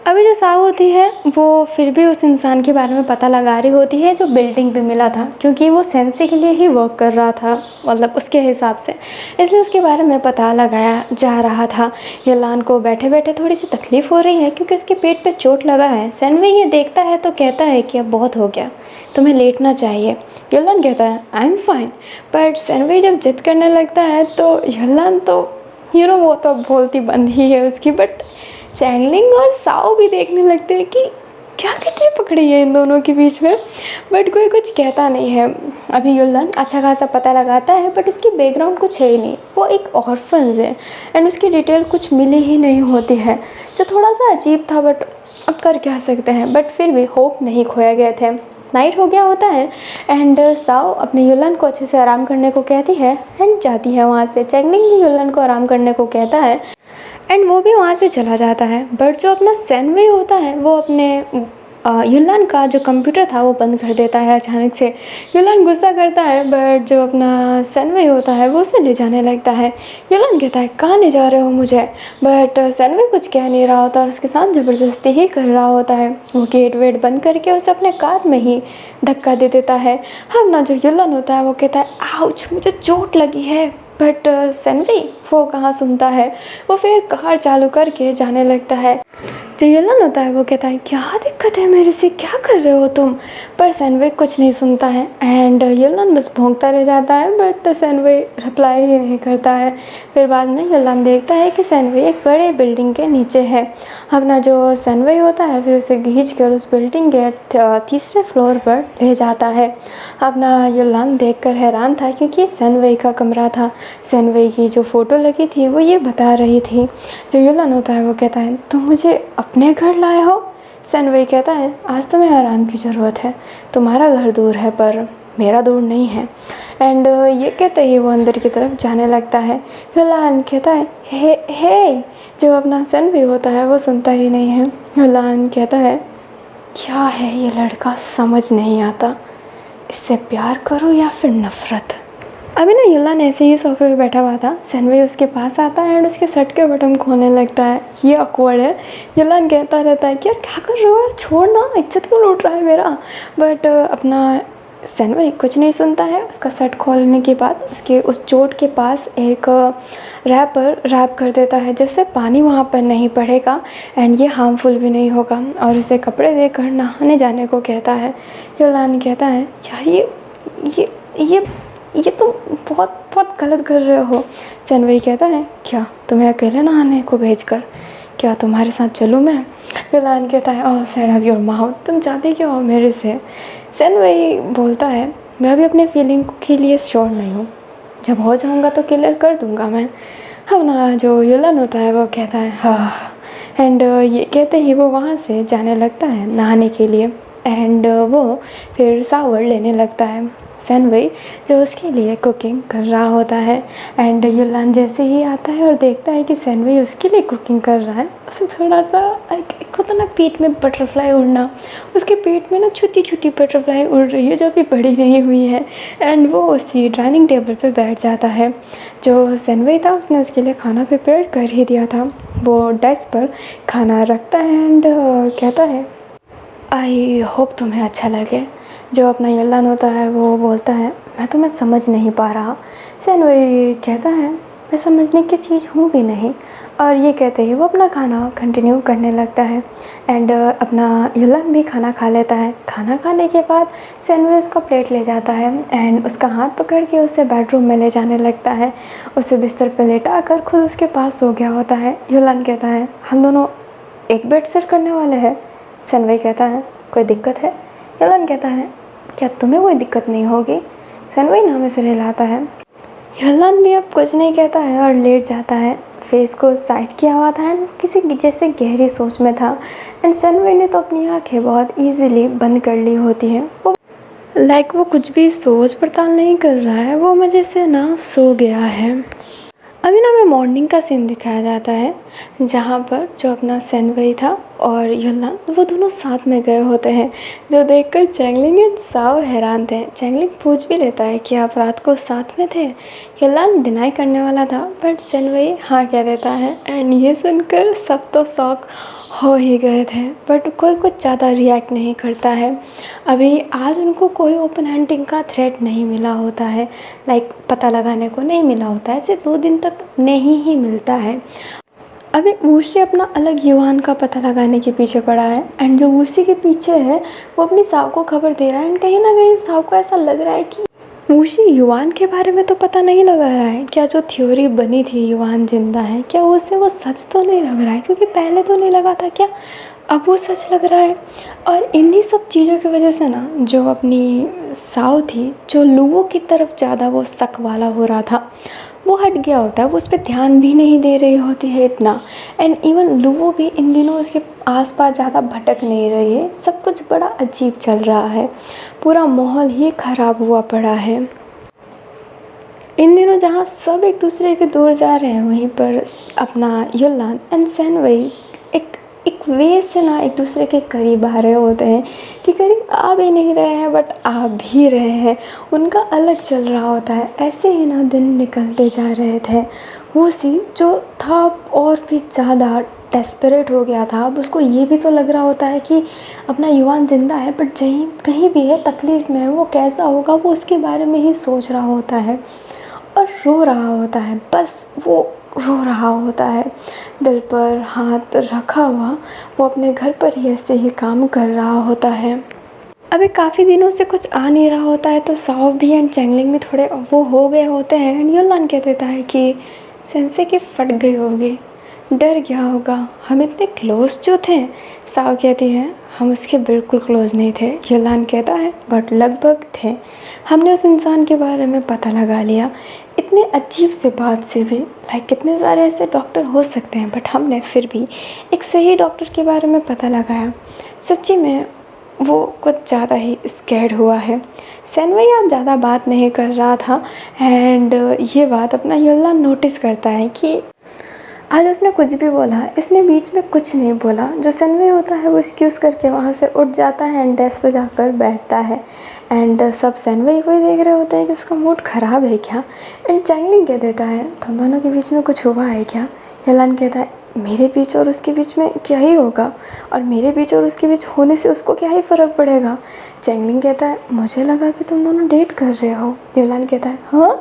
अभी जो साव होती है वो फिर भी उस इंसान के बारे में पता लगा रही होती है जो बिल्डिंग पे मिला था क्योंकि वो सेंसे के लिए ही वर्क कर रहा था, मतलब उसके हिसाब से, इसलिए उसके बारे में पता लगाया जा रहा था। यलान को बैठे बैठे थोड़ी सी तकलीफ़ हो रही है क्योंकि उसके पेट पे चोट लगा है। सेनवे ये देखता है तो कहता है कि अब बहुत हो गया, तुम्हें लेटना चाहिए। यलान कहता है आई एम फाइन, बट सेनवे जब जिद करने लगता है तो यलान तो वो तो बोलती बंद ही है उसकी। बट चैंगलिंग और साओ भी देखने लगते हैं कि क्या खिचड़ी पकड़ी है इन दोनों के बीच में, बट कोई कुछ कहता नहीं है। अभी युलन अच्छा खासा पता लगाता है बट उसकी बैकग्राउंड कुछ है ही नहीं, वो एक ऑर्फन है एंड उसकी डिटेल कुछ मिली ही नहीं होती है जो थोड़ा सा अजीब था बट अब कर क्या सकते हैं। बट फिर भी होप नहीं खोया गए थे। नाइट हो गया होता है एंड साओ अपने युलन को अच्छे से आराम करने को कहती है एंड जाती है वहाँ से। चैंगलिंग भी युलन को आराम करने को कहता है एंड वो भी वहाँ से चला जाता है। बट जो अपना सेनवे होता है वो अपने युलन का जो कंप्यूटर था वो बंद कर देता है अचानक से। युलन गुस्सा करता है बट जो अपना सेनवे होता है वो उसे ले जाने लगता है। युलन कहता है कहाँ ले जा रहे हो मुझे, बट सेनवे कुछ कह नहीं रहा होता और उसके साथ ज़बरदस्ती ही कर रहा होता है। वो गेट वेट बंद करके उसे अपने कार में ही धक्का दे देता है। हम ना जो युलन होता है वो कहता है आउच मुझे चोट लगी है, बट सेनवे वो कहाँ सुनता है, वो फिर कार चालू करके जाने लगता है। जो युलन होता है वो कहता है क्या दिक्कत है मेरे से, क्या कर रहे हो तुम, पर सेनवे कुछ नहीं सुनता है एंड युलन बस भौंकता रह जाता है बट सेनवे रिप्लाई ही नहीं करता है। फिर बाद में युलन देखता है कि सेनवे एक बड़े बिल्डिंग के नीचे है। अपना जो सेनवे होता है फिर उसे खींच कर उस बिल्डिंग के तीसरे फ्लोर पर ले जाता है। अपना युलन देखकर हैरान था क्योंकि सेनवे का कमरा था। सेनवे की जो फ़ोटो लगी थी वो ये बता रही थी। जो युलन होता है वो कहता है तुम मुझे अपने घर लाए हो। सेनवे कहता है आज तुम्हें आराम की ज़रूरत है, तुम्हारा घर दूर है पर मेरा दूर नहीं है। एंड ये कहते ही वो अंदर की तरफ जाने लगता है। युलन कहता है हे जो अपना सेनवे होता है वो सुनता ही नहीं है। युलन कहता है क्या है ये लड़का, समझ नहीं आता, इससे प्यार करो या फिर नफ़रत। अभी ना युलन ऐसे ही सोफे पे बैठा हुआ था। सेनवे उसके पास आता है एंड उसके शर्ट के बटन खोलने लगता है। ये ऑकवर्ड है। युलन कहता रहता है कि यार क्या कर रहे हो यार, छोड़ ना, इज्जत क्यों लूट रहा है मेरा। बट अपना सेनवई कुछ नहीं सुनता है। उसका शर्ट खोलने के बाद उसके उस चोट के पास एक रैपर रैप कर देता है जिससे पानी वहाँ पर नहीं पड़ेगा एंड ये हार्मफुल भी नहीं होगा, और उसे कपड़े देकर नहाने जाने को कहता है। युलान कहता है यार ये तुम बहुत बहुत गलत कर रहे हो। सेनवई कहता है क्या तुम्हें अकेले नहाने को भेजकर, क्या तुम्हारे साथ चलूँ मैं? युलान कहता है ओह शट अप योर माउथ, तुम चाहते क्यों हो मेरे से? सेनवई बोलता है मैं अभी अपने फीलिंग के लिए श्योर नहीं हूँ, जब हो जाऊँगा तो क्लियर कर दूँगा मैं। हम ना जो युलान होता है वो कहता है हाँ, एंड ये कहते ही वो वहाँ से जाने लगता है नहाने के लिए एंड वो फिर शावर लेने लगता है। सेनवई जो उसके लिए कुकिंग कर रहा होता है एंड युलान जैसे ही आता है और देखता है कि सेनवई उसके लिए कुकिंग कर रहा है, उसे थोड़ा सा एक होता ना पेट में बटरफ्लाई उड़ना, उसके पेट में ना छोटी छोटी बटरफ्लाई उड़ रही है जो अभी बड़ी नहीं हुई है एंड वो उसी डाइनिंग टेबल पे बैठ जाता है। जो सेनवई था उसने उसके लिए खाना प्रिपेयर कर ही दिया था। वो डेस्क पर खाना रखता है एंड कहता है आई होप तुम्हें अच्छा लगे। जो अपना युलान होता है वो बोलता है मैं तुम्हें समझ नहीं पा रहा। सेनवई कहता है मैं समझने की चीज़ हूँ भी नहीं, और ये कहते ही वो अपना खाना कंटिन्यू करने लगता है एंड अपना युलान भी खाना खा लेता है। खाना खाने के बाद सेनवई उसका प्लेट ले जाता है एंड उसका हाथ पकड़ के उसे बेडरूम में ले जाने लगता है। उसे बिस्तर पर लेटा कर खुद उसके पास सो गया होता है। युलान कहता है हम दोनों एक बेड शेयर करने वाले हैं। सेनवई कहता है कोई दिक्कत है? युलान कहता है क्या तुम्हें कोई दिक्कत नहीं होगी? सेनवई नाम से हिलाता है। युलान भी अब कुछ नहीं कहता है और लेट जाता है। फेस को साइड किया हुआ था एंड किसी जैसे गहरी सोच में था एंड सेनवई ने तो अपनी आंखें बहुत इजीली बंद कर ली होती हैं। वो वो कुछ भी सोच पड़ताल नहीं कर रहा है, वो मज़े से ना सो गया है। अभी ना हमें मॉर्निंग का सीन दिखाया जाता है जहाँ पर जो अपना सेनवई था और युलान वो दोनों साथ में गए होते हैं, जो देखकर चैंगलिंग एंड साव हैरान थे। चैंगलिंग पूछ भी लेता है कि आप रात को साथ में थे। युलान डिनाई करने वाला था बट सेनवई हाँ कह देता है एंड ये सुनकर सब तो शॉक हो ही गए थे बट कोई कुछ ज़्यादा रिएक्ट नहीं करता है। अभी आज उनको कोई ओपन हंटिंग का थ्रेट नहीं मिला होता है, पता लगाने को नहीं मिला होता है, ऐसे 2 दिन तक नहीं ही मिलता है। अभी वूशी अपना अलग युवान का पता लगाने के पीछे पड़ा है एंड जो वूशी के पीछे है वो अपनी साव को खबर दे रहा है एंड कहीं ना कहीं साव को ऐसा लग रहा है कि वूशी युवान के बारे में तो पता नहीं लगा रहा है। क्या जो थ्योरी बनी थी युवान जिंदा है, क्या उसे वो सच तो नहीं लग रहा है? क्योंकि पहले तो नहीं लगा था, क्या अब वो सच लग रहा है? और इन्हीं सब चीज़ों की वजह से ना जो अपनी साव थी, जो लुवो की तरफ ज़्यादा वो शक वाला हो रहा था, वो हट गया होता है। वो उस पर ध्यान भी नहीं दे रही होती है इतना एंड इवन लुवो भी इन दिनों उसके आसपास ज़्यादा भटक नहीं रही है। सब कुछ बड़ा अजीब चल रहा है, पूरा माहौल ही ख़राब हुआ पड़ा है। इन दिनों जहाँ सब एक दूसरे के दूर जा रहे हैं वहीं पर अपना युलान एंड सेनवई एक वे से ना एक दूसरे के करीब आ रहे होते हैं कि करीब आ भी नहीं रहे हैं बट आ भी रहे हैं। उनका अलग चल रहा होता है। ऐसे ही ना दिन निकलते जा रहे थे। वूशी जो था और भी ज़्यादा डेस्परेट हो गया था। अब उसको ये भी तो लग रहा होता है कि अपना युवान ज़िंदा है बट कहीं भी है, तकलीफ़ में है, वो कैसा होगा वो उसके बारे में ही सोच रहा होता है और रो रहा होता है। बस वो रो रहा होता है, दिल पर हाथ रखा हुआ वो अपने घर पर ही ऐसे ही काम कर रहा होता है। अभी काफ़ी दिनों से कुछ आ नहीं रहा होता है तो साव भी एंड चैंगलिंग भी थोड़े वो हो गए होते हैं एंड युलान कह देता है कि सेंसे की फट गई होगी, डर गया होगा, हम इतने क्लोज जो थे। साव कहती है हम उसके बिल्कुल क्लोज नहीं थे। युलान कहता है बट लगभग थे। हमने उस इंसान के बारे में पता लगा लिया। इतने अजीब से बात से भी कितने सारे ऐसे डॉक्टर हो सकते हैं बट हमने फिर भी एक सही डॉक्टर के बारे में पता लगाया। सच्ची में वो कुछ ज़्यादा ही स्कैर्ड हुआ है। सेनवई आज ज़्यादा बात नहीं कर रहा था एंड ये बात अपना युलान नोटिस करता है कि आज उसने कुछ भी बोला, इसने बीच में कुछ नहीं बोला। जो सेनवई होता है वो एक्सक्यूज़ करके वहाँ से उठ जाता है एंड डेस्क पे जाकर बैठता है एंड सब सेनवई को ही देख रहे होते हैं कि उसका मूड ख़राब है क्या। एंड चैंगलिंग कह देता है तुम दोनों के बीच में कुछ हुआ है क्या? युलान कहता है मेरे बीच और उसके बीच में क्या ही होगा, और मेरे बीच और उसके बीच होने से उसको क्या ही फ़र्क पड़ेगा। चैंगलिंग कहता है मुझे लगा कि तुम दोनों डेट कर रहे हो। युलान कहता है हाँ।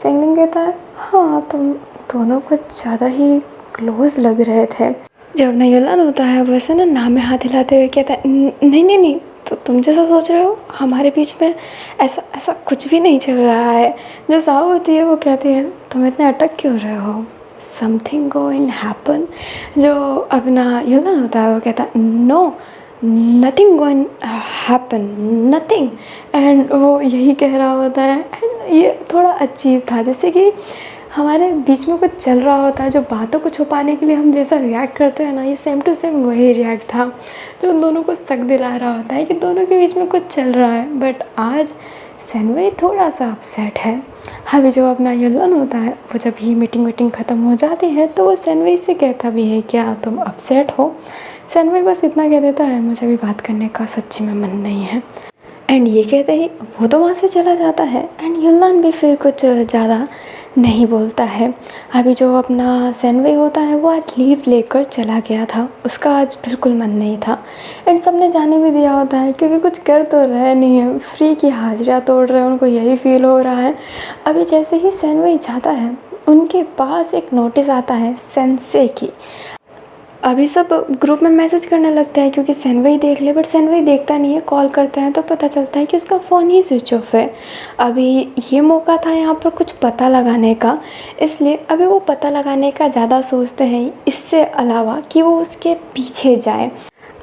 चैंगलिंग कहता है हाँ, तुम दोनों कुछ ज़्यादा ही क्लोज़ लग रहे थे। जब ना युलान होता है वैसे ना में हाथ हिलाते हुए कहता है नहीं नहीं नहीं, तो तुम जैसा सोच रहे हो हमारे बीच में ऐसा ऐसा कुछ भी नहीं चल रहा है। जो साहु होती है वो कहती है तुम इतने अटक क्यों रहे हो, समथिंग गोइंग हैपन। जो अपना युलान होता है वो कहता है no nothing going happen nothing, and वो यही कह रहा होता है। एंड ये थोड़ा अजीब था, जैसे कि हमारे बीच में कुछ चल रहा होता है, जो बातों को छुपाने के लिए हम जैसा रिएक्ट करते हैं ना, ये सेम टू सेम वही रिएक्ट था जो उन दोनों को शक दिला रहा होता है कि दोनों के बीच में कुछ चल रहा है। बट आज सेनवे थोड़ा सा अपसेट है। अभी जो अपना युलान होता है वो जब ही मीटिंग ख़त्म हो जाती है तो वो सेनवे से कहता भी है क्या तुम अपसेट हो। सेनवे बस इतना कह देता है मुझे भी बात करने का सच्ची में मन नहीं है। एंड ये कहते ही वो तो वहाँ से चला जाता है। एंड युलान भी फिर कुछ ज़्यादा नहीं बोलता है। अभी जो अपना सेनवे होता है वो आज लीव लेकर चला गया था, उसका आज बिल्कुल मन नहीं था। एंड सबने जाने भी दिया होता है क्योंकि कुछ कर तो रहे नहीं है, फ्री की हाजिरा तोड़ रहे हैं, उनको यही फील हो रहा है। अभी जैसे ही सेनवे जाता है उनके पास एक नोटिस आता है सेंसे की। अभी सब ग्रुप में मैसेज करने लगते हैं क्योंकि सेनवे देख ले, बट सेनवे देखता नहीं है। कॉल करते हैं तो पता चलता है कि उसका फ़ोन ही स्विच ऑफ है। अभी ये मौका था यहाँ पर कुछ पता लगाने का, इसलिए अभी वो पता लगाने का ज़्यादा सोचते हैं इससे अलावा कि वो उसके पीछे जाए।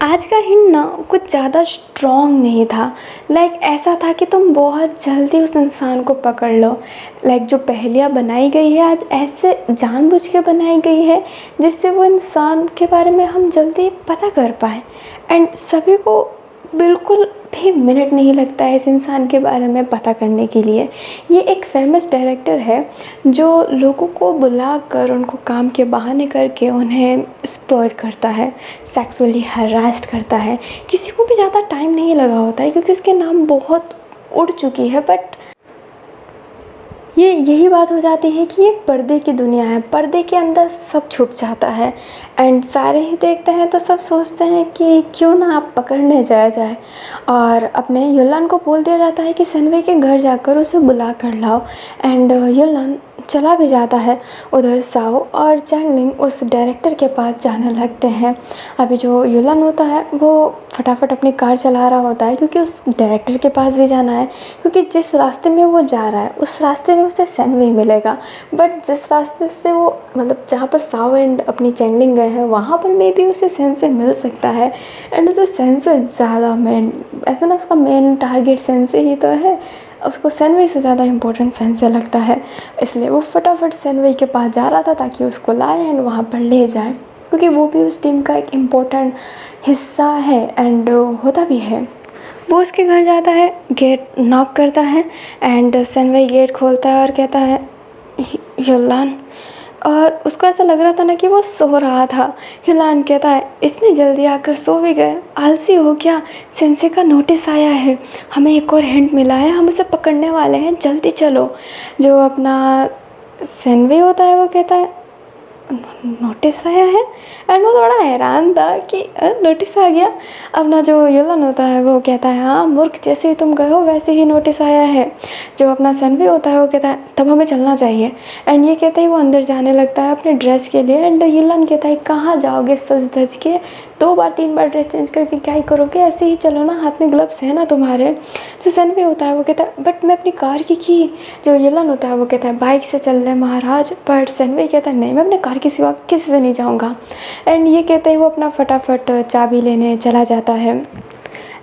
आज का हिंट ना कुछ ज़्यादा स्ट्रॉन्ग नहीं था। लाइक ऐसा था कि तुम बहुत जल्दी उस इंसान को पकड़ लो। लाइक जो पहेलियाँ बनाई गई है आज ऐसे जानबूझ के बनाई गई है जिससे वो इंसान के बारे में हम जल्दी पता कर पाए। एंड सभी को बिल्कुल भी मिनट नहीं लगता है इस इंसान के बारे में पता करने के लिए। ये एक फेमस डायरेक्टर है जो लोगों को बुलाकर उनको काम के बहाने करके उन्हें एक्सप्लॉइट करता है, सेक्सुअली हरास्ट करता है। किसी को भी ज़्यादा टाइम नहीं लगा होता है क्योंकि उसके नाम बहुत उड़ चुकी है। बट ये यही बात हो जाती है कि एक पर्दे की दुनिया है, पर्दे के अंदर सब छुप जाता है। एंड सारे ही देखते हैं तो सब सोचते हैं कि क्यों ना आप पकड़ने जाए। और अपने युलान को बोल दिया जाता है कि सेनवे के घर जाकर उसे बुला कर लाओ। एंड युलान चला भी जाता है। उधर साओ और चैंगलिंग उस डायरेक्टर के पास जाने लगते हैं। अभी जो युलान होता है वो फटाफट अपनी कार चला रहा होता है क्योंकि उस डायरेक्टर के पास भी जाना है, क्योंकि जिस रास्ते में वो जा रहा है उस रास्ते में उसे सेनवे मिलेगा। बट जिस रास्ते से वो मतलब जहाँ पर साओ एंड अपनी चैंगलिंग गए हैं वहाँ पर मे भी उसे सेंसे मिल सकता है। एंड उसे सेंसे ज़्यादा मेन ऐसा ना उसका मेन टारगेट सेंसे ही तो है, उसको सेनवे से ज़्यादा इम्पोर्टेंट सेंसे लगता है। इसलिए वो फटाफट सेनवे के पास जा रहा था ताकि उसको लाए एंड वहाँ पर ले जाए, क्योंकि वो भी उस टीम का एक इम्पोर्टेंट हिस्सा है एंड होता भी है। वो उसके घर जाता है, गेट नॉक करता है एंड सेनवे गेट खोलता है और कहता है युलान। और उसको ऐसा लग रहा था ना कि वो सो रहा था। युलान कहता है इतनी जल्दी आकर सो भी गए, आलसी हो क्या। सेंसे का नोटिस आया है, हमें एक और हिंट मिला है, हम उसे पकड़ने वाले हैं, जल्दी चलो। जो अपना सेनवे होता है वो कहता है नोटिस आया है। एंड वो थोड़ा हैरान था कि नोटिस आ गया। अब ना जो युलान होता है वो कहता है हाँ मूर्ख, जैसे ही तुम गए हो वैसे ही नोटिस आया है। जो अपना सेनवे होता है वो कहता है तब हमें चलना चाहिए। एंड ये कहते ही वो अंदर जाने लगता है अपने ड्रेस के लिए। एंड युलान कहता है कहाँ जाओगे सज धज के, 2 बार 3 बार ड्रेस चेंज करके क्या ही करोगे, ऐसे ही चलो ना, हाथ में ग्लव्स है ना तुम्हारे। जो सेनवे होता है वो कहता है बट मैं अपनी कार की। जो युलान होता है वो कहता है बाइक से चल रहे महाराज। बट सेनवे कहता है नहीं, मैं अपने कार के सिवा किसी से नहीं जाऊँगा। एंड ये कहते ही वो अपना फटाफट चाबी लेने चला जाता है।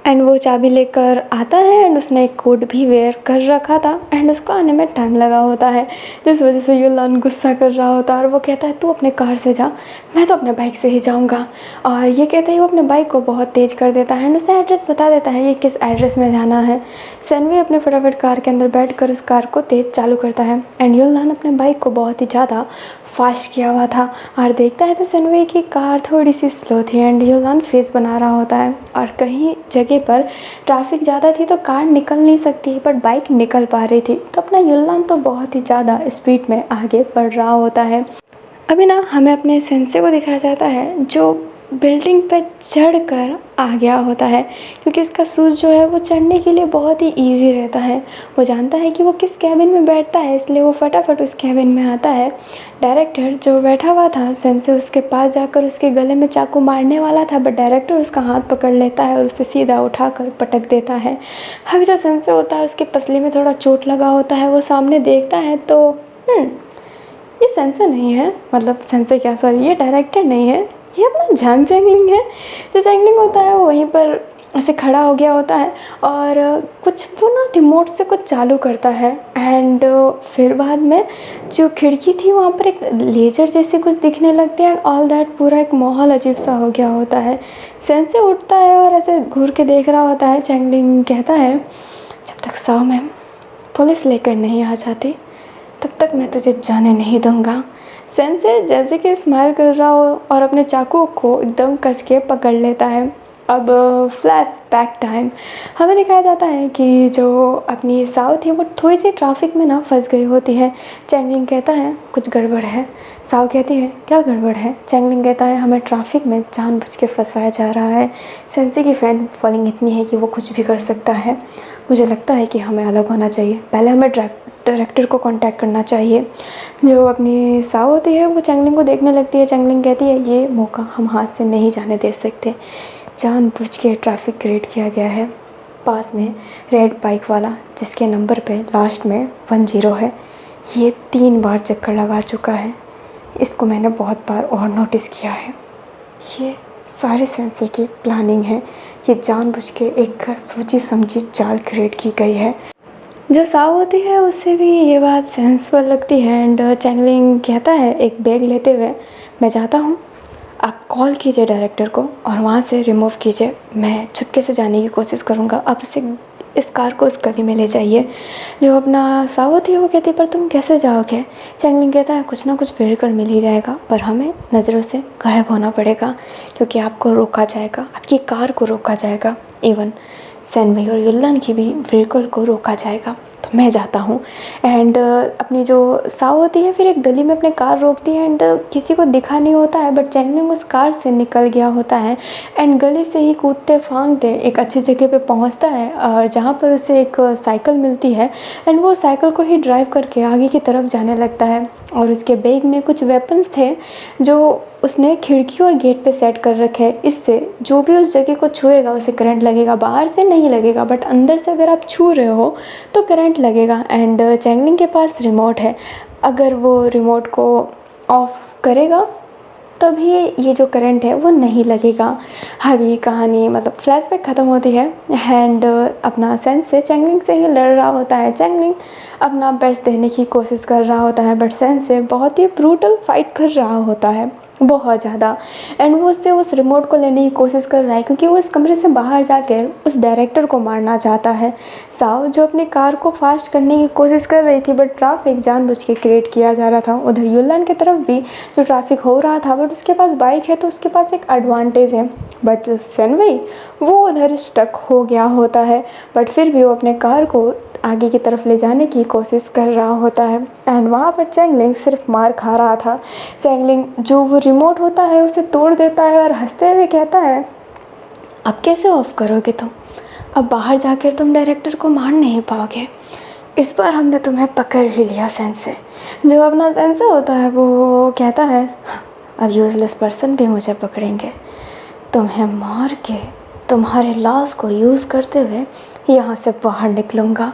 एंड वो चाबी लेकर आता है एंड उसने एक कोट भी वेयर कर रखा था एंड उसको आने में टाइम लगा होता है, जिस वजह से युलान गुस्सा कर रहा होता है। और वो कहता है तू अपने कार से जा, मैं तो अपने बाइक से ही जाऊंगा। और ये कहते ही वो अपने बाइक को बहुत तेज़ कर देता है एंड उसे एड्रेस बता देता है ये किस एड्रेस में जाना है। सेनवे अपने फटाफट कार के अंदर बैठकर उस कार को तेज़ चालू करता है एंड युलान अपने बाइक को बहुत ही ज़्यादा फास्ट किया हुआ था। और देखता है तो सेनवे की कार थोड़ी सी स्लो थी एंड युलान फेस बना रहा होता है। और कहीं जगह पर ट्रैफिक ज़्यादा थी तो कार निकल नहीं सकती, बट बाइक निकल पा रही थी। तो अपना युलान तो बहुत ही ज़्यादा स्पीड में आगे बढ़ रहा होता है। अभी ना हमें अपने सेंसे को दिखाया जाता है जो बिल्डिंग पर चढ़कर आ गया होता है, क्योंकि उसका शूज़ जो है वो चढ़ने के लिए बहुत ही इजी रहता है। वो जानता है कि वो किस कैबिन में बैठता है, इसलिए वो फटाफट उस कैबिन में आता है। डायरेक्टर जो बैठा हुआ था, सेंसे उसके पास जाकर उसके गले में चाकू मारने वाला था, बट डायरेक्टर उसका हाथ पकड़ लेता है और उसे सीधा उठाकर पटक देता है। अभी जो सेंसे होता है उसकी पसली में थोड़ा चोट लगा होता है। वो सामने देखता है तो ये सेंसे नहीं है, मतलब सेंसे क्या, सॉरी, ये डायरेक्टर नहीं है, ये अपना झांग चैंगलिंग है। जो चैंगलिंग होता है वो वहीं पर ऐसे खड़ा हो गया होता है और कुछ वो ना रिमोट से कुछ चालू करता है। एंड फिर बाद में जो खिड़की थी वहाँ पर एक लेजर जैसे कुछ दिखने लगते हैं एंड ऑल दैट, पूरा एक माहौल अजीब सा हो गया होता है। सेंसे उठता है और ऐसे घूर के देख रहा होता है। चैंगलिंग कहता है, जब तक साओ मैम पुलिस लेकर नहीं आ जाती तब तक मैं तुझे जाने नहीं दूंगा। सेंसे जैसे कि स्माइल कर रहा हो और अपने चाकू को एकदम कस के पकड़ लेता है। अब फ्लैश बैक टाइम हमें दिखाया जाता है कि जो अपनी साओ थी वो थोड़ी सी ट्रैफिक में ना फंस गई होती है। चैंगलिंग कहता है कुछ गड़बड़ है। साओ कहती है क्या गड़बड़ है। चैंगलिंग कहता है हमें ट्रैफिक में जानबूझ के फंसाया जा रहा है। सेंसे की फैन फॉलोइंग इतनी है कि वो कुछ भी कर सकता है। मुझे लगता है कि हमें अलग होना चाहिए, पहले हमें डायरेक्टर को कांटेक्ट करना चाहिए। जो अपनी साओ होती है वो चैंगलिंग को देखने लगती है। चैंगलिंग कहती है ये मौका हम हाथ से नहीं जाने दे सकते, जानबूझ के ट्रैफिक क्रिएट किया गया है। पास में रेड बाइक वाला जिसके नंबर पे लास्ट में 10 है, ये 3 बार चक्कर लगा चुका है। इसको मैंने बहुत बार और नोटिस किया है। ये सारे सेंसे की प्लानिंग है, ये जानबूझ के एक सोची समझी चाल क्रिएट की गई है। जो साओ होती है उससे भी ये बात सेंसफुल लगती है। एंड चैंगलिंग कहता है एक बैग लेते हुए, मैं जाता हूँ, आप कॉल कीजिए डायरेक्टर को और वहाँ से रिमूव कीजिए। मैं चुपके से जाने की कोशिश करूँगा, आप इस कार को उस गली में ले जाइए। जो अपना साओ होती है वो कहती है पर तुम कैसे जाओगे। चैंगलिंग कहता है कुछ ना कुछ फिर मिल ही जाएगा, पर हमें नज़रों से गायब होना पड़ेगा क्योंकि आपको रोका जाएगा, आपकी कार को रोका जाएगा, इवन सैनवई और युल्लान की भी व्हीकल को रोका जाएगा। तो मैं जाता हूँ। एंड अपनी जो साओ होती है फिर एक गली में अपने कार रोकती है एंड किसी को दिखा नहीं होता है, बट चैंगलिंग उस कार से निकल गया होता है एंड गली से ही कूदते फांगते एक अच्छी जगह पे पहुँचता है और जहाँ पर उसे एक साइकिल मिलती है एंड वो साइकिल को ही ड्राइव करके आगे की तरफ जाने लगता है। और उसके बैग में कुछ वेपन्स थे जो उसने खिड़की और गेट पे सेट कर रखे हैं। इससे जो भी उस जगह को छुएगा उसे करंट लगेगा, बाहर से नहीं लगेगा बट अंदर से अगर आप छू रहे हो तो करंट लगेगा। एंड चैंगलिंग के पास रिमोट है, अगर वो रिमोट को ऑफ करेगा तभी ये जो करंट है वो नहीं लगेगा। अभी कहानी मतलब फ्लैशबैक ख़त्म होती है एंड अपना सेंस से चैंगलिंग से ही लड़ रहा होता है। चैंगलिंग अपना बेस्ट देने की कोशिश कर रहा होता है बट सेंस से बहुत ही ब्रूटल फाइट कर रहा होता है, बहुत ज़्यादा। एंड वो उससे उस रिमोट को लेने की कोशिश कर रहा है क्योंकि वो इस कमरे से बाहर जाकर उस डायरेक्टर को मारना चाहता है। साओ जो अपनी कार को फास्ट करने की कोशिश कर रही थी बट ट्रैफिक जानबूझ के क्रिएट किया जा रहा था। उधर युल्लान की तरफ भी जो ट्रैफिक हो रहा था बट उसके पास बाइक है तो उसके पास एक एडवांटेज है, बट सैनवई वो उधर स्टक हो गया होता है। बट फिर भी वो अपने कार को आगे की तरफ ले जाने की कोशिश कर रहा होता है एंड वहाँ पर चैंगलिंग सिर्फ मार खा रहा था। चैंगलिंग जो वो रिमोट होता है उसे तोड़ देता है और हंसते हुए कहता है अब कैसे ऑफ करोगे तुम, अब बाहर जाकर तुम डायरेक्टर को मार नहीं पाओगे, इस बार हमने तुम्हें पकड़ ही लिया सेंसे। जो अपना सेंसे होता है वो कहता है अब यूज़लेस पर्सन भी मुझे पकड़ेंगे, तुम्हें मार के तुम्हारे लाश को यूज़ करते हुए यहाँ से बाहर निकलूँगा।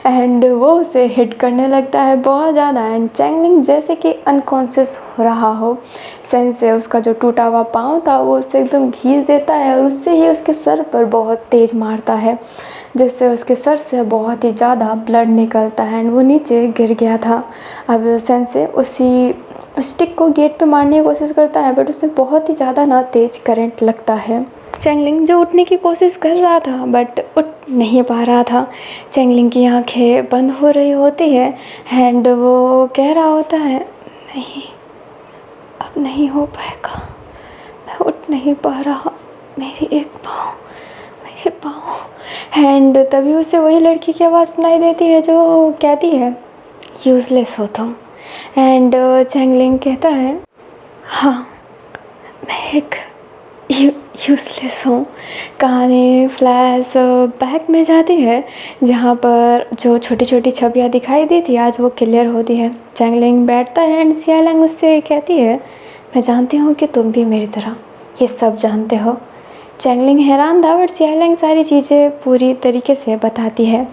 एंड वो उसे हिट करने लगता है बहुत ज़्यादा एंड चैंगलिंग जैसे कि अनकॉन्शियस हो रहा हो। सेंस से उसका जो टूटा हुआ पाँव था वो उससे एकदम घीस देता है और उससे ही उसके सर पर बहुत तेज़ मारता है जिससे उसके सर से बहुत ही ज़्यादा ब्लड निकलता है एंड वो नीचे गिर गया था। अब सेंस से उसी स्टिक को गेट पे मारने की कोशिश करता है बट उससे बहुत ही ज़्यादा ना तेज़ करंट लगता है। चैंगलिंग जो उठने की कोशिश कर रहा था बट उठ नहीं पा रहा था। चैंगलिंग की आंखें बंद हो रही होती है एंड वो कह रहा होता है नहीं अब नहीं हो पाएगा, मैं उठ नहीं पा रहा, मेरी एक पाँव। एंड तभी उसे वही लड़की की आवाज़ सुनाई देती है जो कहती है यूज़लेस हो तुम। एंड चैंगलिंग कहता है हाँ, मैं एक यूज़लेस हूँ। कहानी फ्लैश बैक में जाती है जहाँ पर जो छोटी छोटी छवियाँ दिखाई दी थी आज वो क्लियर होती है। चैंगलिंग बैठता है एंड सियालैंग उससे कहती है, मैं जानती हूँ कि तुम भी मेरी तरह ये सब जानते हो। चैंगलिंग हैरान था बट सियालैंग सारी चीज़ें पूरी तरीके से बताती है।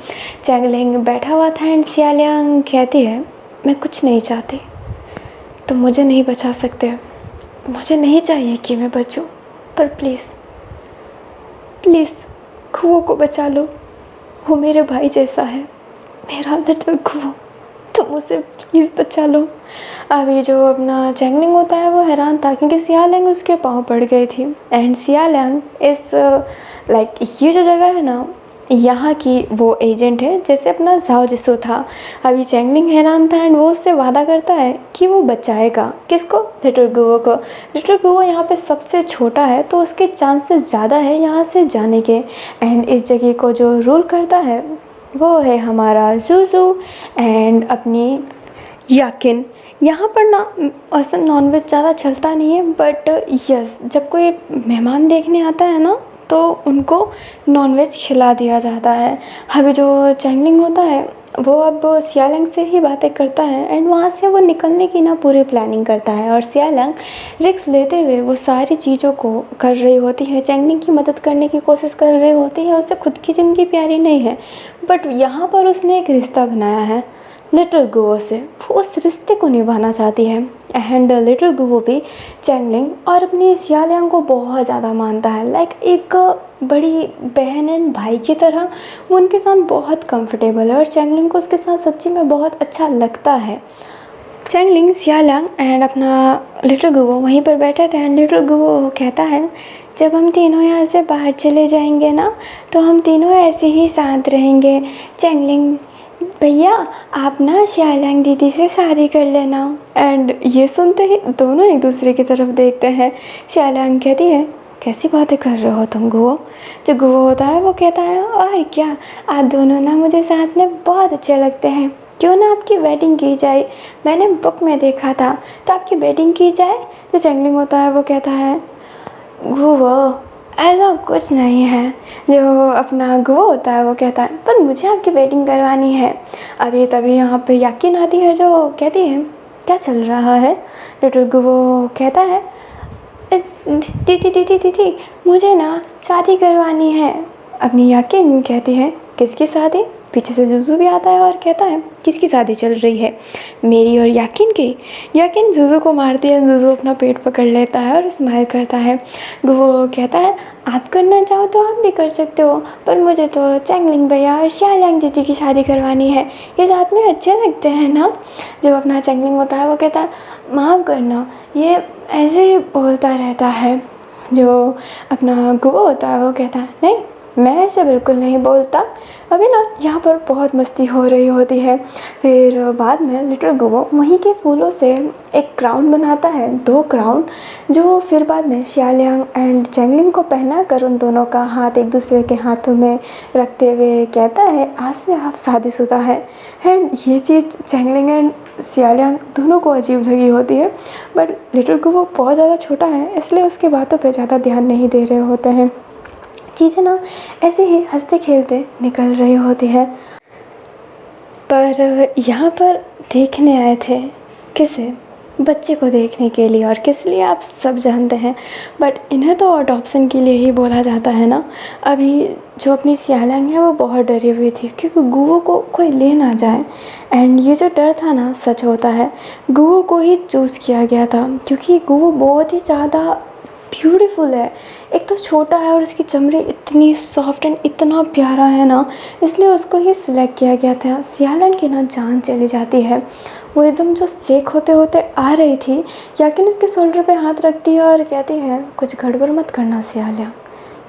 चैंगलिंग बैठा हुआ था एंड सियालैंग कहती है, मैं कुछ नहीं चाहती, तुम मुझे नहीं बचा सकते, मुझे नहीं चाहिए कि मैं बचूं, पर प्लीज़ प्लीज़ कुओं को बचा लो, वो मेरे भाई जैसा है, मेरा लिटिल कुओं, तुम उसे प्लीज़ बचा लो। अभी जो अपना चैंगलिंग होता है वो हैरान था क्योंकि सियालैंग उसके पाँव पड़ गई थी एंड सियालैंग इस लाइक ये जो जगह है ना यहाँ की वो एजेंट है जैसे अपना झाओ जिसो था। अभी चैंगलिंग हैरान था एंड वो उससे वादा करता है कि वो बचाएगा किसको, लिटिल गुओ को। लिटिल गुओ यहाँ पे सबसे छोटा है तो उसके चांसेस ज़्यादा है यहाँ से जाने के। एंड इस जगह को जो रूल करता है वो है हमारा ज़ूज़ू एंड अपनी याकिन। यहाँ पर ना ऐसा नॉनवेज ज़्यादा चलता नहीं है बट यस जब कोई मेहमान देखने आता है ना तो उनको नॉनवेज खिला दिया जाता है। अभी जो चैंगलिंग होता है वो अब सियालैंग से ही बातें करता है एंड वहाँ से वो निकलने की ना पूरी प्लानिंग करता है और सियालैंग रिस्क लेते हुए वो सारी चीज़ों को कर रही होती है, चैंगलिंग की मदद करने की कोशिश कर रही होती है। उसे खुद की ज़िंदगी प्यारी नहीं है बट यहाँ पर उसने एक रिश्ता बनाया है लिटिल गुओ से, वो उस रिश्ते को निभाना चाहती है। एंड लिटिल गुओ भी चैंगलिंग और अपनी सियालैंग को बहुत ज़्यादा मानता है, लाइक एक बड़ी बहन एंड भाई की तरह वो उनके साथ बहुत कंफर्टेबल है और चैंगलिंग को उसके साथ सच्ची में बहुत अच्छा लगता है। चैंगलिंग, सियालैंग एंड अपना लिटिल गुओ वहीं पर बैठे थे एंड लिटिल गुओ कहता है, जब हम तीनों यहाँ से बाहर चले जाएंगे ना तो हम तीनों ऐसे ही साथ रहेंगे। चैंगलिंग भैया आप ना सियालैंग दीदी से शादी कर लेना। एंड ये सुनते ही दोनों एक दूसरे की तरफ देखते हैं। सियालैंग कहती है, कैसी बातें कर रहे हो तुम गुओ। जो गुओ होता है वो कहता है, और क्या, आप दोनों ना मुझे साथ में बहुत अच्छे लगते हैं, क्यों ना आपकी वेडिंग की जाए, मैंने बुक में देखा था तो आपकी वेडिंग की जाए। जो चैंगलिंग होता है वो कहता है, गुओ ऐसा कुछ नहीं है। जो अपना गुओ होता है वो कहता है, पर मुझे आपकी वेडिंग करवानी है। अभी तभी यहाँ पे याकिन आती है जो कहती है, क्या चल रहा है। लिटिल गुओ कहता है, दीदी दीदी दीदी मुझे ना शादी करवानी है। अपनी याकिन कहती है, किसकी शादी। पीछे से ज़ूज़ू भी आता है और कहता है, किसकी शादी चल रही है, मेरी और याकिन की। याकिन ज़ूज़ू को मारती है, ज़ूज़ू अपना पेट पकड़ लेता है और स्माइल करता है। वो कहता है, आप करना चाहो तो आप भी कर सकते हो, पर मुझे तो चैंगलिंग भैया और सियालैंग दीदी की शादी करवानी है, ये साथ में अच्छे लगते हैं ना। जो अपना चैंगलिंग होता है वो कहता है, माफ़ करना, ये ऐसे ही बोलता रहता है। जो अपना गुओ होता है वो कहता है, नहीं मैं ऐसे बिल्कुल नहीं बोलता। अभी ना यहाँ पर बहुत मस्ती हो रही होती है। फिर बाद में लिटिल गुओ वहीं के फूलों से एक क्राउन बनाता है, 2 क्राउन, जो फिर बाद में सियालैंग एंड चैंगलिंग को पहना कर उन दोनों का हाथ एक दूसरे के हाथों में रखते हुए कहता है, आज से आप शादीशुदा हैं। एंड ये चीज़ चैंगलिंग एंड सियालैंग दोनों को अजीब लगी होती है बट लिटिल गुओ बहुत ज़्यादा छोटा है इसलिए उसकी बातों पर ज़्यादा ध्यान नहीं दे रहे होते हैं। चीज़ें ना ऐसे ही हंसते खेलते निकल रही होती है। पर यहाँ पर देखने आए थे किसे, बच्चे को देखने के लिए, और किस लिए आप सब जानते हैं बट इन्हें तो अडॉप्शन के लिए ही बोला जाता है ना। अभी जो अपनी सियालैंग है वो बहुत डरी हुई थी क्योंकि गुओ को कोई ले ना जाए एंड ये जो डर था ना सच होता है। गुओ को ही चूज़ किया गया था क्योंकि गुओ बहुत ही ज़्यादा ब्यूटीफुल है, एक तो छोटा है और इसकी चमड़ी इतनी सॉफ्ट एंड इतना प्यारा है ना, इसलिए उसको ही सिलेक्ट किया गया था। सियालैंग की ना जान चली जाती है, वो एकदम जो सेक होते होते आ रही थी। याकिन उसके शोल्डर पे हाथ रखती है और कहती है, कुछ गड़बड़ मत करना सियालैंग,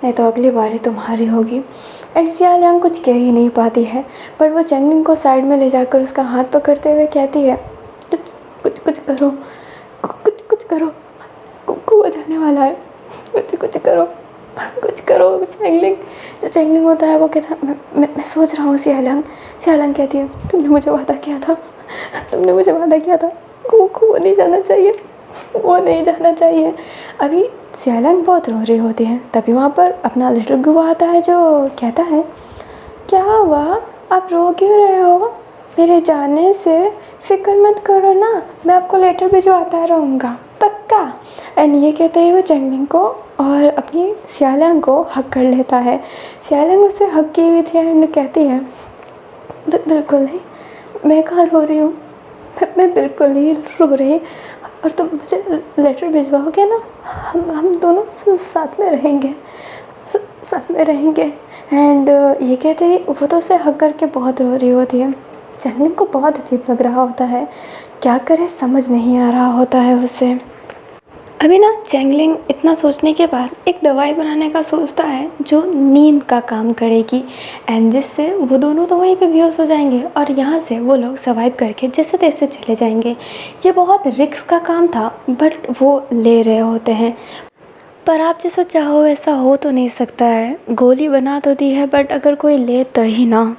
नहीं तो अगली बारी तुम्हारी होगी। एंड सियालैंग कुछ कह ही नहीं पाती है बट वो चैंगलिंग को साइड में ले जाकर उसका हाथ पकड़ते हुए कहती है, कुछ करो, कुछ करो, कुआ जाने वाला है, कुछ करो चैंगलिंग। जो चैंगलिंग होता है वो कहता है, मैं सोच रहा हूँ सियालैंग। सियालैंग कहती है, तुमने मुझे वादा किया था, कुआ नहीं जाना चाहिए, वो नहीं जाना चाहिए। अभी सियालंग बहुत रो रही होती है, तभी वहाँ पर अपना लिटिल गुआ आता है जो कहता है, क्या हुआ, आप रो क्यों रहे हो? मेरे जाने से फिक्र मत करो ना, मैं आपको लेटर भिजवाता रहूँगा, पक्का। एंड ये कहते ही वो चेंगलिंग को और अपनी सियालंग को हक कर लेता है। सियालंग उससे हक की हुई थी एंड कहती है, बिल्कुल नहीं, मैं कहाँ रो रही हूँ, मैं बिल्कुल नहीं रो रही, और तुम मुझे लेटर भिजवाओगे ना, हम दोनों साथ में रहेंगे, साथ में रहेंगे। एंड ये कहते ही वो तो उसे हक करके बहुत रो रही होती है। चेंगलिंग को बहुत अजीब लग रहा होता है, क्या करे समझ नहीं आ रहा होता है उसे। अभी ना चेंगलिंग इतना सोचने के बाद एक दवाई बनाने का सोचता है जो नींद का काम करेगी, एंड जिससे वो दोनों तो वहीं पे बेहोश हो जाएंगे और यहाँ से वो लोग सर्वाइव करके जैसे तैसे चले जाएंगे। ये बहुत रिस्क का काम था बट वो ले रहे होते हैं। पर आप जैसा चाहो वैसा हो तो नहीं सकता है, गोली बना तो दी है बट अगर कोई ले तो ही ना।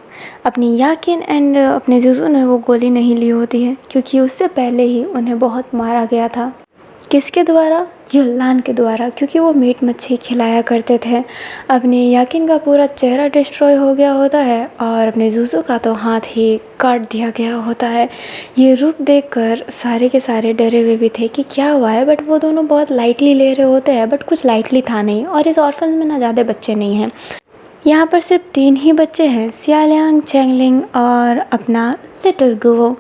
अपनी याकिन एंड अपने जुजू ने वो गोली नहीं ली होती है क्योंकि उससे पहले ही उन्हें बहुत मारा गया था। किसके द्वारा? युल्लान के द्वारा, क्योंकि वो मीट मच्छी खिलाया करते थे। अपने याकिन का पूरा चेहरा डिस्ट्रॉय हो गया होता है और अपने जुजू का तो हाथ ही काट दिया गया होता है। ये रूप देखकर सारे के सारे डरे हुए भी थे कि क्या हुआ है, बट वो दोनों बहुत लाइटली ले रहे होते हैं, बट कुछ लाइटली था नहीं। और इस ऑर्फन में ना ज़्यादा बच्चे नहीं हैं, यहाँ पर सिर्फ 3 ही बच्चे हैं, सियालियांग, चेंगलिंग और अपना लिटिल गुओ।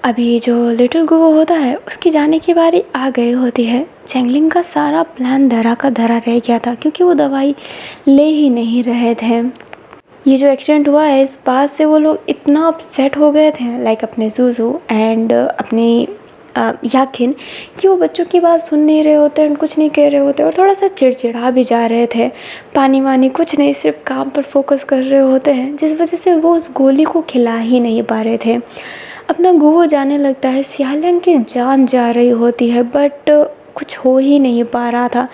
अभी जो लिटिल गुओ होता है उसकी जाने की बारी आ गई होती है। चेंगलिंग का सारा प्लान धरा का धरा रह गया था क्योंकि वो दवाई ले ही नहीं रहे थे। ये जो एक्सीडेंट हुआ है इस बात से वो लोग इतना अपसेट हो गए थे, लाइक अपने जुजू एंड अपनी याकिन, कि वो बच्चों की बात सुन नहीं रहे होते एंड कुछ नहीं कह रहे होते और थोड़ा सा चिड़चिड़ा भी जा रहे थे। पानी वानी कुछ नहीं, सिर्फ काम पर फोकस कर रहे होते हैं, जिस वजह से वो उस गोली को खिला ही नहीं पा रहे थे। अपना गुओ जाने लगता है, सियालिंग की जान जा रही होती है बट कुछ हो ही नहीं पा रहा था।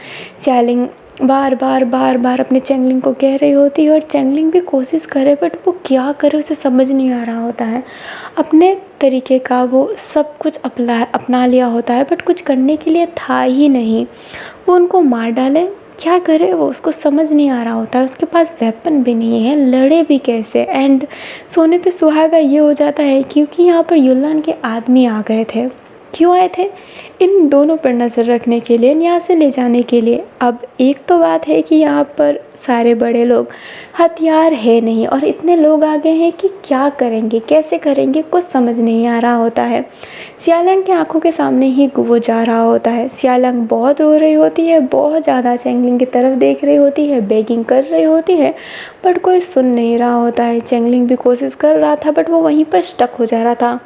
सियालिंग बार बार अपने चेंगलिंग को कह रही होती है और चेंगलिंग भी कोशिश करे बट वो क्या करे उसे समझ नहीं आ रहा होता है। अपने तरीके का वो सब कुछ अपना लिया होता है बट कुछ करने के लिए था ही नहीं। वो उनको मार डाले, क्या करे वो उसको समझ नहीं आ रहा होता है। उसके पास वेपन भी नहीं है, लड़े भी कैसे। एंड सोने पे सुहागा ये हो जाता है क्योंकि यहाँ पर युल्लान के आदमी आ गए थे। क्यों आए थे? इन दोनों पर नज़र रखने के लिए, यहाँ से ले जाने के लिए। अब एक तो बात है कि यहाँ पर सारे बड़े लोग, हथियार है नहीं और इतने लोग आ गए हैं कि क्या करेंगे, कैसे करेंगे, कुछ समझ नहीं आ रहा होता है। सियालंग की आंखों के सामने ही वो जा रहा होता है। सियालंग बहुत रो रही होती है, बहुत ज़्यादा चेंगलिंग की तरफ देख रही होती है, बेगिंग कर रही होती है बट कोई सुन नहीं रहा होता है। चेंगलिंग भी कोशिश कर रहा था बट वो वहीं पर स्टक हो जा रहा था।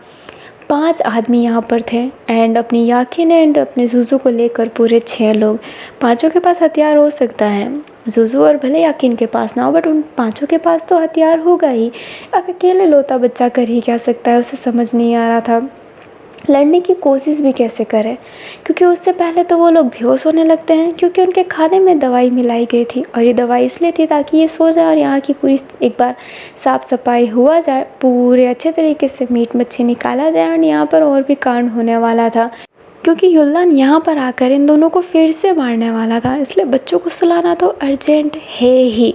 5 आदमी यहाँ पर थे एंड अपनी याकिन एंड अपने जुजू को लेकर पूरे 6 लोग। 5 के पास हथियार हो सकता है, जुजू और भले याकिन के पास ना हो बट उन 5 के पास तो हथियार होगा ही। अब अकेले लोता बच्चा कर ही क्या सकता है, उसे समझ नहीं आ रहा था लड़ने की कोशिश भी कैसे करे, क्योंकि उससे पहले तो वो लोग बेहोश होने लगते हैं क्योंकि उनके खाने में दवाई मिलाई गई थी और ये दवाई इसलिए थी ताकि ये सो जाए और यहाँ की पूरी एक बार साफ़ सफाई हुआ जाए, पूरे अच्छे तरीके से मीट मच्छी निकाला जाए। और यहाँ पर और भी कांड होने वाला था क्योंकि युल्लान यहाँ पर आकर इन दोनों को फिर से मारने वाला था, इसलिए बच्चों को सुलाना तो अर्जेंट है ही।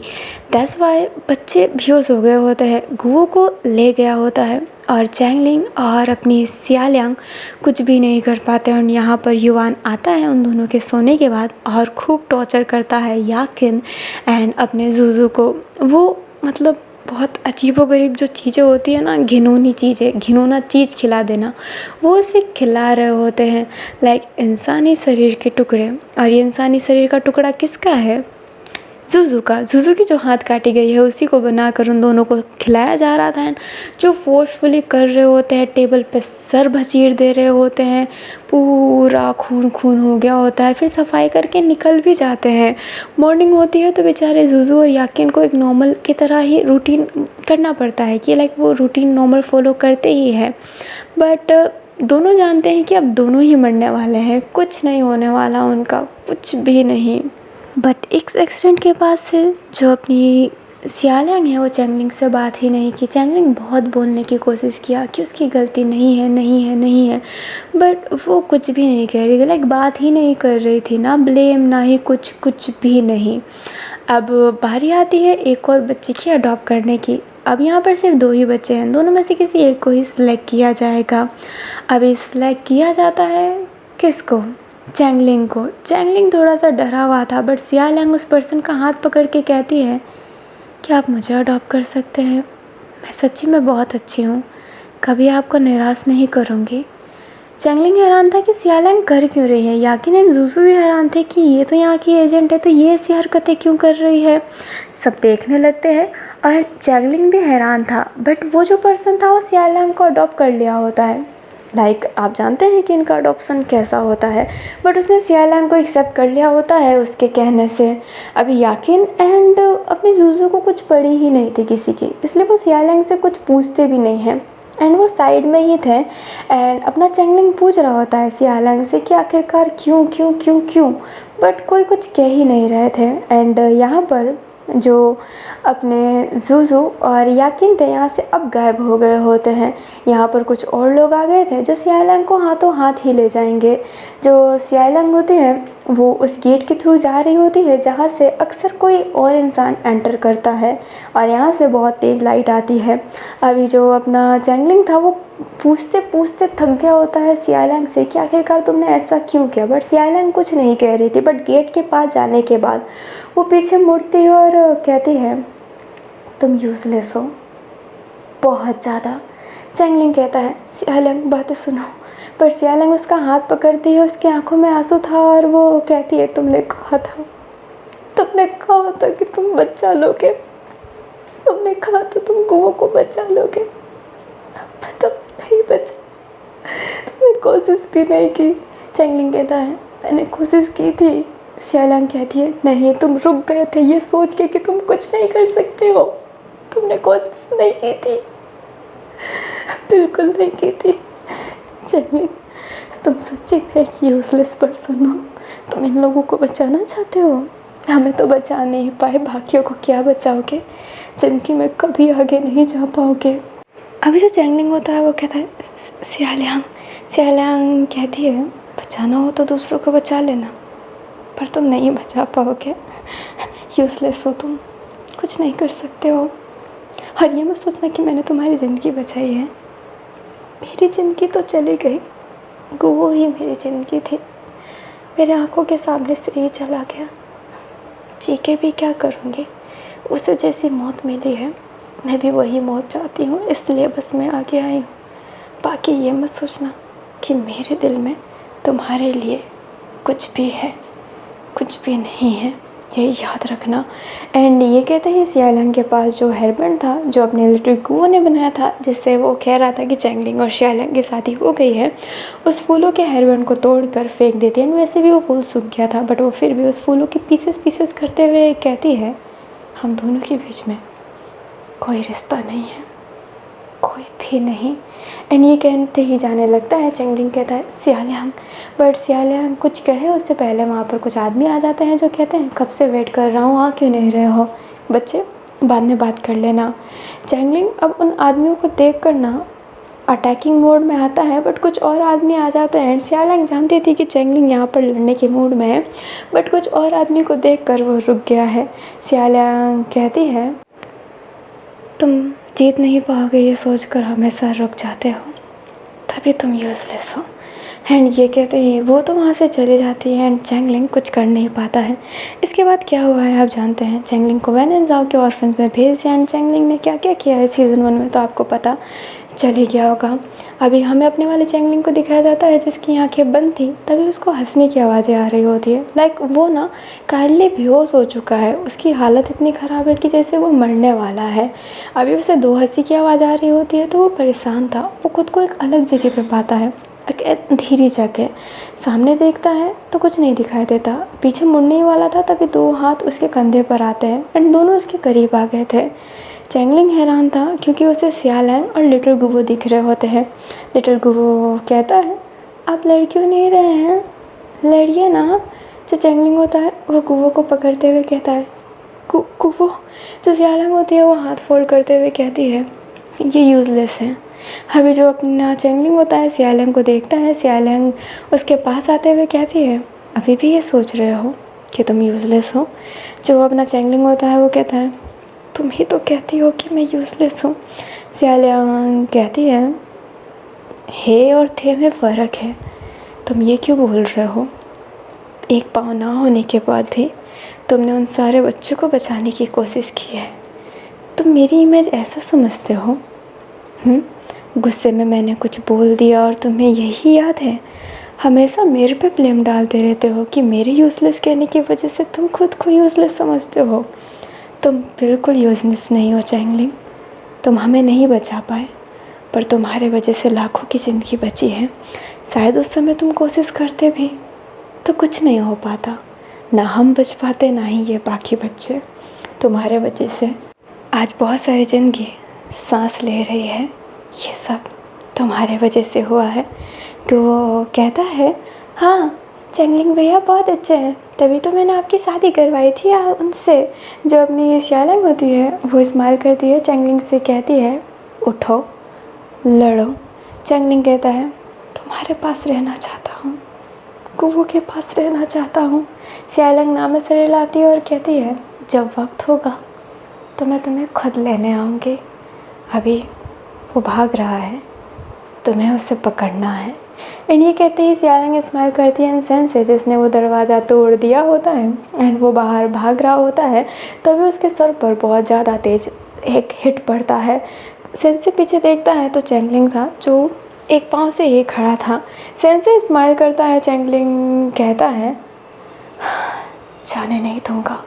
दैट्स वाई बच्चे बेहोश हो गए होते हैं। गुओ को ले गया होता है और चेंगलिंग और अपनी सियालियांग कुछ भी नहीं कर पाते। और यहाँ पर युवान आता है उन दोनों के सोने के बाद और खूब टॉर्चर करता है याकिन एंड अपने जुजू को। वो मतलब बहुत अजीबोगरीब जो चीज़ें होती है ना, घिनौनी चीज़ें, घिनौना चीज़ खिला देना, वो उसे खिला रहे होते हैं, लाइक इंसानी शरीर के टुकड़े। और ये इंसानी शरीर का टुकड़ा किसका है? जुजू का। जुजू की जो हाथ काटी गई है उसी को बनाकर उन दोनों को खिलाया जा रहा था। एंड जो फोर्सफुली कर रहे होते हैं, टेबल पे सर भचीर दे रहे होते हैं, पूरा खून खून हो गया होता है, फिर सफाई करके निकल भी जाते हैं। मॉर्निंग होती है तो बेचारे जुजू और याकिन को एक नॉर्मल की तरह ही रूटीन करना पड़ता है कि लाइक वो रूटीन नॉर्मल फॉलो करते ही है। बट दोनों जानते हैं कि अब दोनों ही मरने वाले हैं, कुछ नहीं होने वाला उनका, कुछ भी नहीं। बट इस एक्सीडेंट के बाद से जो अपनी सियालियांग है वो चैंगलिंग से बात ही नहीं की। चैंगलिंग बहुत बोलने की कोशिश किया कि उसकी गलती नहीं है, नहीं है, नहीं है, बट वो कुछ भी नहीं कह रही थी। लाइक बात ही नहीं कर रही थी, ना ब्लेम ना ही कुछ भी नहीं। अब बारी आती है एक और बच्चे की अडॉप्ट करने की। अब यहाँ पर सिर्फ 2 ही बच्चे हैं, दोनों में से किसी एक को ही सिलेक्ट किया जाएगा। अभी सिलेक्ट किया जाता है किसको? चैंगलिंग को। चैंगलिंग थोड़ा सा डरा हुआ था, बट सियालियांग उस पर्सन का हाथ पकड़ के कहती है कि आप मुझे अडॉप्ट कर सकते हैं, मैं सच्ची में बहुत अच्छी हूँ, कभी आपको निराश नहीं करूँगी। चैंगलिंग हैरान था कि सियालियांग कर क्यों रही है। याकिन एंड जूसू भी हैरान थे कि ये तो यहाँ की एजेंट है, तो ये ऐसी हरकतें क्यों कर रही है। सब देखने लगते हैं और चैंगलिंग भी हैरान था, बट वो जो पर्सन था वो सियालियांग को अडॉप्ट कर लिया होता है। लाइक आप जानते हैं कि इनका अडॉप्शन कैसा होता है, बट उसने सियालियांग को एक्सेप्ट कर लिया होता है उसके कहने से। अभी याकिन एंड अपनी जूजू को कुछ पड़ी ही नहीं थी किसी की, इसलिए वो सियालियांग से कुछ पूछते भी नहीं हैं एंड वो साइड में ही थे। एंड अपना चैंगलिंग पूछ रहा होता है सियालियांग से कि आखिरकार क्यों क्यों क्यों क्यों, बट कोई कुछ कह ही नहीं रहे थे। एंड यहाँ पर जो अपने जूजू और याकिन थे यहाँ से अब गायब हो गए होते हैं। यहाँ पर कुछ और लोग आ गए थे जो सियालियांग को हाथों हाथ ही ले जाएंगे। जो सियालियांग होती है वो उस गेट के थ्रू जा रही होती है जहाँ से अक्सर कोई और इंसान एंटर करता है, और यहाँ से बहुत तेज़ लाइट आती है। अभी जो अपना चैंगलिंग था वो पूछते पूछते थक गया होता है सियालियांग से कि आखिरकार तुमने ऐसा क्यों किया, बट सियालियांग कुछ नहीं कह रही थी। बट गेट के पास जाने के बाद वो पीछे मुड़ती है और कहती है तुम यूज़लेस हो बहुत ज़्यादा। चैंगलिंग कहता है सियालियांग बातें सुनो, पर सियालियांग उसका हाथ पकड़ती है, उसकी आंखों में आंसू था और वो कहती है तुमने कहा था कि तुम बचा लोगे, तुमने कहा था तुम गुओ को बचा लोगे, पर तुम नहीं बचा, तुमने कोशिश भी नहीं की। चैंगलिंग कहता है मैंने कोशिश की थी। सियालियांग कहती है नहीं, तुम रुक गए थे ये सोच के कि तुम कुछ नहीं कर सकते हो, तुमने कोशिश नहीं की थी, बिल्कुल नहीं की थी। चैंगलिंग तुम सच्ची में एक यूजलेस पर्सन हो, तुम इन लोगों को बचाना चाहते हो, हमें तो बचा नहीं पाए, बाकियों को क्या बचाओगे, जिंदगी में कभी आगे नहीं जा पाओगे। अभी जो चैंगलिंग होता है वो कहता है सियालियांग कहती है बचाना हो तो दूसरों को बचा लेना, पर तुम नहीं बचा पाओगे, यूज़लेस हो तुम, कुछ नहीं कर सकते हो। और ये मत सोचना कि मैंने तुम्हारी ज़िंदगी बचाई है, मेरी ज़िंदगी तो चली गई, गुओ ही मेरी ज़िंदगी थी, मेरे आंखों के सामने से ही चला गया, जी के भी क्या करूँगी, उसे जैसी मौत मिली है मैं भी वही मौत चाहती हूँ, इसलिए बस मैं आगे आई हूँ। बाकी ये मत सोचना कि मेरे दिल में तुम्हारे लिए कुछ भी है, कुछ भी नहीं है, ये याद रखना। एंड ये कहते हैं सियालियांग के पास जो हेयरबैंड था जो अपने लिटिल गुओ ने बनाया था, जिससे वो कह रहा था कि चैंगलिंग और सियालियांग की शादी हो गई है, उस फूलों के हेयरबैंड को तोड़कर फेंक देती है। एंड वैसे भी वो फूल सूख गया था, बट वो फिर भी उस फूलों के पीसेस करते हुए कहती है हम दोनों के बीच में कोई रिश्ता नहीं है, कोई भी नहीं। एंड ये कहते ही जाने लगता है। चैंगलिंग कहता है सियालियांग, बट सियालियांग कुछ कहे उससे पहले वहाँ पर कुछ आदमी आ जाते हैं जो कहते हैं कब से वेट कर रहा हूँ, आ क्यों नहीं रहे हो बच्चे, बाद में बात कर लेना। चैंगलिंग अब उन आदमियों को देख कर ना अटैकिंग मोड में आता है, बट कुछ और आदमी आ जाते हैं। सियालियांग जानती थी कि चैंगलिंग यहाँ पर लड़ने के मूड में है, बट कुछ और आदमी को देख कर वो रुक गया है। सियालियांग कहती है तुम जीत नहीं पाओगे ये सोचकर हमेशा रुक जाते हो, तभी तुम यूज़लेस हो। एंड ये कहते ही वो तो वहाँ से चली जाती है एंड चैंगलिंग कुछ कर नहीं पाता है। इसके बाद क्या हुआ है आप जानते हैं। चैंगलिंग को वेनेंजाओ के ऑर्फन्स में भेज दिया एंड चैंगलिंग ने क्या क्या किया है सीज़न 1 में तो आपको पता चल ही गया होगा। अभी हमें अपने वाले चैंगलिंग को दिखाया जाता है जिसकी आंखें बंद थी, तभी उसको हंसने की आवाज़ें आ रही होती है। लाइक वो ना काइंडली बेहोश हो चुका है, उसकी हालत इतनी ख़राब है कि जैसे वो मरने वाला है। अभी उसे 2 हंसी की आवाज़ आ रही होती है तो वो परेशान था। वो खुद को एक अलग जगह पे पाता है, एक अंधेरी जगह। सामने देखता है तो कुछ नहीं दिखाई देता, पीछे मुड़ने ही वाला था तभी 2 हाथ उसके कंधे पर आते हैं एंड दोनों उसके करीब आ गए थे। चैंगलिंग हैरान था क्योंकि उसे सियालियांग और लिटिल गुओ दिख रहे होते हैं। लिटिल गुओ कहता है आप लड़ क्यों नहीं रहे हैं, लड़िए ना। जो चैंगलिंग होता है वो गुओ को पकड़ते हुए कहता है कुफो जो सियालंग होती है वो हाथ फोल्ड करते हुए कहती है ये यूज़लेस है। अभी जो अपना चेंगलिंग होता है सियालंग को देखता है। सियालंग उसके पास आते हुए कहती है अभी भी ये सोच रहे हो कि तुम यूज़लेस हो। जो अपना चेंगलिंग होता है वो कहता है तुम ही तो कहती हो कि मैं यूज़लेस हूँ। सियालंग कहती है हे और थे में फ़र्क है, तुम ये क्यों बोल रहे हो? एक पाँव ना होने के बाद भी तुमने उन सारे बच्चों को बचाने की कोशिश की है। तुम मेरी इमेज ऐसा समझते हो? गुस्से में मैंने कुछ बोल दिया और तुम्हें यही याद है? हमेशा मेरे पे ब्लेम डालते रहते हो कि मेरे यूज़लेस कहने की वजह से तुम खुद को यूज़लेस समझते हो। तुम बिल्कुल यूज़लेस नहीं हो चेंगलिंग। तुम हमें नहीं बचा पाए, पर तुम्हारे वजह से लाखों की ज़िंदगी बची है। शायद उस समय तुम कोशिश करते भी तो कुछ नहीं हो पाता, ना हम बच पाते ना ही ये बाकी बच्चे। तुम्हारे वजह से आज बहुत सारी ज़िंदगी सांस ले रही है। ये सब तुम्हारे वजह से हुआ है। तो वो कहता है हाँ चेंगलिंग भैया बहुत अच्छे हैं, तभी तो मैंने आपकी शादी करवाई थी उनसे। जो अपनी सियालंग होती है वो स्माइल करती है, चेंगलिंग से कहती है उठो लड़ो। चेंगलिंग कहता है तुम्हारे पास रहना चाहता हूँ, कुवो के पास रहना चाहता हूँ। सियालंग नाम से रिलाती है और कहती है जब वक्त होगा तो मैं तुम्हें खुद लेने आऊँगी। अभी वो भाग रहा है, तुम्हें उसे पकड़ना है। एंड ये कहते ही सियालंग स्माइल करती है। सेंस से जिसने वो दरवाज़ा तोड़ दिया होता है एंड वो बाहर भाग रहा होता है, तभी उसके सर पर बहुत ज़्यादा तेज एक हिट पड़ता है। सेंस से पीछे देखता है तो चेंगलिंग था जो एक पाँव से ही खड़ा था। सेंस से स्माइल करता है। चेंगलिंग कहता है जाने नहीं दूँगा,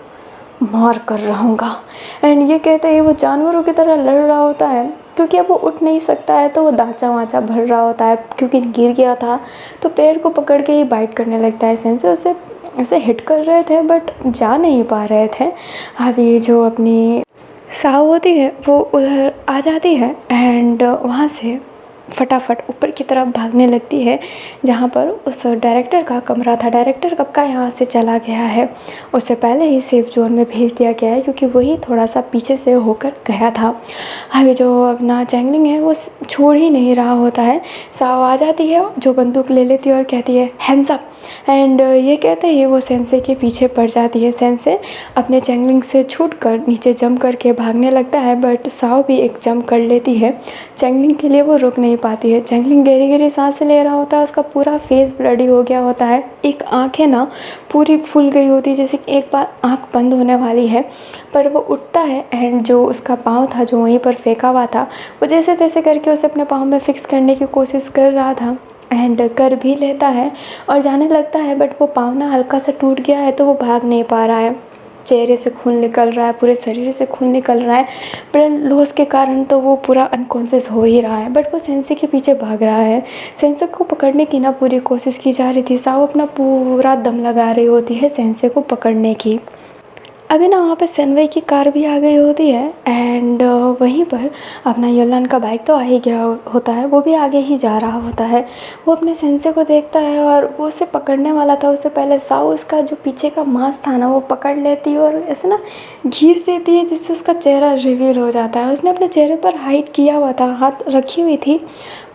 मार कर रहूँगा। एंड ये कहते ही वो जानवरों की तरह लड़ रहा होता है। क्योंकि अब वो उठ नहीं सकता है तो वो दांचा वाँचा भर रहा होता है, क्योंकि गिर गया था तो पैर को पकड़ के ही बाइट करने लगता है। सेंसे उसे ऐसे हिट कर रहे थे बट जा नहीं पा रहे थे। अभी जो अपनी साव होती है वो उधर आ जाती है एंड वहाँ से फटाफट ऊपर की तरफ भागने लगती है जहाँ पर उस डायरेक्टर का कमरा था। डायरेक्टर कब का यहाँ से चला गया है, उससे पहले ही सेफ जोन में भेज दिया गया है क्योंकि वही थोड़ा सा पीछे से होकर गया था। अभी जो अपना चेंगलिंग है वो छोड़ ही नहीं रहा होता है। साव आ जाती है जो बंदूक ले लेती है और कहती है हैंड्स अप। एंड ये कहते ही वो सेंसे के पीछे पड़ जाती है। सेंसे अपने चेंगलिंग से छूटकर नीचे जंप करके भागने लगता है बट साव भी एक जंप कर लेती है। चेंगलिंग के लिए वो रुक नहीं पाती है। चेंगलिंग गहरी गहरी सांसें ले रहा होता है, उसका पूरा फेस ब्लडी हो गया होता है। एक आँखें ना पूरी फूल गई होती है, जैसे एक बार आँख बंद होने वाली है। पर वो उठता है एंड जो उसका पाँव था जो वहीं पर फेंका हुआ था वो जैसे तैसे करके उसे अपने पाँव में फिक्स करने की कोशिश कर रहा था एंड कर भी लेता है और जाने लगता है। बट वो पाँव ना हल्का सा टूट गया है तो वो भाग नहीं पा रहा है। चेहरे से खून निकल रहा है, पूरे शरीर से खून निकल रहा है। ब्लड लॉस के कारण तो वो पूरा अनकॉन्शियस हो ही रहा है बट वो सेंसे के पीछे भाग रहा है। सेंसे को पकड़ने की ना पूरी कोशिश की जा रही थी। साव अपना पूरा दम लगा रही होती है सेंसे को पकड़ने की। अभी ना वहाँ पे सेनवई की कार भी आ गई होती है एंड वहीं पर अपना योलान का बाइक तो आ ही गया होता है, वो भी आगे ही जा रहा होता है। वो अपने सेंसे को देखता है और वो उसे पकड़ने वाला था। उससे पहले साव उसका जो पीछे का मांस था ना वो पकड़ लेती है और ऐसे ना घीस देती है जिससे उसका चेहरा रिवील हो जाता है। उसने अपने चेहरे पर हाइड किया हुआ था, हाथ रखी हुई थी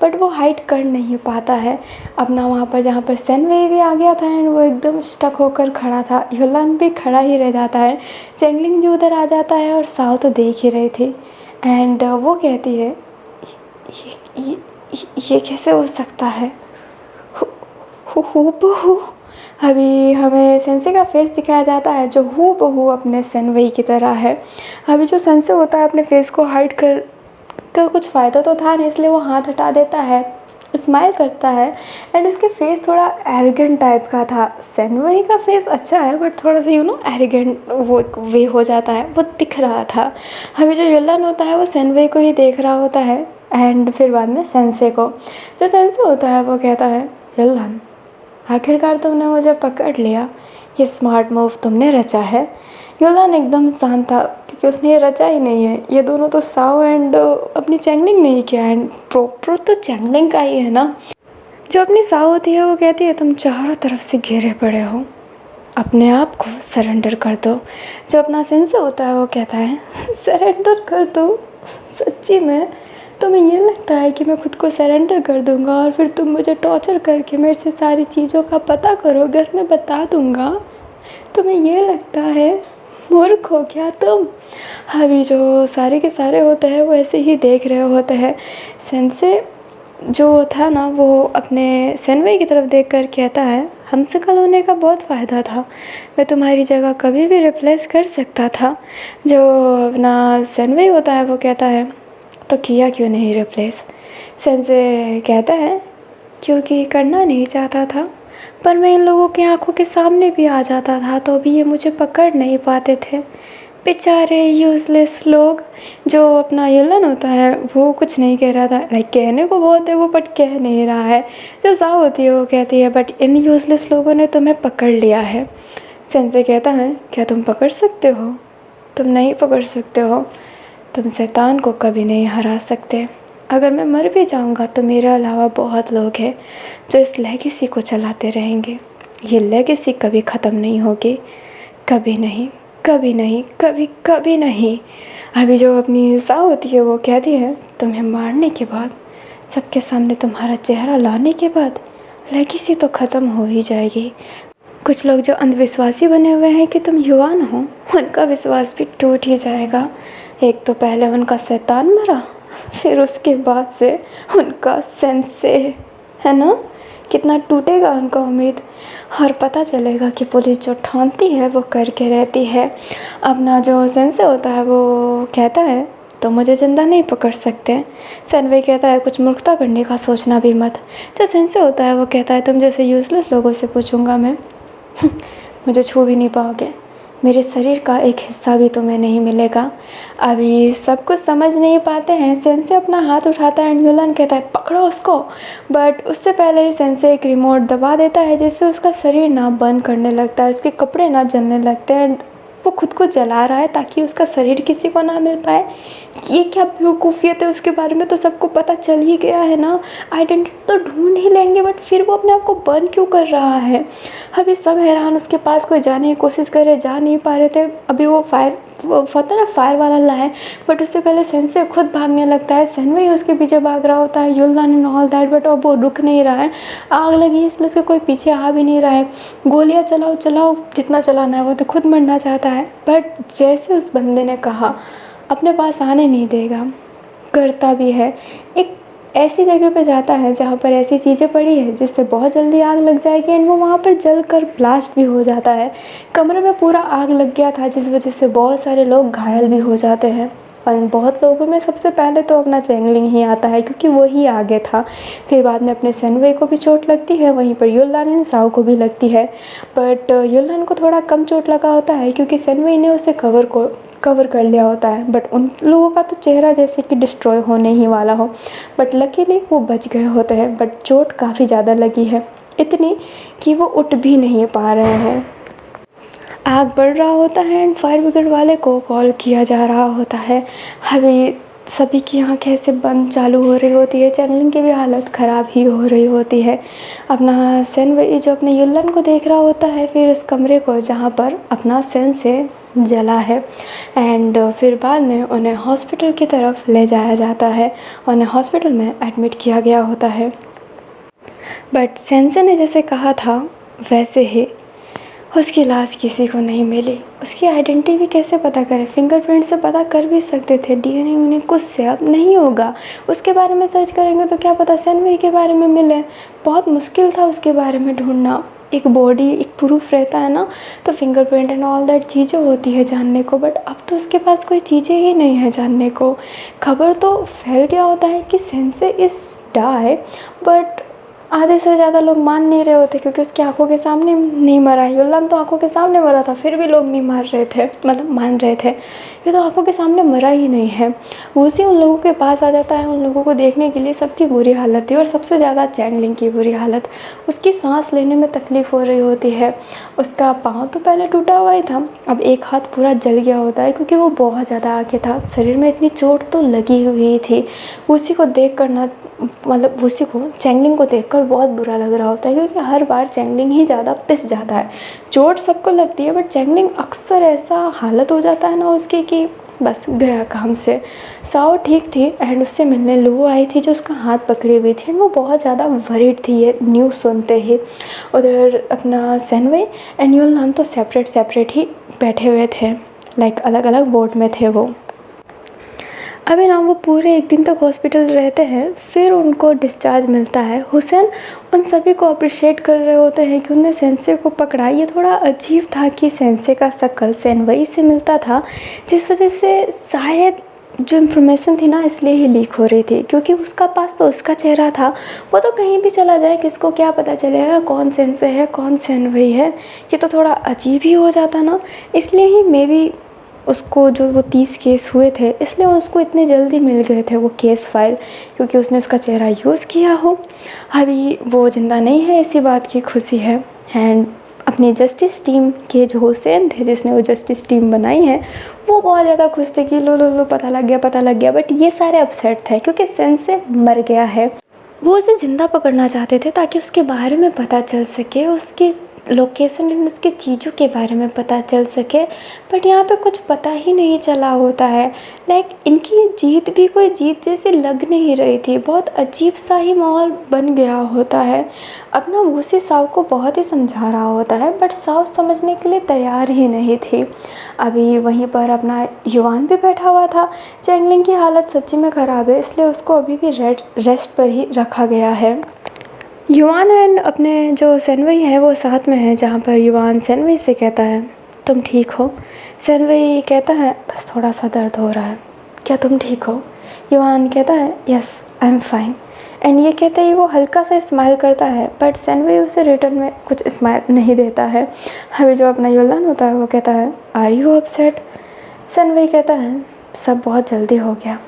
बट वो हाइड कर नहीं पाता है। अपना वहाँ पर जहाँ पर सेनवई भी आ गया था एंड वो एकदम स्टक होकर खड़ा था। योलान भी खड़ा ही रह जाता है। चेंगलिंग भी उधर आ जाता है और साव तो देख ही रही थी एंड वो कहती है ये कैसे हो सकता है? हूबहू। अभी हमें सेंसे का फेस दिखाया जाता है जो हूबहू अपने सेनवई की तरह है। अभी जो सेंसे होता है अपने फेस को हाइड कर कुछ फ़ायदा तो था नहीं, इसलिए वो हाथ हटा देता है, स्माइल करता है एंड उसके फेस थोड़ा एरोगेंट टाइप का था। सेनवई का फेस अच्छा है बट थोड़ा सा एरोगेंट वो वे हो जाता है, वो दिख रहा था। अभी जो योलान होता है वो सेनवई को ही देख रहा होता है एंड फिर बाद में सेंसे को। जो सेंसे होता है वो कहता है योलान आखिरकार तुमने मुझे पकड़ लिया, ये स्मार्ट मूव तुमने रचा है। योलान एकदम शांत था क्योंकि उसने ये रचा ही नहीं है, ये दोनों तो साव एंड अपनी चेंगलिंग ने ही किया एंड प्रॉपर तो चेंगलिंग का ही है ना। जो अपनी साव होती है वो कहती है तुम चारों तरफ से घेरे पड़े हो, अपने आप को सरेंडर कर दो। जो अपना सेंसे होता है वो कहता है सरेंडर कर दो। सच्ची में तुम्हें ये लगता है कि मैं खुद को सरेंडर कर दूंगा और फिर तुम मुझे टॉर्चर करके मेरे से सारी चीज़ों का पता करोगे और मैं बता दूंगा? तुम्हें ये लगता है? मूर्ख हो क्या तुम? अभी जो सारे के सारे होते हैं वो ऐसे ही देख रहे होते हैं। सेंसे जो था ना वो अपने सेनवे की तरफ देखकर कहता है हमसे कल होने का बहुत फ़ायदा था, मैं तुम्हारी जगह कभी भी रिप्लेस कर सकता था। जो अपना सेनवे होता है वो कहता है तो किया क्यों नहीं रिप्लेस? सेंसे कहता है क्योंकि करना नहीं चाहता था, पर मैं इन लोगों की आंखों के सामने भी आ जाता था तो भी ये मुझे पकड़ नहीं पाते थे। बेचारे यूज़लेस लोग। जो अपना यलन होता है वो कुछ नहीं कह रहा था, लाइक कहने को बहुत है वो बट कह नहीं रहा है। जो साव होती है वो कहती है बट इन यूज़लेस लोगों ने तुम्हें पकड़ लिया है। सेंसे कहता है क्या तुम पकड़ सकते हो? तुम नहीं पकड़ सकते हो। तुम शैतान को कभी नहीं हरा सकते। अगर मैं मर भी जाऊंगा तो मेरे अलावा बहुत लोग हैं जो इस लेगेसी को चलाते रहेंगे। ये लेगेसी कभी ख़त्म नहीं होगी, कभी नहीं, कभी नहीं, कभी कभी नहीं। अभी जो अपनी साव होती है वो कहती है तुम्हें मारने के बाद, सबके सामने तुम्हारा चेहरा लाने के बाद लेगेसी तो ख़त्म हो ही जाएगी। कुछ लोग जो अंधविश्वासी बने हुए हैं कि तुम युवान हो, उनका विश्वास भी टूट ही जाएगा। एक तो पहले उनका शैतान मरा, फिर उसके बाद से उनका सेंसे, है ना? कितना टूटेगा उनका उम्मीद। और पता चलेगा कि पुलिस जो ठानती है वो करके रहती है। अपना जो सेंसे होता है वो कहता है तो मुझे ज़िंदा नहीं पकड़ सकते। सेनवे कहता है कुछ मूर्खता करने का सोचना भी मत। जो सेंसे होता है वो कहता है तुम जैसे यूज़लेस लोगों से पूछूंगा मैं मुझे छू भी नहीं पाओगे, मेरे शरीर का एक हिस्सा भी तुम्हें नहीं मिलेगा। अभी सब कुछ समझ नहीं पाते हैं। सेंसे अपना हाथ उठाता है एंड युलन कहता है पकड़ो उसको, बट उससे पहले ही सेंसे एक रिमोट दबा देता है जिससे उसका शरीर ना बंद करने लगता है, उसके कपड़े ना जलने लगते हैं। वो खुद को जला रहा है ताकि उसका शरीर किसी को ना मिल पाए। ये क्या बेवकूफ़ियत है, उसके बारे में तो सबको पता चल ही गया है ना। आइडेंटिटी तो ढूंढ ही लेंगे बट फिर वो अपने आप को बर्न क्यों कर रहा है? अभी सब हैरान, उसके पास कोई जाने की कोशिश करे, जा नहीं पा रहे थे। अभी वो होता है ना फायर वाला लाए, बट उससे पहले सेंसे खुद भागने लगता है। सेनवे उसके पीछे भाग रहा होता है, युलन एंड ऑल दैट, बट अब वो रुक नहीं रहा है। आग लगी इसलिए उसके कोई पीछे आ भी नहीं रहा है। गोलियां चलाओ चलाओ, जितना चलाना है वो तो खुद मरना चाहता है, बट जैसे उस बंदे ने कहा अपने पास आने नहीं देगा, करता भी है। एक ऐसी जगह पे जाता है जहाँ पर ऐसी चीज़ें पड़ी है जिससे बहुत जल्दी आग लग जाएगी एंड वो वहाँ पर जल कर ब्लास्ट भी हो जाता है। कमरे में पूरा आग लग गया था जिस वजह से बहुत सारे लोग घायल भी हो जाते हैं। और बहुत लोगों में सबसे पहले तो अपना चैंगलिंग ही आता है क्योंकि वही आगे था। फिर बाद में अपने सेनवे को भी चोट लगती है, वहीं पर युलन एंड साव को भी लगती है। बट युलन को थोड़ा कम चोट लगा होता है क्योंकि सेनवे ने उसे कवर कर लिया होता है। बट उन लोगों का तो चेहरा जैसे कि डिस्ट्रॉय होने ही वाला हो, बट लकीली वो बच गए होते हैं। बट चोट काफ़ी ज़्यादा लगी है, इतनी कि वो उठ भी नहीं पा रहे हैं। आग बढ़ रहा होता है एंड फायर ब्रिगेड वाले को कॉल किया जा रहा होता है। अभी सभी की आँखें ऐसे बंद चालू हो रही होती है, चैनलिंग की भी हालत ख़राब ही हो रही होती है। अपना सेनवे जो अपने युलन को देख रहा होता है, फिर उस कमरे को जहाँ पर अपना सेंसे जला है एंड फिर बाद में उन्हें हॉस्पिटल की तरफ ले जाया जाता है। उन्हें हॉस्पिटल में एडमिट किया गया होता है। बट सेंसे ने जैसे कहा था वैसे ही उसकी लाश किसी को नहीं मिली। उसकी आइडेंटिटी भी कैसे पता करें? फिंगरप्रिंट से पता कर भी सकते थे, डीएनए उन्हें कुछ से अब नहीं होगा। उसके बारे में सर्च करेंगे तो क्या पता सेनवे के बारे में मिले। बहुत मुश्किल था उसके बारे में ढूंढना। एक बॉडी एक प्रूफ रहता है ना, तो फिंगरप्रिंट एंड ऑल दैट चीज़ें होती है जानने को, बट अब तो उसके पास कोई चीज़ें ही नहीं है जानने को। खबर तो फैल गया होता है कि सेंसे इज़ डाई, बट आधे से ज़्यादा लोग मान नहीं रहे होते क्योंकि उसकी आंखों के सामने नहीं मरा है। युलन तो आंखों के सामने मरा था, फिर भी लोग नहीं मान रहे थे, मतलब मान रहे थे। ये तो आंखों के सामने मरा ही नहीं है। उसी उन लोगों के पास आ जाता है, उन लोगों को देखने के लिए सबकी बुरी हालत थी और सबसे ज़्यादा चैंगलिंग की बुरी हालत। उसकी सांस लेने में तकलीफ़ हो रही होती है। उसका पाँव तो पहले टूटा हुआ ही था, अब एक हाथ पूरा जल गया होता है क्योंकि वो बहुत ज़्यादा आगे था। शरीर में इतनी चोट तो लगी हुई थी। उसी को देख कर ना, मतलब उसी को चैंगलिंग को देख कर पे बहुत बुरा लग रहा होता है, क्योंकि हर बार चैंगलिंग ही ज़्यादा पिस जाता है। चोट सबको लगती है बट चैंगलिंग अक्सर ऐसा हालत हो जाता है ना उसकी कि बस गया काम से। साओ ठीक थी एंड उससे मिलने लुओ आई थी जो उसका हाथ पकड़ी हुई थी एंड वो बहुत ज़्यादा वरीड थी ये न्यूज़ सुनते ही। उधर अपना सेनवई एंड यूलनान तो सेपरेट ही बैठे हुए थे, लाइक अलग अलग बोट में थे वो। अभी ना वो पूरे एक दिन तक हॉस्पिटल रहते हैं, फिर उनको डिस्चार्ज मिलता है। हुसैन उन सभी को अप्रिशिएट कर रहे होते हैं कि उनने सेंसे को पकड़ा। ये थोड़ा अजीब था कि सेंसे का शक्ल सेनवई से मिलता था, जिस वजह से शायद जो इन्फॉर्मेशन थी ना इसलिए ही लीक हो रही थी, क्योंकि उसका पास तो उसका चेहरा था। वो तो कहीं भी चला जाए किसको क्या पता चलेगा कौन सेंसे है कौन सेनवई है। ये तो थोड़ा अजीब ही हो जाता ना, इसलिए ही मे बी उसको जो वो 30 केस हुए थे इसलिए उसको इतने जल्दी मिल गए थे वो केस फाइल, क्योंकि उसने उसका चेहरा यूज़ किया हो। अभी वो ज़िंदा नहीं है, इसी बात की खुशी है। एंड अपनी जस्टिस टीम के जो हुसैन थे जिसने वो जस्टिस टीम बनाई है, वो बहुत ज़्यादा खुश थे कि लो पता लग गया। बट ये सारे अपसेट थे क्योंकि सेंसे मर गया है। वो उसे ज़िंदा पकड़ना चाहते थे ताकि उसके बारे में पता चल सके, उसकी लोकेशन एंड उसके चीज़ों के बारे में पता चल सके। बट यहाँ पे कुछ पता ही नहीं चला होता है। लाइक इनकी जीत भी कोई जीत जैसी लग नहीं रही थी, बहुत अजीब सा ही माहौल बन गया होता है। अब ना वूसी साव को बहुत ही समझा रहा होता है बट साव समझने के लिए तैयार ही नहीं थी। अभी वहीं पर अपना युवान भी बैठा हुआ था। चैंगलिंग की हालत सच्ची में ख़राब है, इसलिए उसको अभी भी रेस्ट पर ही रखा गया है। युवान एंड अपने जो सेनवई है वो साथ में है, जहाँ पर युवान सेनवई से कहता है तुम ठीक हो। सेनवई कहता है बस थोड़ा सा दर्द हो रहा है, क्या तुम ठीक हो? युवान कहता है yes I am fine. And ये कहते ही वो हल्का सा स्माइल करता है बट सेनवई उसे रिटर्न में कुछ स्माइल नहीं देता है। अभी जो अपना युलान होता है वो कहता है आर यू अपसेट? सेनवई कहता है सब बहुत जल्दी हो गया।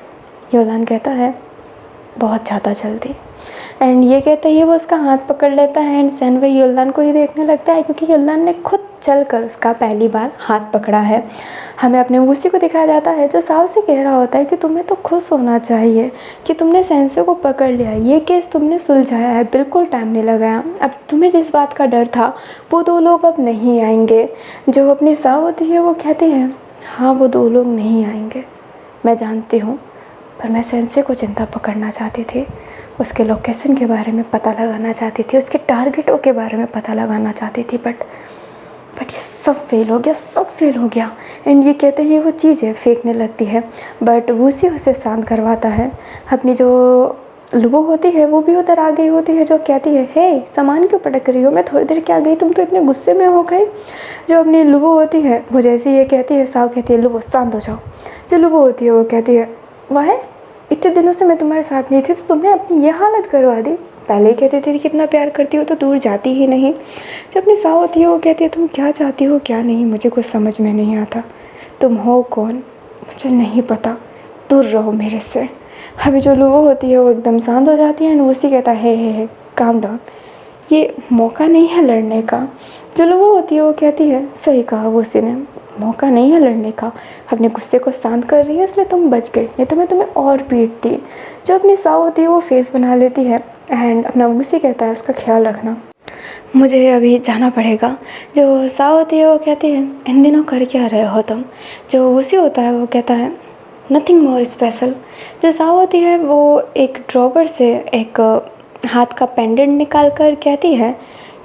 युलान कहता है बहुत ज़्यादा जल्दी। एंड ये कहते ही वो उसका हाथ पकड़ लेता है एंड सेनवई युलनान को ही देखने लगता है, क्योंकि युलनान ने खुद चलकर उसका पहली बार हाथ पकड़ा है। हमें अपने वूसी को दिखाया जाता है जो साव से कह रहा होता है कि तुम्हें तो खुश होना चाहिए कि तुमने सेंसे को पकड़ लिया, ये केस तुमने सुलझाया है, बिल्कुल टाइम नहीं लगाया। अब तुम्हें जिस बात का डर था वो 2 लोग अब नहीं आएंगे। जो अपनी साव होती है वो कहती है हाँ वो 2 लोग नहीं आएंगे, मैं जानती हूँ, पर मैं सेंसे को जिंदा पकड़ना चाहती थी, उसके लोकेशन के बारे में पता लगाना चाहती थी, उसके टारगेटों के बारे में पता लगाना चाहती थी। बट ये सब फेल हो गया। एंड ये कहते ही वो चीज़ें फेंकने लगती है बट वूसी उसे शांत करवाता है। अपनी जो लुबो होती है वो भी उधर आ गई होती है, जो कहती है हे सामान क्यों पटक रही हो, मैं थोड़ी देर क्या गई, तुम तो इतने गुस्से में हो गई। जो अपनी लुबो होती है वो जैसे ये कहती है साव कहती है लुबो शांत हो जाओ। जो लुबो होती है वो कहती है वाह इतने दिनों से मैं तुम्हारे साथ नहीं थी तो तुमने अपनी ये हालत करवा दी, पहले ही कहती थी कितना प्यार करती हो तो दूर जाती ही नहीं। जब अपनी साव होती है वो कहती है तुम क्या चाहती हो क्या नहीं, मुझे कुछ समझ में नहीं आता, तुम हो कौन मुझे नहीं पता, दूर रहो मेरे से। अभी जो लुबो होती है वो एकदम शांत हो जाती है एंड वूसी कहता है हे काम डाउन, ये मौका नहीं है लड़ने का। जो लुबो होती है वो कहती है सही कहा वूसी ने, मौका नहीं है लड़ने का, अपने गुस्से को शांत कर रही है इसलिए तुम बच गई, नहीं तो मैं तुम्हें और पीटती। जो अपनी साव होती है वो फेस बना लेती है एंड अपना वूसी कहता है उसका ख्याल रखना, मुझे अभी जाना पड़ेगा। जो साव होती है वो कहती है इन दिनों कर क्या रहे हो तुम। जो वूसी होता है वो कहता है नथिंग मोर स्पेशल। जो साव होती है वो एक ड्रॉवर से एक हाथ का पेंडेंट निकाल कर कहती है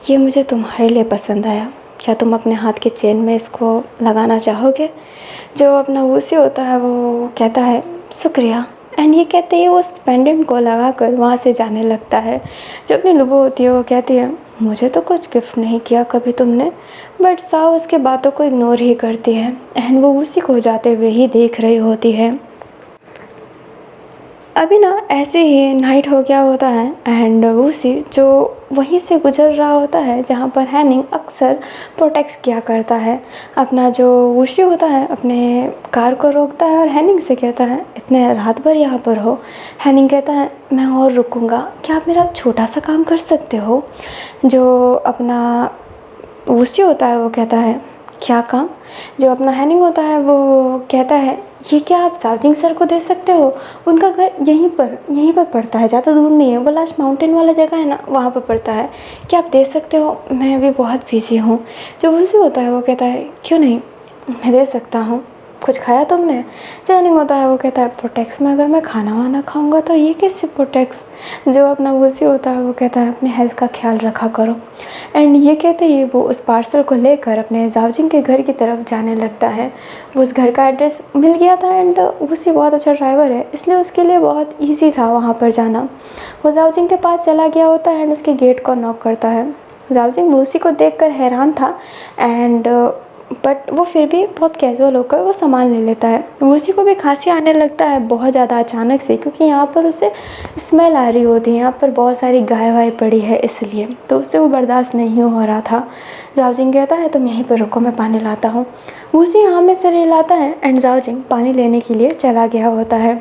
ये मुझे तुम्हारे लिए पसंद आया, क्या तुम अपने हाथ के चेन में इसको लगाना चाहोगे। जो अपना वूसी होता है वो कहता है शुक्रिया एंड ये कहते ही वो उस पेंडेंट को लगा कर वहाँ से जाने लगता है। जो अपनी लुबो होती है वो कहती है मुझे तो कुछ गिफ्ट नहीं किया कभी तुमने, बट साव उसके बातों को इग्नोर ही करती है एंड वो उसी को जाते हुए ही देख रही होती है। अभी ना ऐसे ही नाइट हो गया होता है एंड वूसी जो वहीं से गुजर रहा होता है जहाँ पर हैनिंग अक्सर प्रोटेक्ट किया करता है। अपना जो वूशी होता है अपने कार को रोकता है और हैनिंग से कहता है इतने रात भर यहाँ पर हो। हैनिंग कहता है मैं और रुकूँगा, क्या आप मेरा छोटा सा काम कर सकते हो। जो अपना वूशी होता है वो कहता है क्या काम। जो अपना हैनिंग होता है वो कहता है ये क्या आप जाओजिंग सर को दे सकते हो? उनका घर यहीं पर पड़ता है, ज़्यादा दूर नहीं है, वो लास्ट माउंटेन वाला जगह है ना, वहाँ पर पड़ता है। क्या आप दे सकते हो? मैं अभी बहुत बिज़ी हूँ। जो वूसी होता है वो कहता है क्यों नहीं, मैं दे सकता हूँ। कुछ खाया तुमने? जैनिंग होता है वो कहता है प्रोटेक्स में अगर मैं खाना वाना खाऊंगा तो ये कैसे प्रोटेक्स। जो अपना वूसी होता है वो कहता है अपने हेल्थ का ख्याल रखा करो। एंड ये कहते ही वो उस पार्सल को लेकर अपने जाओजिंग के घर की तरफ जाने लगता है। वो उस घर का एड्रेस मिल गया था एंड वूसी बहुत अच्छा ड्राइवर है, इसलिए उसके लिए बहुत ईजी था वहाँ पर जाना। वो जाओजिंग के पास चला गया होता है एंड उसके गेट को नॉक करता है। जाओजिंग वूसी को देखकर हैरान था एंड बट वो फिर भी बहुत कैजुअल होकर वो सामान ले लेता है। वूसी को भी खांसी आने लगता है बहुत ज़्यादा अचानक से, क्योंकि यहाँ पर उसे स्मेल आ रही होती है, यहाँ पर बहुत सारी गाय वाय पड़ी है, इसलिए तो उससे वो बर्दाश्त नहीं हो रहा था। जाओजिंग कहता है तुम यहीं पर रुको, मैं पानी लाता हूँ। वूसी हाँ में सिर हिलाता है एंड जाओजिंग पानी लेने के लिए चला गया होता है।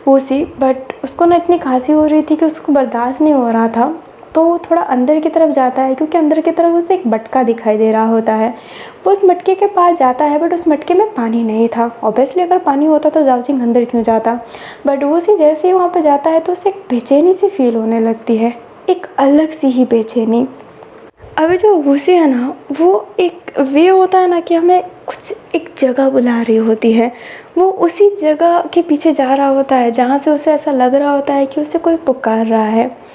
वूसी बट उसको ना इतनी खांसी हो रही थी कि उसको बर्दाश्त नहीं हो रहा था, तो वो थोड़ा अंदर की तरफ जाता है, क्योंकि अंदर की तरफ उसे एक मटका दिखाई दे रहा होता है। वो उस मटके के पास जाता है बट उस मटके में पानी नहीं था। ऑब्वियसली अगर पानी होता तो जाओजिंग अंदर क्यों जाता। बट वो सी जैसे ही वहाँ पे जाता है तो उसे एक बेचैनी सी फील होने लगती है, एक अलग सी ही बेचैनी। अभी जो वूसी है ना, वो एक वे होता है ना कि हमें कुछ एक जगह बुला रही होती है, वो उसी जगह के पीछे जा रहा होता है जहाँ से उसे ऐसा लग रहा होता है कि उसे कोई पुकार रहा है।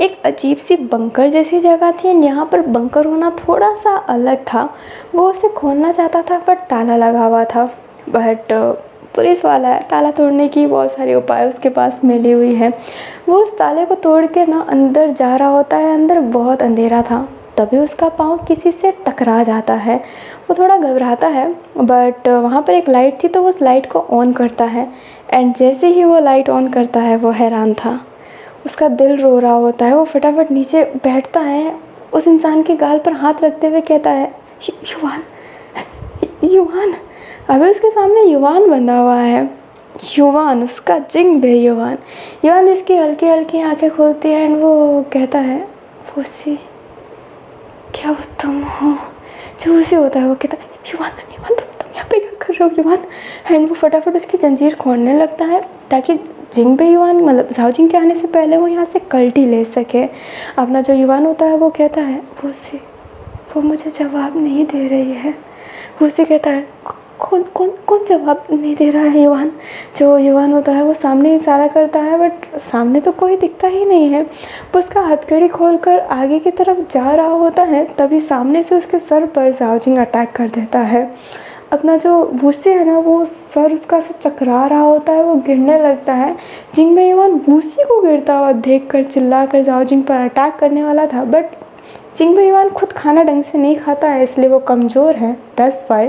एक अजीब सी बंकर जैसी जगह थी एंड यहाँ पर बंकर होना थोड़ा सा अलग था। वो उसे खोलना चाहता था बट ताला लगा हुआ था। बट पुलिस वाला है, ताला तोड़ने की बहुत सारे उपाय उसके पास मिली हुई है। वो उस ताले को तोड़ के ना अंदर जा रहा होता है। अंदर बहुत अंधेरा था, तभी उसका पाँव किसी से टकरा जाता है। वो थोड़ा घबराता है बट वहाँ पर एक लाइट थी तो वो उस लाइट को ऑन करता है एंड जैसे ही वो लाइट ऑन करता है वो हैरान था, उसका दिल रो रहा होता है। वो फटाफट नीचे बैठता है, उस इंसान के गाल पर हाथ रखते हुए कहता है युवान, युवान। अभी उसके सामने युवान बंधा हुआ है। युवान, उसका जिंग बे युवान। युवान जिसकी हल्की हल्की आंखें खोलती है एंड वो कहता है वूसी, क्या वो तुम हो? जो वूसी होता है वो कहता है युवान, युवान तुम यहाँ पे क्या कर रहे हो युवान? एंड वो फटाफट उसकी जंजीर खोलने लगता है ताकि जिंग बे युवान मतलब जाओजिंग के आने से पहले वो यहाँ से कल्टी ले सके। अपना जो युवान होता है वो कहता है वूसी, वो मुझे जवाब नहीं दे रही है। वूसी कहता है कौन कौन कौन जवाब नहीं दे रहा है युवान? जो युवान होता है वो सामने इशारा करता है बट सामने तो कोई दिखता ही नहीं है। वो उसका हथकड़ी खोलकर आगे की तरफ जा रहा होता है, तभी सामने से उसके सर पर जाओजिंग अटैक कर देता है। अपना जो वूसी है ना, वो सर उसका से चकरा रहा होता है, वो गिरने लगता है। जिंग बे युवान वूसी को गिरता हुआ देखकर चिल्लाकर जाओजिंग पर अटैक करने वाला था बट जिंग बे युवान खुद खाना ढंग से नहीं खाता है, इसलिए वो कमज़ोर है। दैट्स व्हाई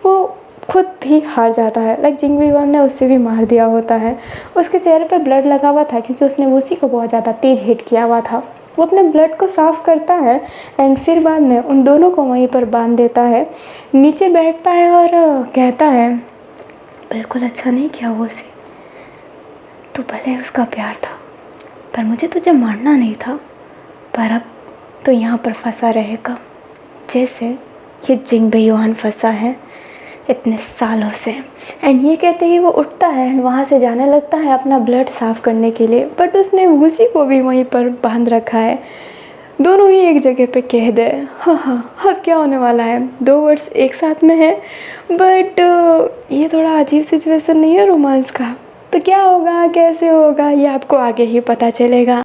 वो खुद भी हार जाता है। लाइक जिंग बे युवान ने उससे भी मार दिया होता है। उसके चेहरे पे ब्लड लगा हुआ था क्योंकि उसने वूसी को बहुत ज़्यादा तेज हिट किया हुआ था। वो अपने ब्लड को साफ़ करता है एंड फिर बाद में उन दोनों को वहीं पर बांध देता है। नीचे बैठता है और कहता है बिल्कुल अच्छा नहीं किया वूसी, तो भले उसका प्यार था पर मुझे तुझे मारना नहीं था, पर अब तो यहाँ पर फंसा रहेगा जैसे ये जिंग बे युवान फंसा है इतने सालों से। एंड ये कहते ही वो उठता है एंड वहाँ से जाने लगता है अपना ब्लड साफ़ करने के लिए, बट उसने वूसी को भी वहीं पर बांध रखा है। दोनों ही एक जगह पे कैद है। हाँ, अब क्या होने वाला है? 2 वर्ड्स एक साथ में है बट ये थोड़ा अजीब सिचुएशन नहीं है रोमांस का? तो क्या होगा, कैसे होगा, ये आपको आगे ही पता चलेगा।